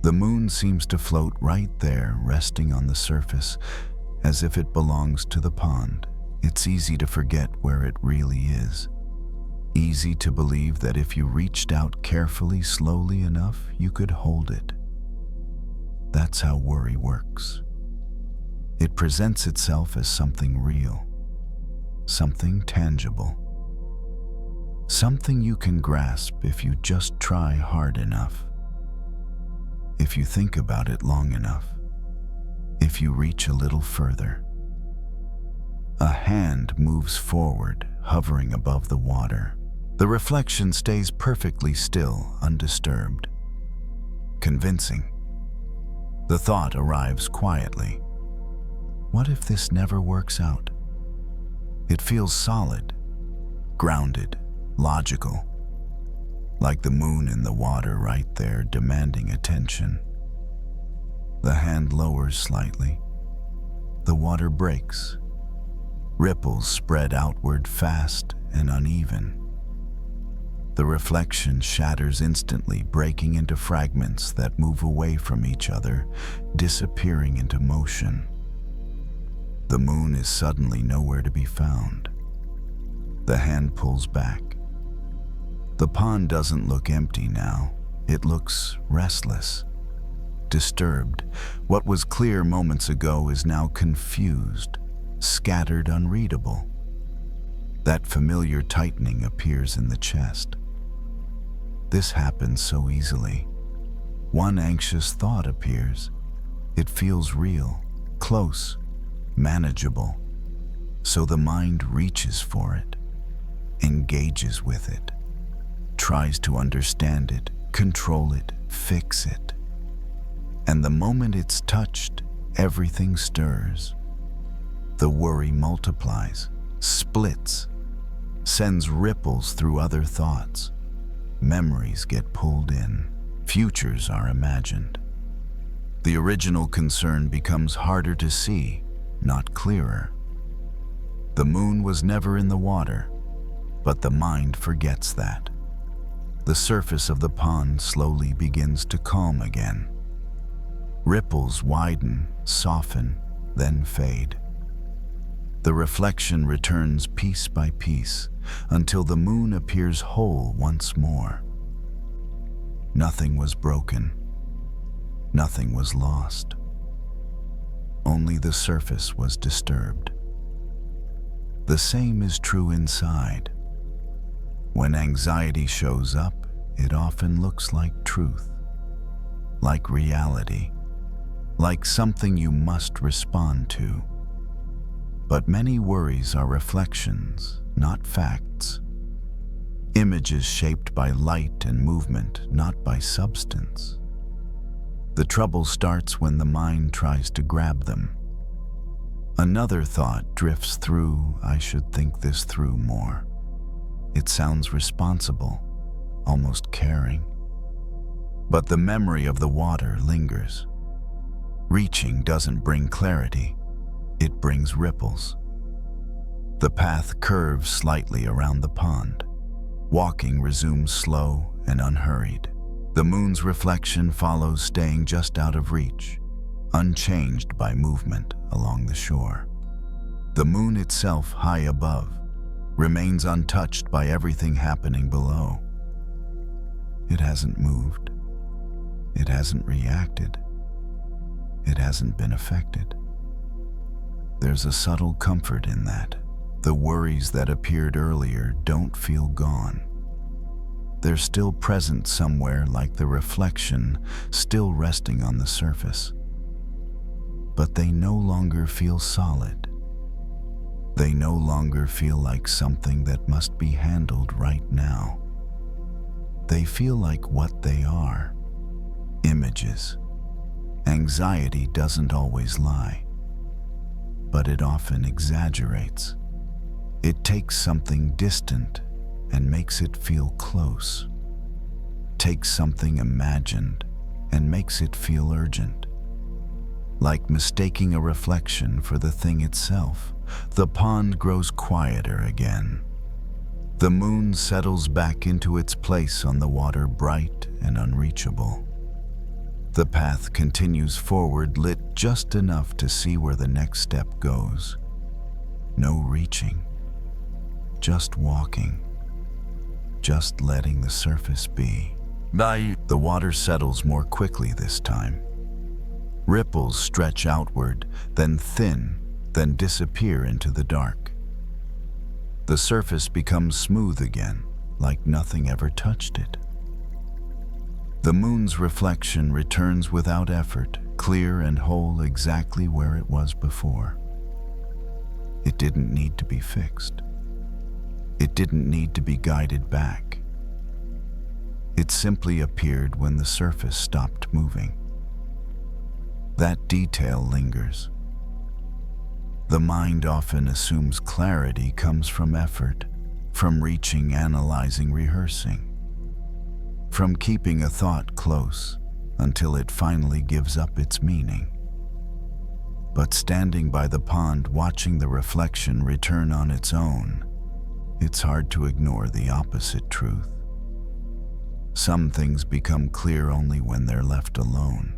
The moon seems to float right there, resting on the surface, as if it belongs to the pond. It's easy to forget where it really is. Easy to believe that if you reached out carefully, slowly enough, you could hold it. That's how worry works. It presents itself as something real, something tangible, something you can grasp if you just try hard enough, if you think about it long enough, if you reach a little further. A hand moves forward, hovering above the water. The reflection stays perfectly still, undisturbed. Convincing. The thought arrives quietly. What if this never works out? It feels solid, grounded, logical, like the moon in the water right there demanding attention. The hand lowers slightly. The water breaks. Ripples spread outward fast and uneven. The reflection shatters instantly, breaking into fragments that move away from each other, disappearing into motion. The moon is suddenly nowhere to be found. The hand pulls back. The pond doesn't look empty now. It looks restless, disturbed. What was clear moments ago is now confused, scattered, unreadable. That familiar tightening appears in the chest. This happens so easily. One anxious thought appears. It feels real, close, manageable. So the mind reaches for it, engages with it, tries to understand it, control it, fix it. And the moment it's touched, everything stirs. The worry multiplies, splits, sends ripples through other thoughts. Memories get pulled in, futures are imagined. The original concern becomes harder to see, not clearer. The moon was never in the water, but the mind forgets that. The surface of the pond slowly begins to calm again. Ripples widen, soften, then fade. The reflection returns piece by piece until the moon appears whole once more. Nothing was broken. Nothing was lost. Only the surface was disturbed. The same is true inside. When anxiety shows up, it often looks like truth, like reality, like something you must respond to. But many worries are reflections, not facts. Images shaped by light and movement, not by substance. The trouble starts when the mind tries to grab them. Another thought drifts through, I should think this through more. It sounds responsible, almost caring. But the memory of the water lingers. Reaching doesn't bring clarity. It brings ripples. The path curves slightly around the pond. Walking resumes slow and unhurried. The moon's reflection follows, staying just out of reach, unchanged by movement along the shore. The moon itself, high above, remains untouched by everything happening below. It hasn't moved. It hasn't reacted. It hasn't been affected. There's a subtle comfort in that. The worries that appeared earlier don't feel gone. They're still present somewhere, like the reflection still resting on the surface. But they no longer feel solid. They no longer feel like something that must be handled right now. They feel like what they are: images. Anxiety doesn't always lie, but it often exaggerates. It takes something distant and makes it feel close. Takes something imagined and makes it feel urgent. like mistaking a reflection for the thing itself. The pond grows quieter again. The moon settles back into its place on the water, bright and unreachable. The path continues forward, lit just enough to see where the next step goes. No reaching, just walking, just letting the surface be. The water settles more quickly this time. Ripples stretch outward, then thin, then disappear into the dark. The surface becomes smooth again, like nothing ever touched it. The moon's reflection returns without effort, clear and whole, exactly where it was before. It didn't need to be fixed. It didn't need to be guided back. It simply appeared when the surface stopped moving. That detail lingers. The mind often assumes clarity comes from effort, from reaching, analyzing, rehearsing, from keeping a thought close until it finally gives up its meaning. But standing by the pond, watching the reflection return on its own, it's hard to ignore the opposite truth. Some things become clear only when they're left alone.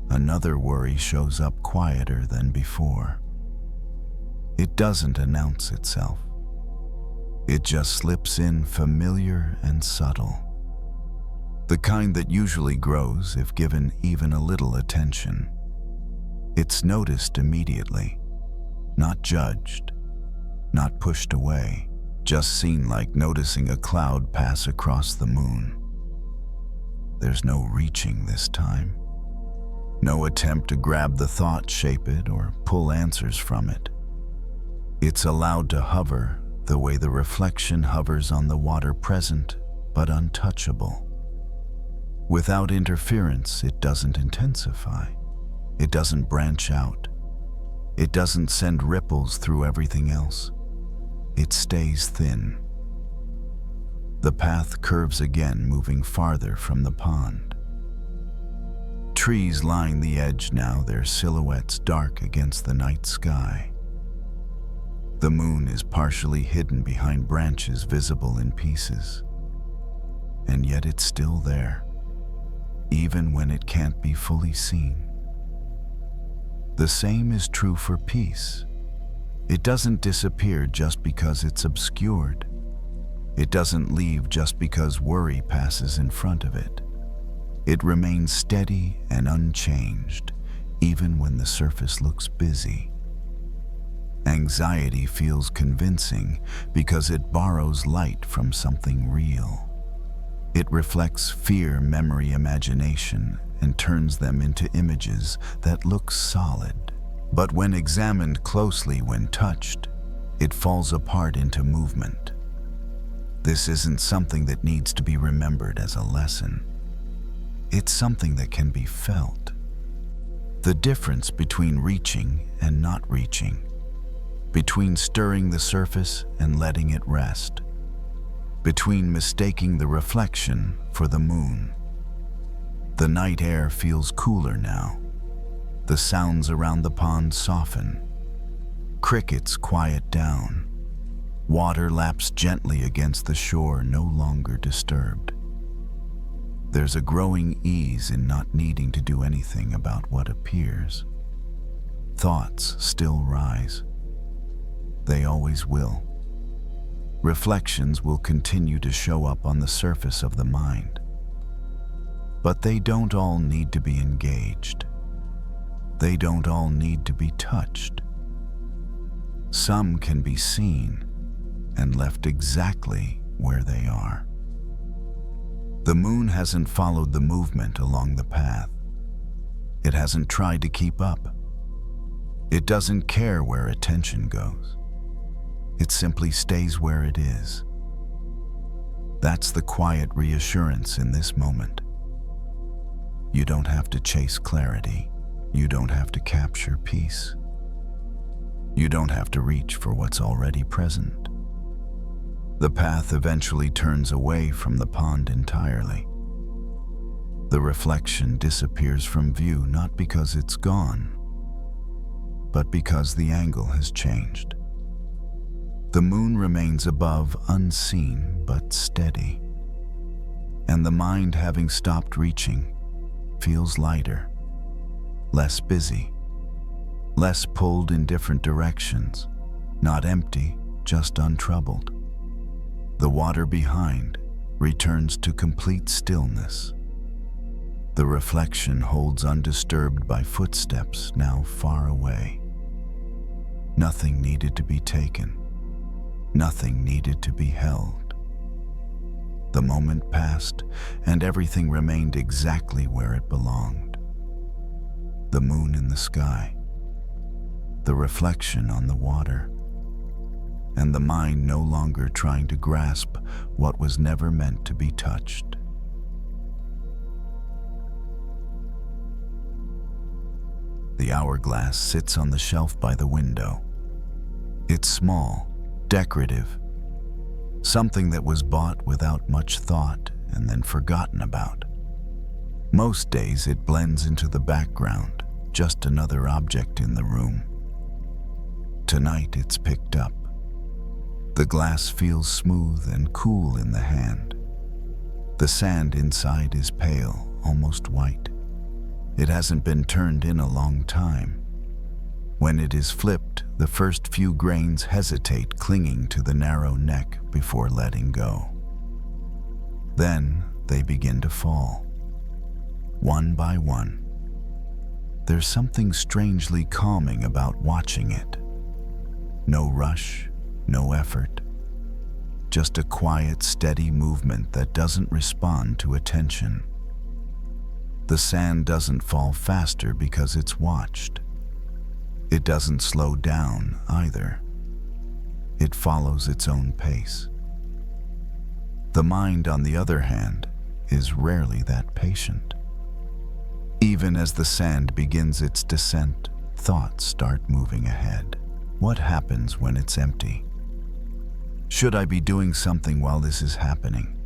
Another worry shows up quieter than before. It doesn't announce itself. It just slips in, familiar and subtle. The kind that usually grows if given even a little attention. It's noticed immediately, not judged, not pushed away, just seen, like noticing a cloud pass across the moon. There's no reaching this time. No attempt to grab the thought, shape it, or pull answers from it. It's allowed to hover the way the reflection hovers on the water, present but untouchable. Without interference, it doesn't intensify. It doesn't branch out. It doesn't send ripples through everything else. It stays thin. The path curves again, moving farther from the pond. Trees line the edge now, their silhouettes dark against the night sky. The moon is partially hidden behind branches, visible in pieces. And yet it's still there, even when it can't be fully seen. The same is true for peace. It doesn't disappear just because it's obscured. It doesn't leave just because worry passes in front of it. It remains steady and unchanged, even when the surface looks busy. Anxiety feels convincing because it borrows light from something real. It reflects fear, memory, imagination, and turns them into images that look solid. But when examined closely, when touched, it falls apart into movement. This isn't something that needs to be remembered as a lesson. It's something that can be felt. The difference between reaching and not reaching, between stirring the surface and letting it rest, between mistaking the reflection for the moon. The night air feels cooler now. The sounds around the pond soften. Crickets quiet down. Water laps gently against the shore, no longer disturbed. There's a growing ease in not needing to do anything about what appears. Thoughts still rise. They always will. Reflections will continue to show up on the surface of the mind. But they don't all need to be engaged. They don't all need to be touched. Some can be seen and left exactly where they are. The moon hasn't followed the movement along the path. It hasn't tried to keep up. It doesn't care where attention goes. It simply stays where it is. That's the quiet reassurance in this moment. You don't have to chase clarity. You don't have to capture peace. You don't have to reach for what's already present. The path eventually turns away from the pond entirely. The reflection disappears from view not because it's gone, but because the angle has changed. The moon remains above, unseen but steady, and the mind, having stopped reaching, feels lighter, less busy, less pulled in different directions, not empty, just untroubled. The water behind returns to complete stillness. The reflection holds undisturbed by footsteps now far away. Nothing needed to be taken. Nothing needed to be held. The moment passed, and everything remained exactly where it belonged. The moon in the sky, the reflection on the water, and the mind no longer trying to grasp what was never meant to be touched. The hourglass sits on the shelf by the window. It's small, decorative, something that was bought without much thought and then forgotten about. Most days it blends into the background, just another object in the room. Tonight it's picked up. The glass feels smooth and cool in the hand. The sand inside is pale, almost white. It hasn't been turned in a long time. When it is flipped, the first few grains hesitate, clinging to the narrow neck before letting go. Then they begin to fall, one by one. There's something strangely calming about watching it. No rush, no effort. Just a quiet, steady movement that doesn't respond to attention. The sand doesn't fall faster because it's watched. It doesn't slow down either. It follows its own pace. The mind, on the other hand, is rarely that patient. Even as the sand begins its descent, thoughts start moving ahead. What happens when it's empty? Should I be doing something while this is happening?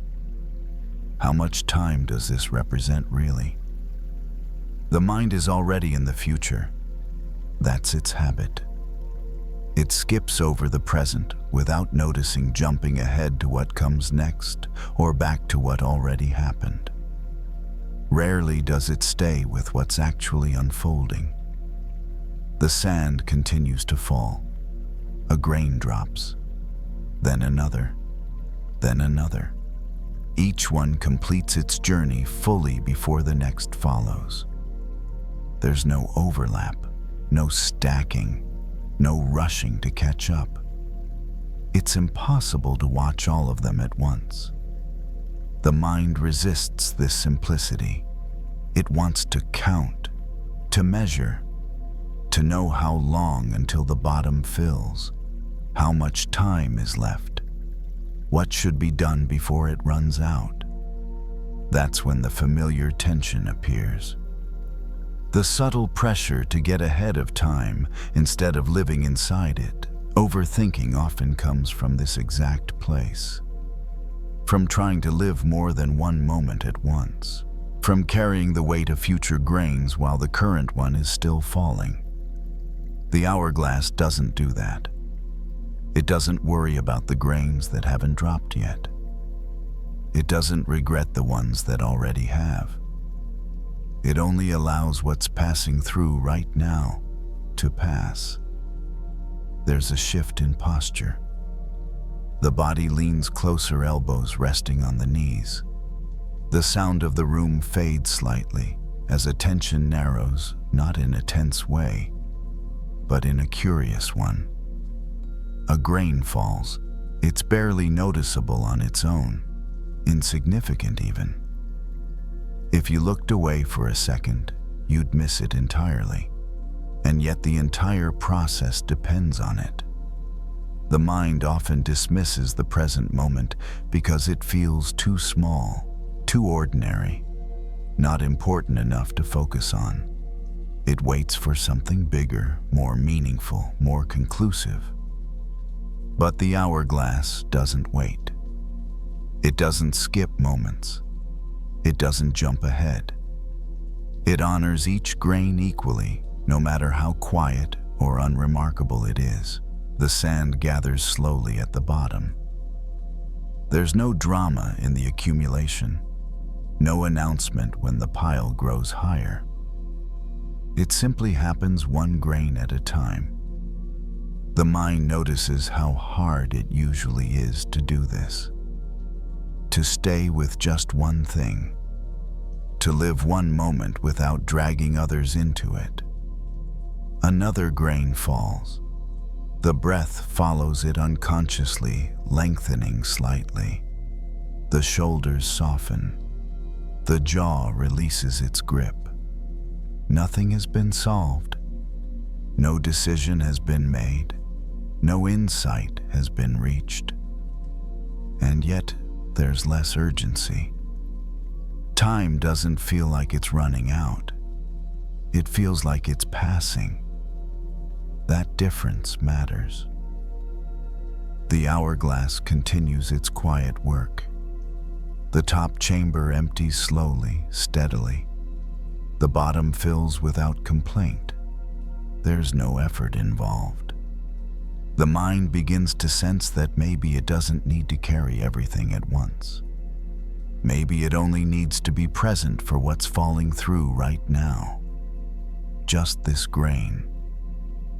How much time does this represent really? The mind is already in the future. That's its habit. It skips over the present without noticing, jumping ahead to what comes next or back to what already happened. Rarely does it stay with what's actually unfolding. The sand continues to fall. A grain drops, then another, then another. Each one completes its journey fully before the next follows. There's no overlap, no stacking, no rushing to catch up. It's impossible to watch all of them at once. The mind resists this simplicity. It wants to count, to measure, to know how long until the bottom fills, how much time is left, what should be done before it runs out. That's when the familiar tension appears. The subtle pressure to get ahead of time instead of living inside it. Overthinking often comes from this exact place. From trying to live more than one moment at once. From carrying the weight of future grains while the current one is still falling. The hourglass doesn't do that. It doesn't worry about the grains that haven't dropped yet. It doesn't regret the ones that already have. It only allows what's passing through right now to pass. There's a shift in posture. The body leans closer, elbows resting on the knees. The sound of the room fades slightly as attention narrows, not in a tense way, but in a curious one. A grain falls. It's barely noticeable on its own, insignificant even. If you looked away for a second, you'd miss it entirely, and yet the entire process depends on it. The mind often dismisses the present moment because it feels too small, too ordinary, not important enough to focus on. It waits for something bigger, more meaningful, more conclusive. But the hourglass doesn't wait. It doesn't skip moments. It doesn't jump ahead. It honors each grain equally, no matter how quiet or unremarkable it is. The sand gathers slowly at the bottom. There's no drama in the accumulation, no announcement when the pile grows higher. It simply happens one grain at a time. The mind notices how hard it usually is to do this. To stay with just one thing. To live one moment without dragging others into it. Another grain falls. The breath follows it unconsciously, lengthening slightly. The shoulders soften. The jaw releases its grip. Nothing has been solved. No decision has been made. No insight has been reached. And yet, there's less urgency. Time doesn't feel like it's running out. It feels like it's passing. That difference matters. The hourglass continues its quiet work. The top chamber empties slowly, steadily. The bottom fills without complaint. There's no effort involved. The mind begins to sense that maybe it doesn't need to carry everything at once. Maybe it only needs to be present for what's falling through right now. Just this grain.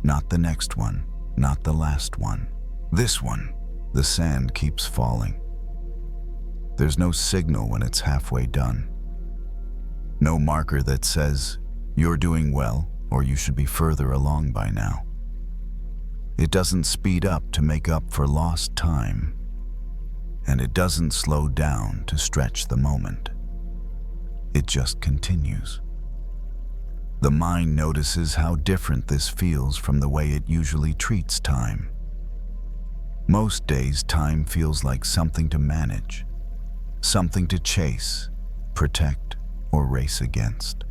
Not the next one, not the last one. This one. The sand keeps falling. There's no signal when it's halfway done. No marker that says, "You're doing well," or "You should be further along by now." It doesn't speed up to make up for lost time. And it doesn't slow down to stretch the moment. It just continues. The mind notices how different this feels from the way it usually treats time. Most days, time feels like something to manage, something to chase, protect, or race against.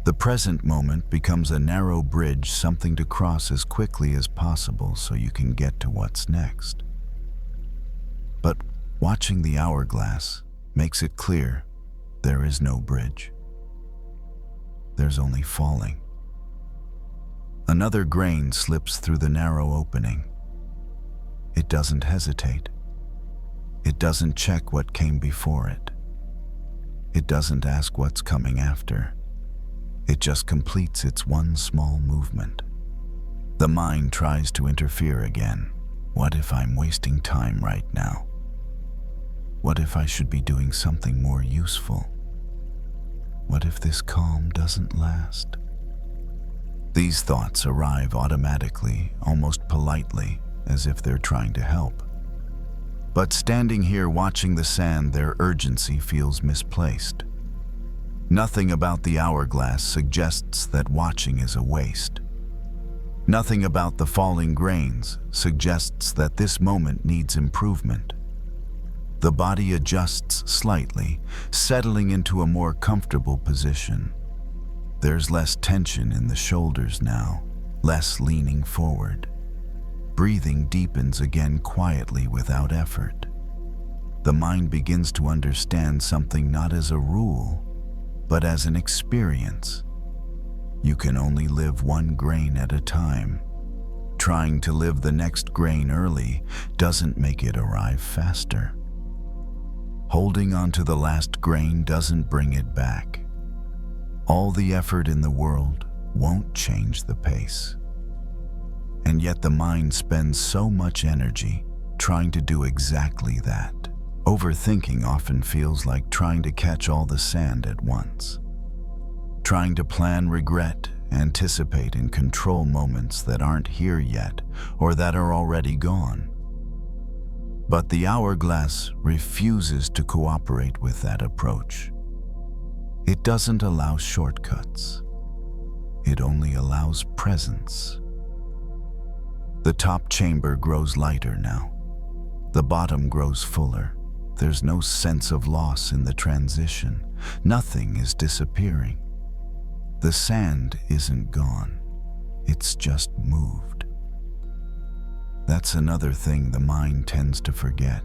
The present moment becomes a narrow bridge, something to cross as quickly as possible so you can get to what's next. But watching the hourglass makes it clear there is no bridge. There's only falling. Another grain slips through the narrow opening. It doesn't hesitate. It doesn't check what came before it. It doesn't ask what's coming after. It just completes its one small movement. The mind tries to interfere again. What if I'm wasting time right now? What if I should be doing something more useful? What if this calm doesn't last? These thoughts arrive automatically, almost politely, as if they're trying to help. But standing here watching the sand, their urgency feels misplaced. Nothing about the hourglass suggests that watching is a waste. Nothing about the falling grains suggests that this moment needs improvement. The body adjusts slightly, settling into a more comfortable position. There's less tension in the shoulders now, less leaning forward. Breathing deepens again quietly without effort. The mind begins to understand something not as a rule, but as an experience. You can only live one grain at a time. Trying to live the next grain early doesn't make it arrive faster. Holding on to the last grain doesn't bring it back. All the effort in the world won't change the pace. And yet the mind spends so much energy trying to do exactly that. Overthinking often feels like trying to catch all the sand at once. Trying to plan regret, anticipate and control moments that aren't here yet or that are already gone. But the hourglass refuses to cooperate with that approach. It doesn't allow shortcuts. It only allows presence. The top chamber grows lighter now. The bottom grows fuller. There's no sense of loss in the transition. Nothing is disappearing. The sand isn't gone. It's just moved. That's another thing the mind tends to forget.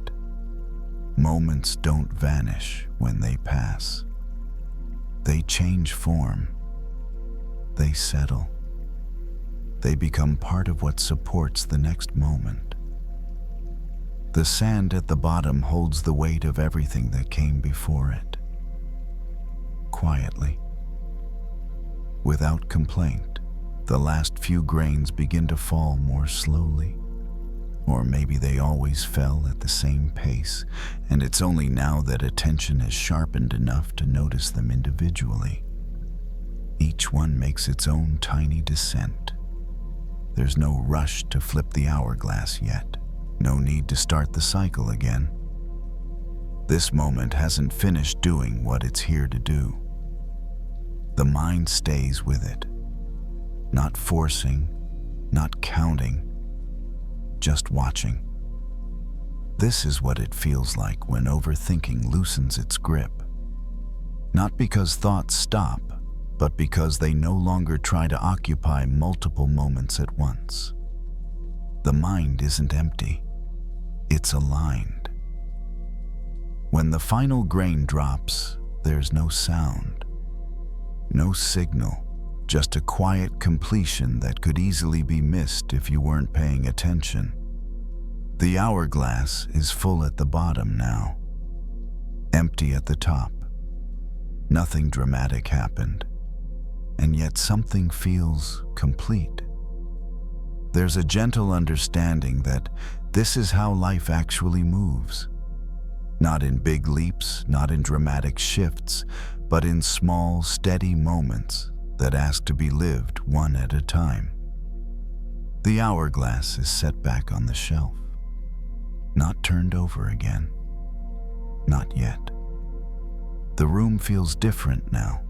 Moments don't vanish when they pass. They change form. They settle. They become part of what supports the next moment. The sand at the bottom holds the weight of everything that came before it. Quietly, without complaint, the last few grains begin to fall more slowly. Or maybe they always fell at the same pace, and it's only now that attention is sharpened enough to notice them individually. Each one makes its own tiny descent. There's no rush to flip the hourglass yet. No need to start the cycle again. This moment hasn't finished doing what it's here to do. The mind stays with it, not forcing, not counting, just watching. This is what it feels like when overthinking loosens its grip. Not because thoughts stop, but because they no longer try to occupy multiple moments at once. The mind isn't empty, it's aligned. When the final grain drops, there's no sound, no signal, just a quiet completion that could easily be missed if you weren't paying attention. The hourglass is full at the bottom now, empty at the top. Nothing dramatic happened, and yet something feels complete. There's a gentle understanding that this is how life actually moves. Not in big leaps, not in dramatic shifts, but in small, steady moments that ask to be lived one at a time. The hourglass is set back on the shelf, not turned over again. Not yet. The room feels different now.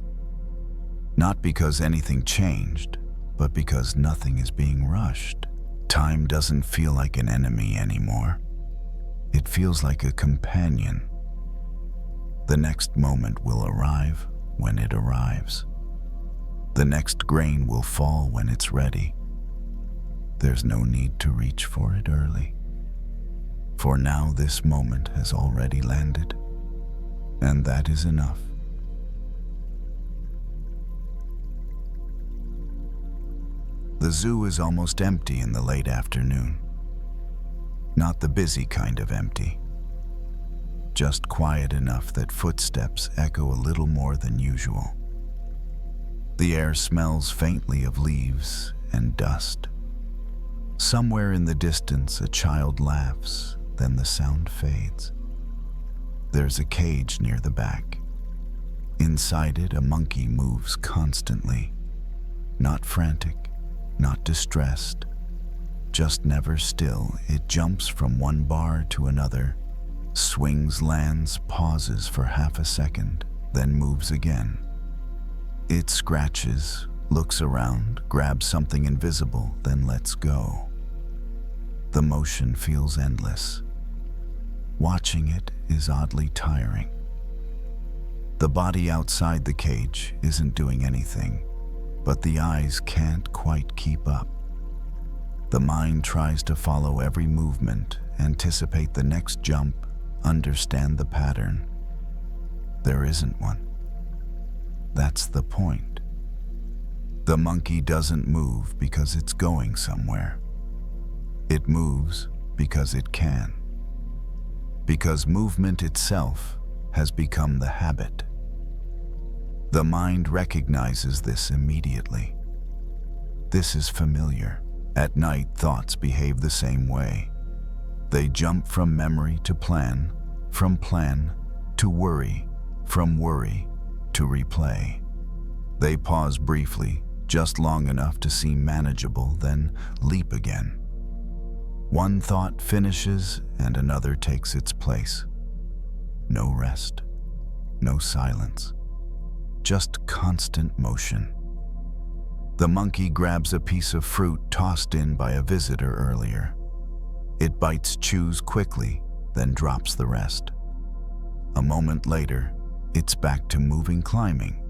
Not because anything changed, but because nothing is being rushed. Time doesn't feel like an enemy anymore. It feels like a companion. The next moment will arrive when it arrives. The next grain will fall when it's ready. There's no need to reach for it early. For now, this moment has already landed, and that is enough. The zoo is almost empty in the late afternoon. Not the busy kind of empty. Just quiet enough that footsteps echo a little more than usual. The air smells faintly of leaves and dust. Somewhere in the distance, a child laughs, then the sound fades. There's a cage near the back. Inside it, a monkey moves constantly. Not frantic, not distressed, just never still. It jumps from one bar to another, swings, lands, pauses for half a second, then moves again. It scratches, looks around, grabs something invisible, then lets go. The motion feels endless. Watching it is oddly tiring. The body outside the cage isn't doing anything, but the eyes can't quite keep up. The mind tries to follow every movement, anticipate the next jump, understand the pattern. There isn't one. That's the point. The monkey doesn't move because it's going somewhere. It moves because it can. Because movement itself has become the habit. The mind recognizes this immediately. This is familiar. At night, thoughts behave the same way. They jump from memory to plan, from plan to worry, from worry to replay. They pause briefly, just long enough to seem manageable, then leap again. One thought finishes and another takes its place. No rest, no silence, just constant motion. The monkey grabs a piece of fruit tossed in by a visitor earlier. It bites, chews quickly, then drops the rest. A moment later, it's back to moving, climbing,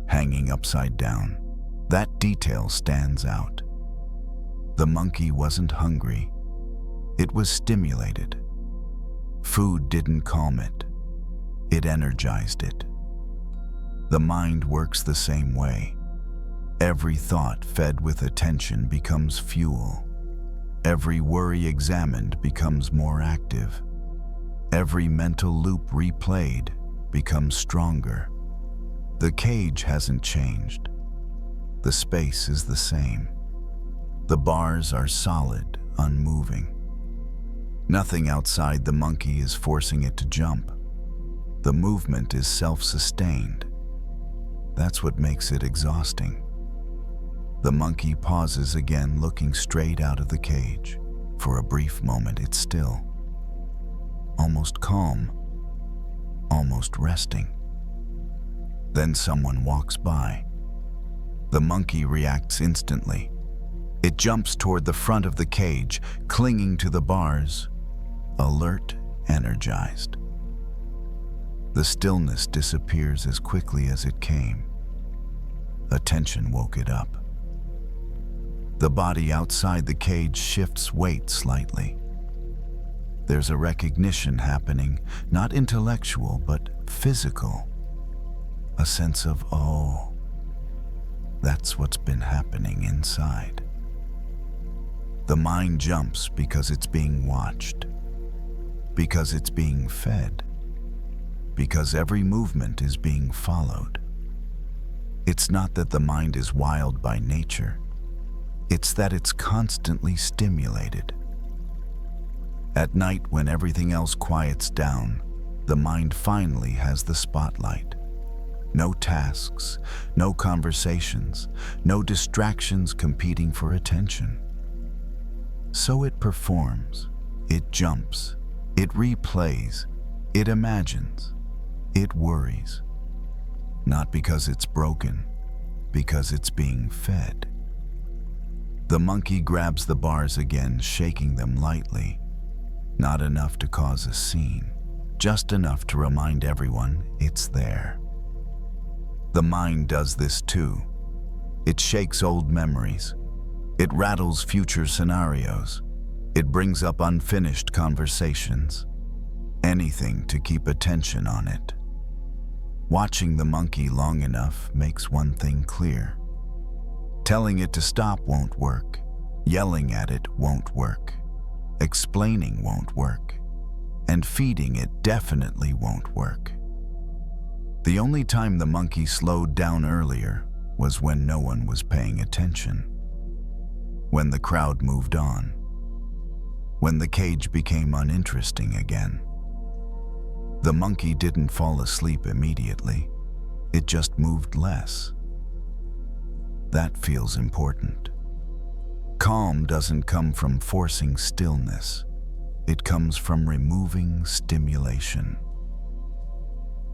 hanging upside down. That detail stands out. The monkey wasn't hungry. It was stimulated. Food didn't calm it, it energized it. The mind works the same way. Every thought fed with attention becomes fuel. Every worry examined becomes more active. Every mental loop replayed becomes stronger. The cage hasn't changed. The space is the same. The bars are solid, unmoving. Nothing outside the monkey is forcing it to jump. The movement is self-sustained. That's what makes it exhausting. The monkey pauses again, looking straight out of the cage. For a brief moment, it's still, almost calm, almost resting. Then someone walks by. The monkey reacts instantly. It jumps toward the front of the cage, clinging to the bars, alert, energized. The stillness disappears as quickly as it came. Attention woke it up. The body outside the cage shifts weight slightly. There's a recognition happening, not intellectual, but physical. A sense of, oh, that's what's been happening inside. The mind jumps because it's being watched, because it's being fed, because every movement is being followed. It's not that the mind is wild by nature. It's that it's constantly stimulated. At night, when everything else quiets down, the mind finally has the spotlight. No tasks, no conversations, no distractions competing for attention. So it performs, it jumps, it replays, it imagines, it worries. Not because it's broken, because it's being fed. The monkey grabs the bars again, shaking them lightly. Not enough to cause a scene, just enough to remind everyone it's there. The mind does this too. It shakes old memories. It rattles future scenarios. It brings up unfinished conversations. Anything to keep attention on it. Watching the monkey long enough makes one thing clear. Telling it to stop won't work. Yelling at it won't work. Explaining won't work. And feeding it definitely won't work. The only time the monkey slowed down earlier was when no one was paying attention. When the crowd moved on. When the cage became uninteresting again. The monkey didn't fall asleep immediately. It just moved less. That feels important. Calm doesn't come from forcing stillness. It comes from removing stimulation.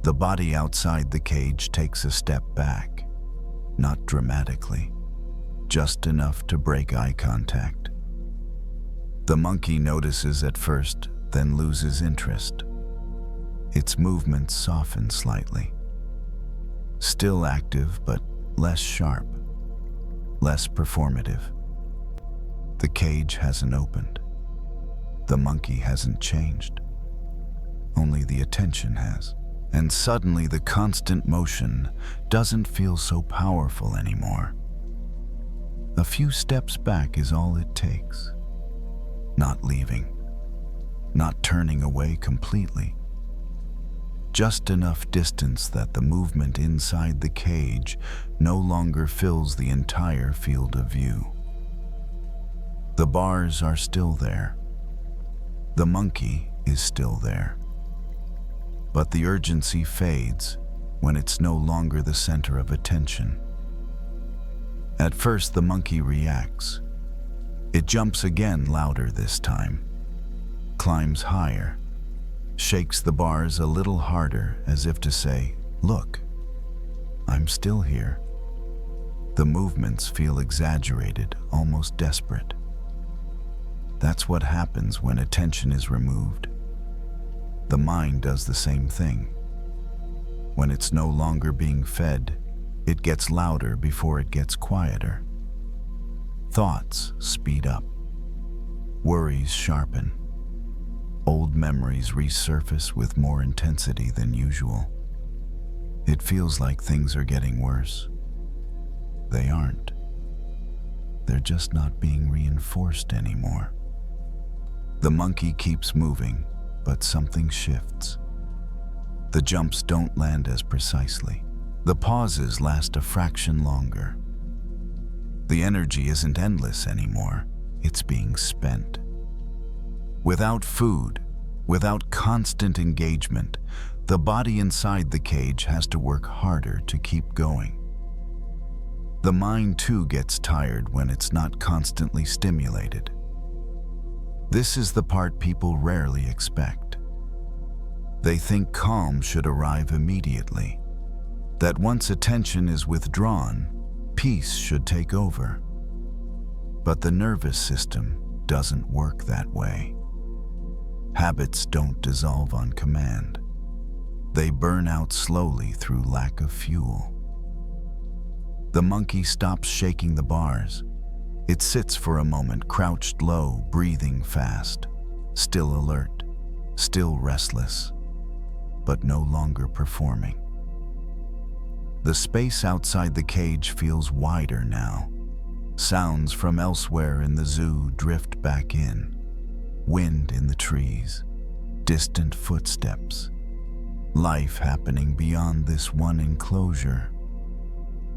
The body outside the cage takes a step back, not dramatically, just enough to break eye contact. The monkey notices at first, then loses interest. Its movements soften slightly. Still active, but less sharp, less performative. The cage hasn't opened. The monkey hasn't changed. Only the attention has. And suddenly the constant motion doesn't feel so powerful anymore. A few steps back is all it takes. Not leaving. Not turning away completely. Just enough distance that the movement inside the cage no longer fills the entire field of view. The bars are still there. The monkey is still there. But the urgency fades when it's no longer the center of attention. At first, the monkey reacts. It jumps again, louder this time, climbs higher, shakes the bars a little harder as if to say, "Look, I'm still here." The movements feel exaggerated, almost desperate. That's what happens when attention is removed. The mind does the same thing. When it's no longer being fed, it gets louder before it gets quieter. Thoughts speed up. Worries sharpen. Old memories resurface with more intensity than usual. It feels like things are getting worse. They aren't. They're just not being reinforced anymore. The monkey keeps moving, but something shifts. The jumps don't land as precisely. The pauses last a fraction longer. The energy isn't endless anymore. It's being spent. Without food, without constant engagement, the body inside the cage has to work harder to keep going. The mind too gets tired when it's not constantly stimulated. This is the part people rarely expect. They think calm should arrive immediately, that once attention is withdrawn, peace should take over. But the nervous system doesn't work that way. Habits don't dissolve on command. They burn out slowly through lack of fuel. The monkey stops shaking the bars. It sits for a moment, crouched low, breathing fast, still alert, still restless, but no longer performing. The space outside the cage feels wider now. Sounds from elsewhere in the zoo drift back in. Wind in the trees, distant footsteps. Life happening beyond this one enclosure.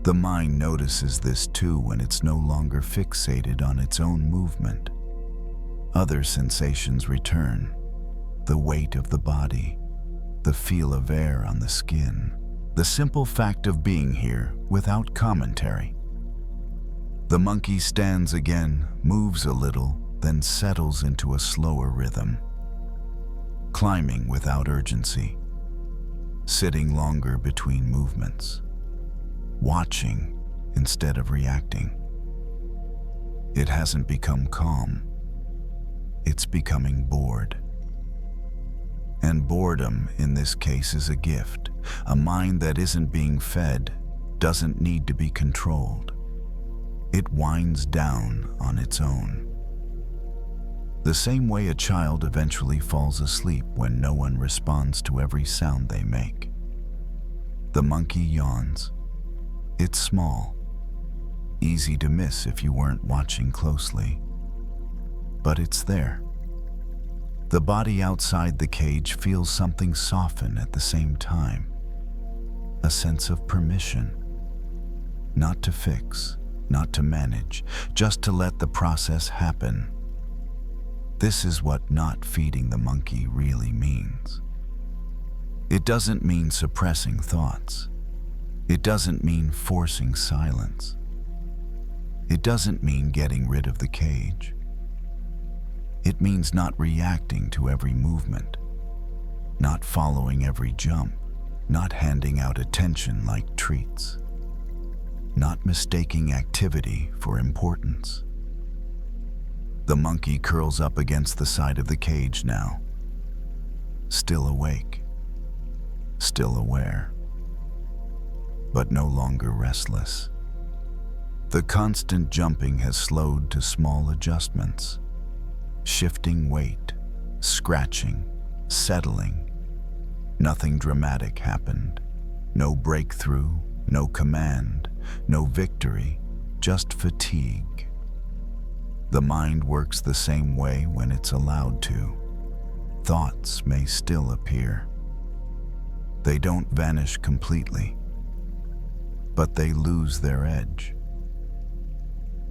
The mind notices this too when it's no longer fixated on its own movement. Other sensations return. The weight of the body, the feel of air on the skin, the simple fact of being here without commentary. The monkey stands again, moves a little, then settles into a slower rhythm. Climbing without urgency, sitting longer between movements, watching instead of reacting. It hasn't become calm. It's becoming bored. And boredom, in this case, is a gift. A mind that isn't being fed doesn't need to be controlled. It winds down on its own. The same way a child eventually falls asleep when no one responds to every sound they make. The monkey yawns. It's small, easy to miss if you weren't watching closely. But it's there. The body outside the cage feels something soften at the same time. A sense of permission. Not to fix, not to manage, just to let the process happen. This is what not feeding the monkey really means. It doesn't mean suppressing thoughts. It doesn't mean forcing silence. It doesn't mean getting rid of the cage. It means not reacting to every movement, not following every jump, not handing out attention like treats, not mistaking activity for importance. The monkey curls up against the side of the cage now, still awake, still aware, but no longer restless. The constant jumping has slowed to small adjustments, shifting weight, scratching, settling. Nothing dramatic happened. No breakthrough, no command, no victory, just fatigue. The mind works the same way when it's allowed to. Thoughts may still appear. They don't vanish completely, but they lose their edge.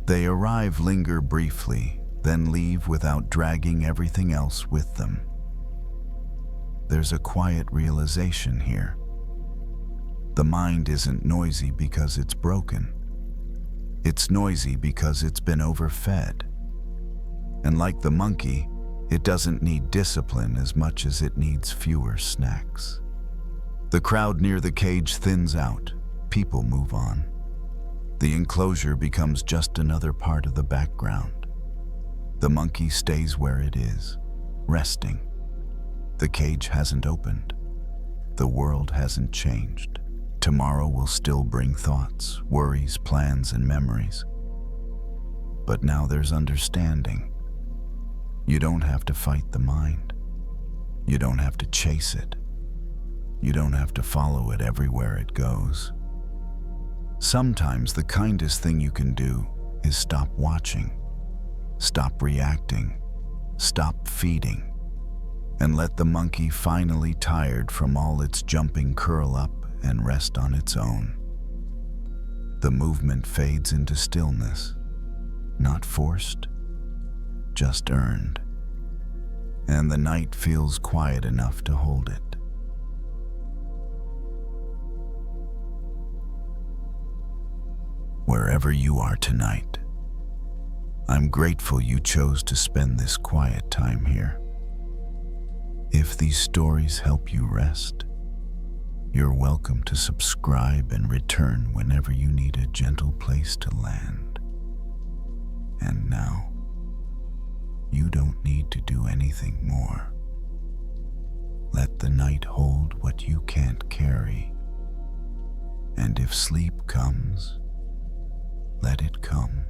They arrive, linger briefly, then leave without dragging everything else with them. There's a quiet realization here. The mind isn't noisy because it's broken. It's noisy because it's been overfed. And like the monkey, it doesn't need discipline as much as it needs fewer snacks. The crowd near the cage thins out. People move on. The enclosure becomes just another part of the background. The monkey stays where it is, resting. The cage hasn't opened. The world hasn't changed. Tomorrow will still bring thoughts, worries, plans, and memories. But now there's understanding. You don't have to fight the mind. You don't have to chase it. You don't have to follow it everywhere it goes. Sometimes the kindest thing you can do is stop watching, stop reacting, stop feeding, and let the monkey, finally tired from all its jumping, curl up and rest on its own. The movement fades into stillness, not forced, just earned, and the night feels quiet enough to hold it. Wherever you are tonight, I'm grateful you chose to spend this quiet time here. If these stories help you rest, you're welcome to subscribe and return whenever you need a gentle place to land. And now, you don't need to do anything more. Let the night hold what you can't carry. And if sleep comes, let it come.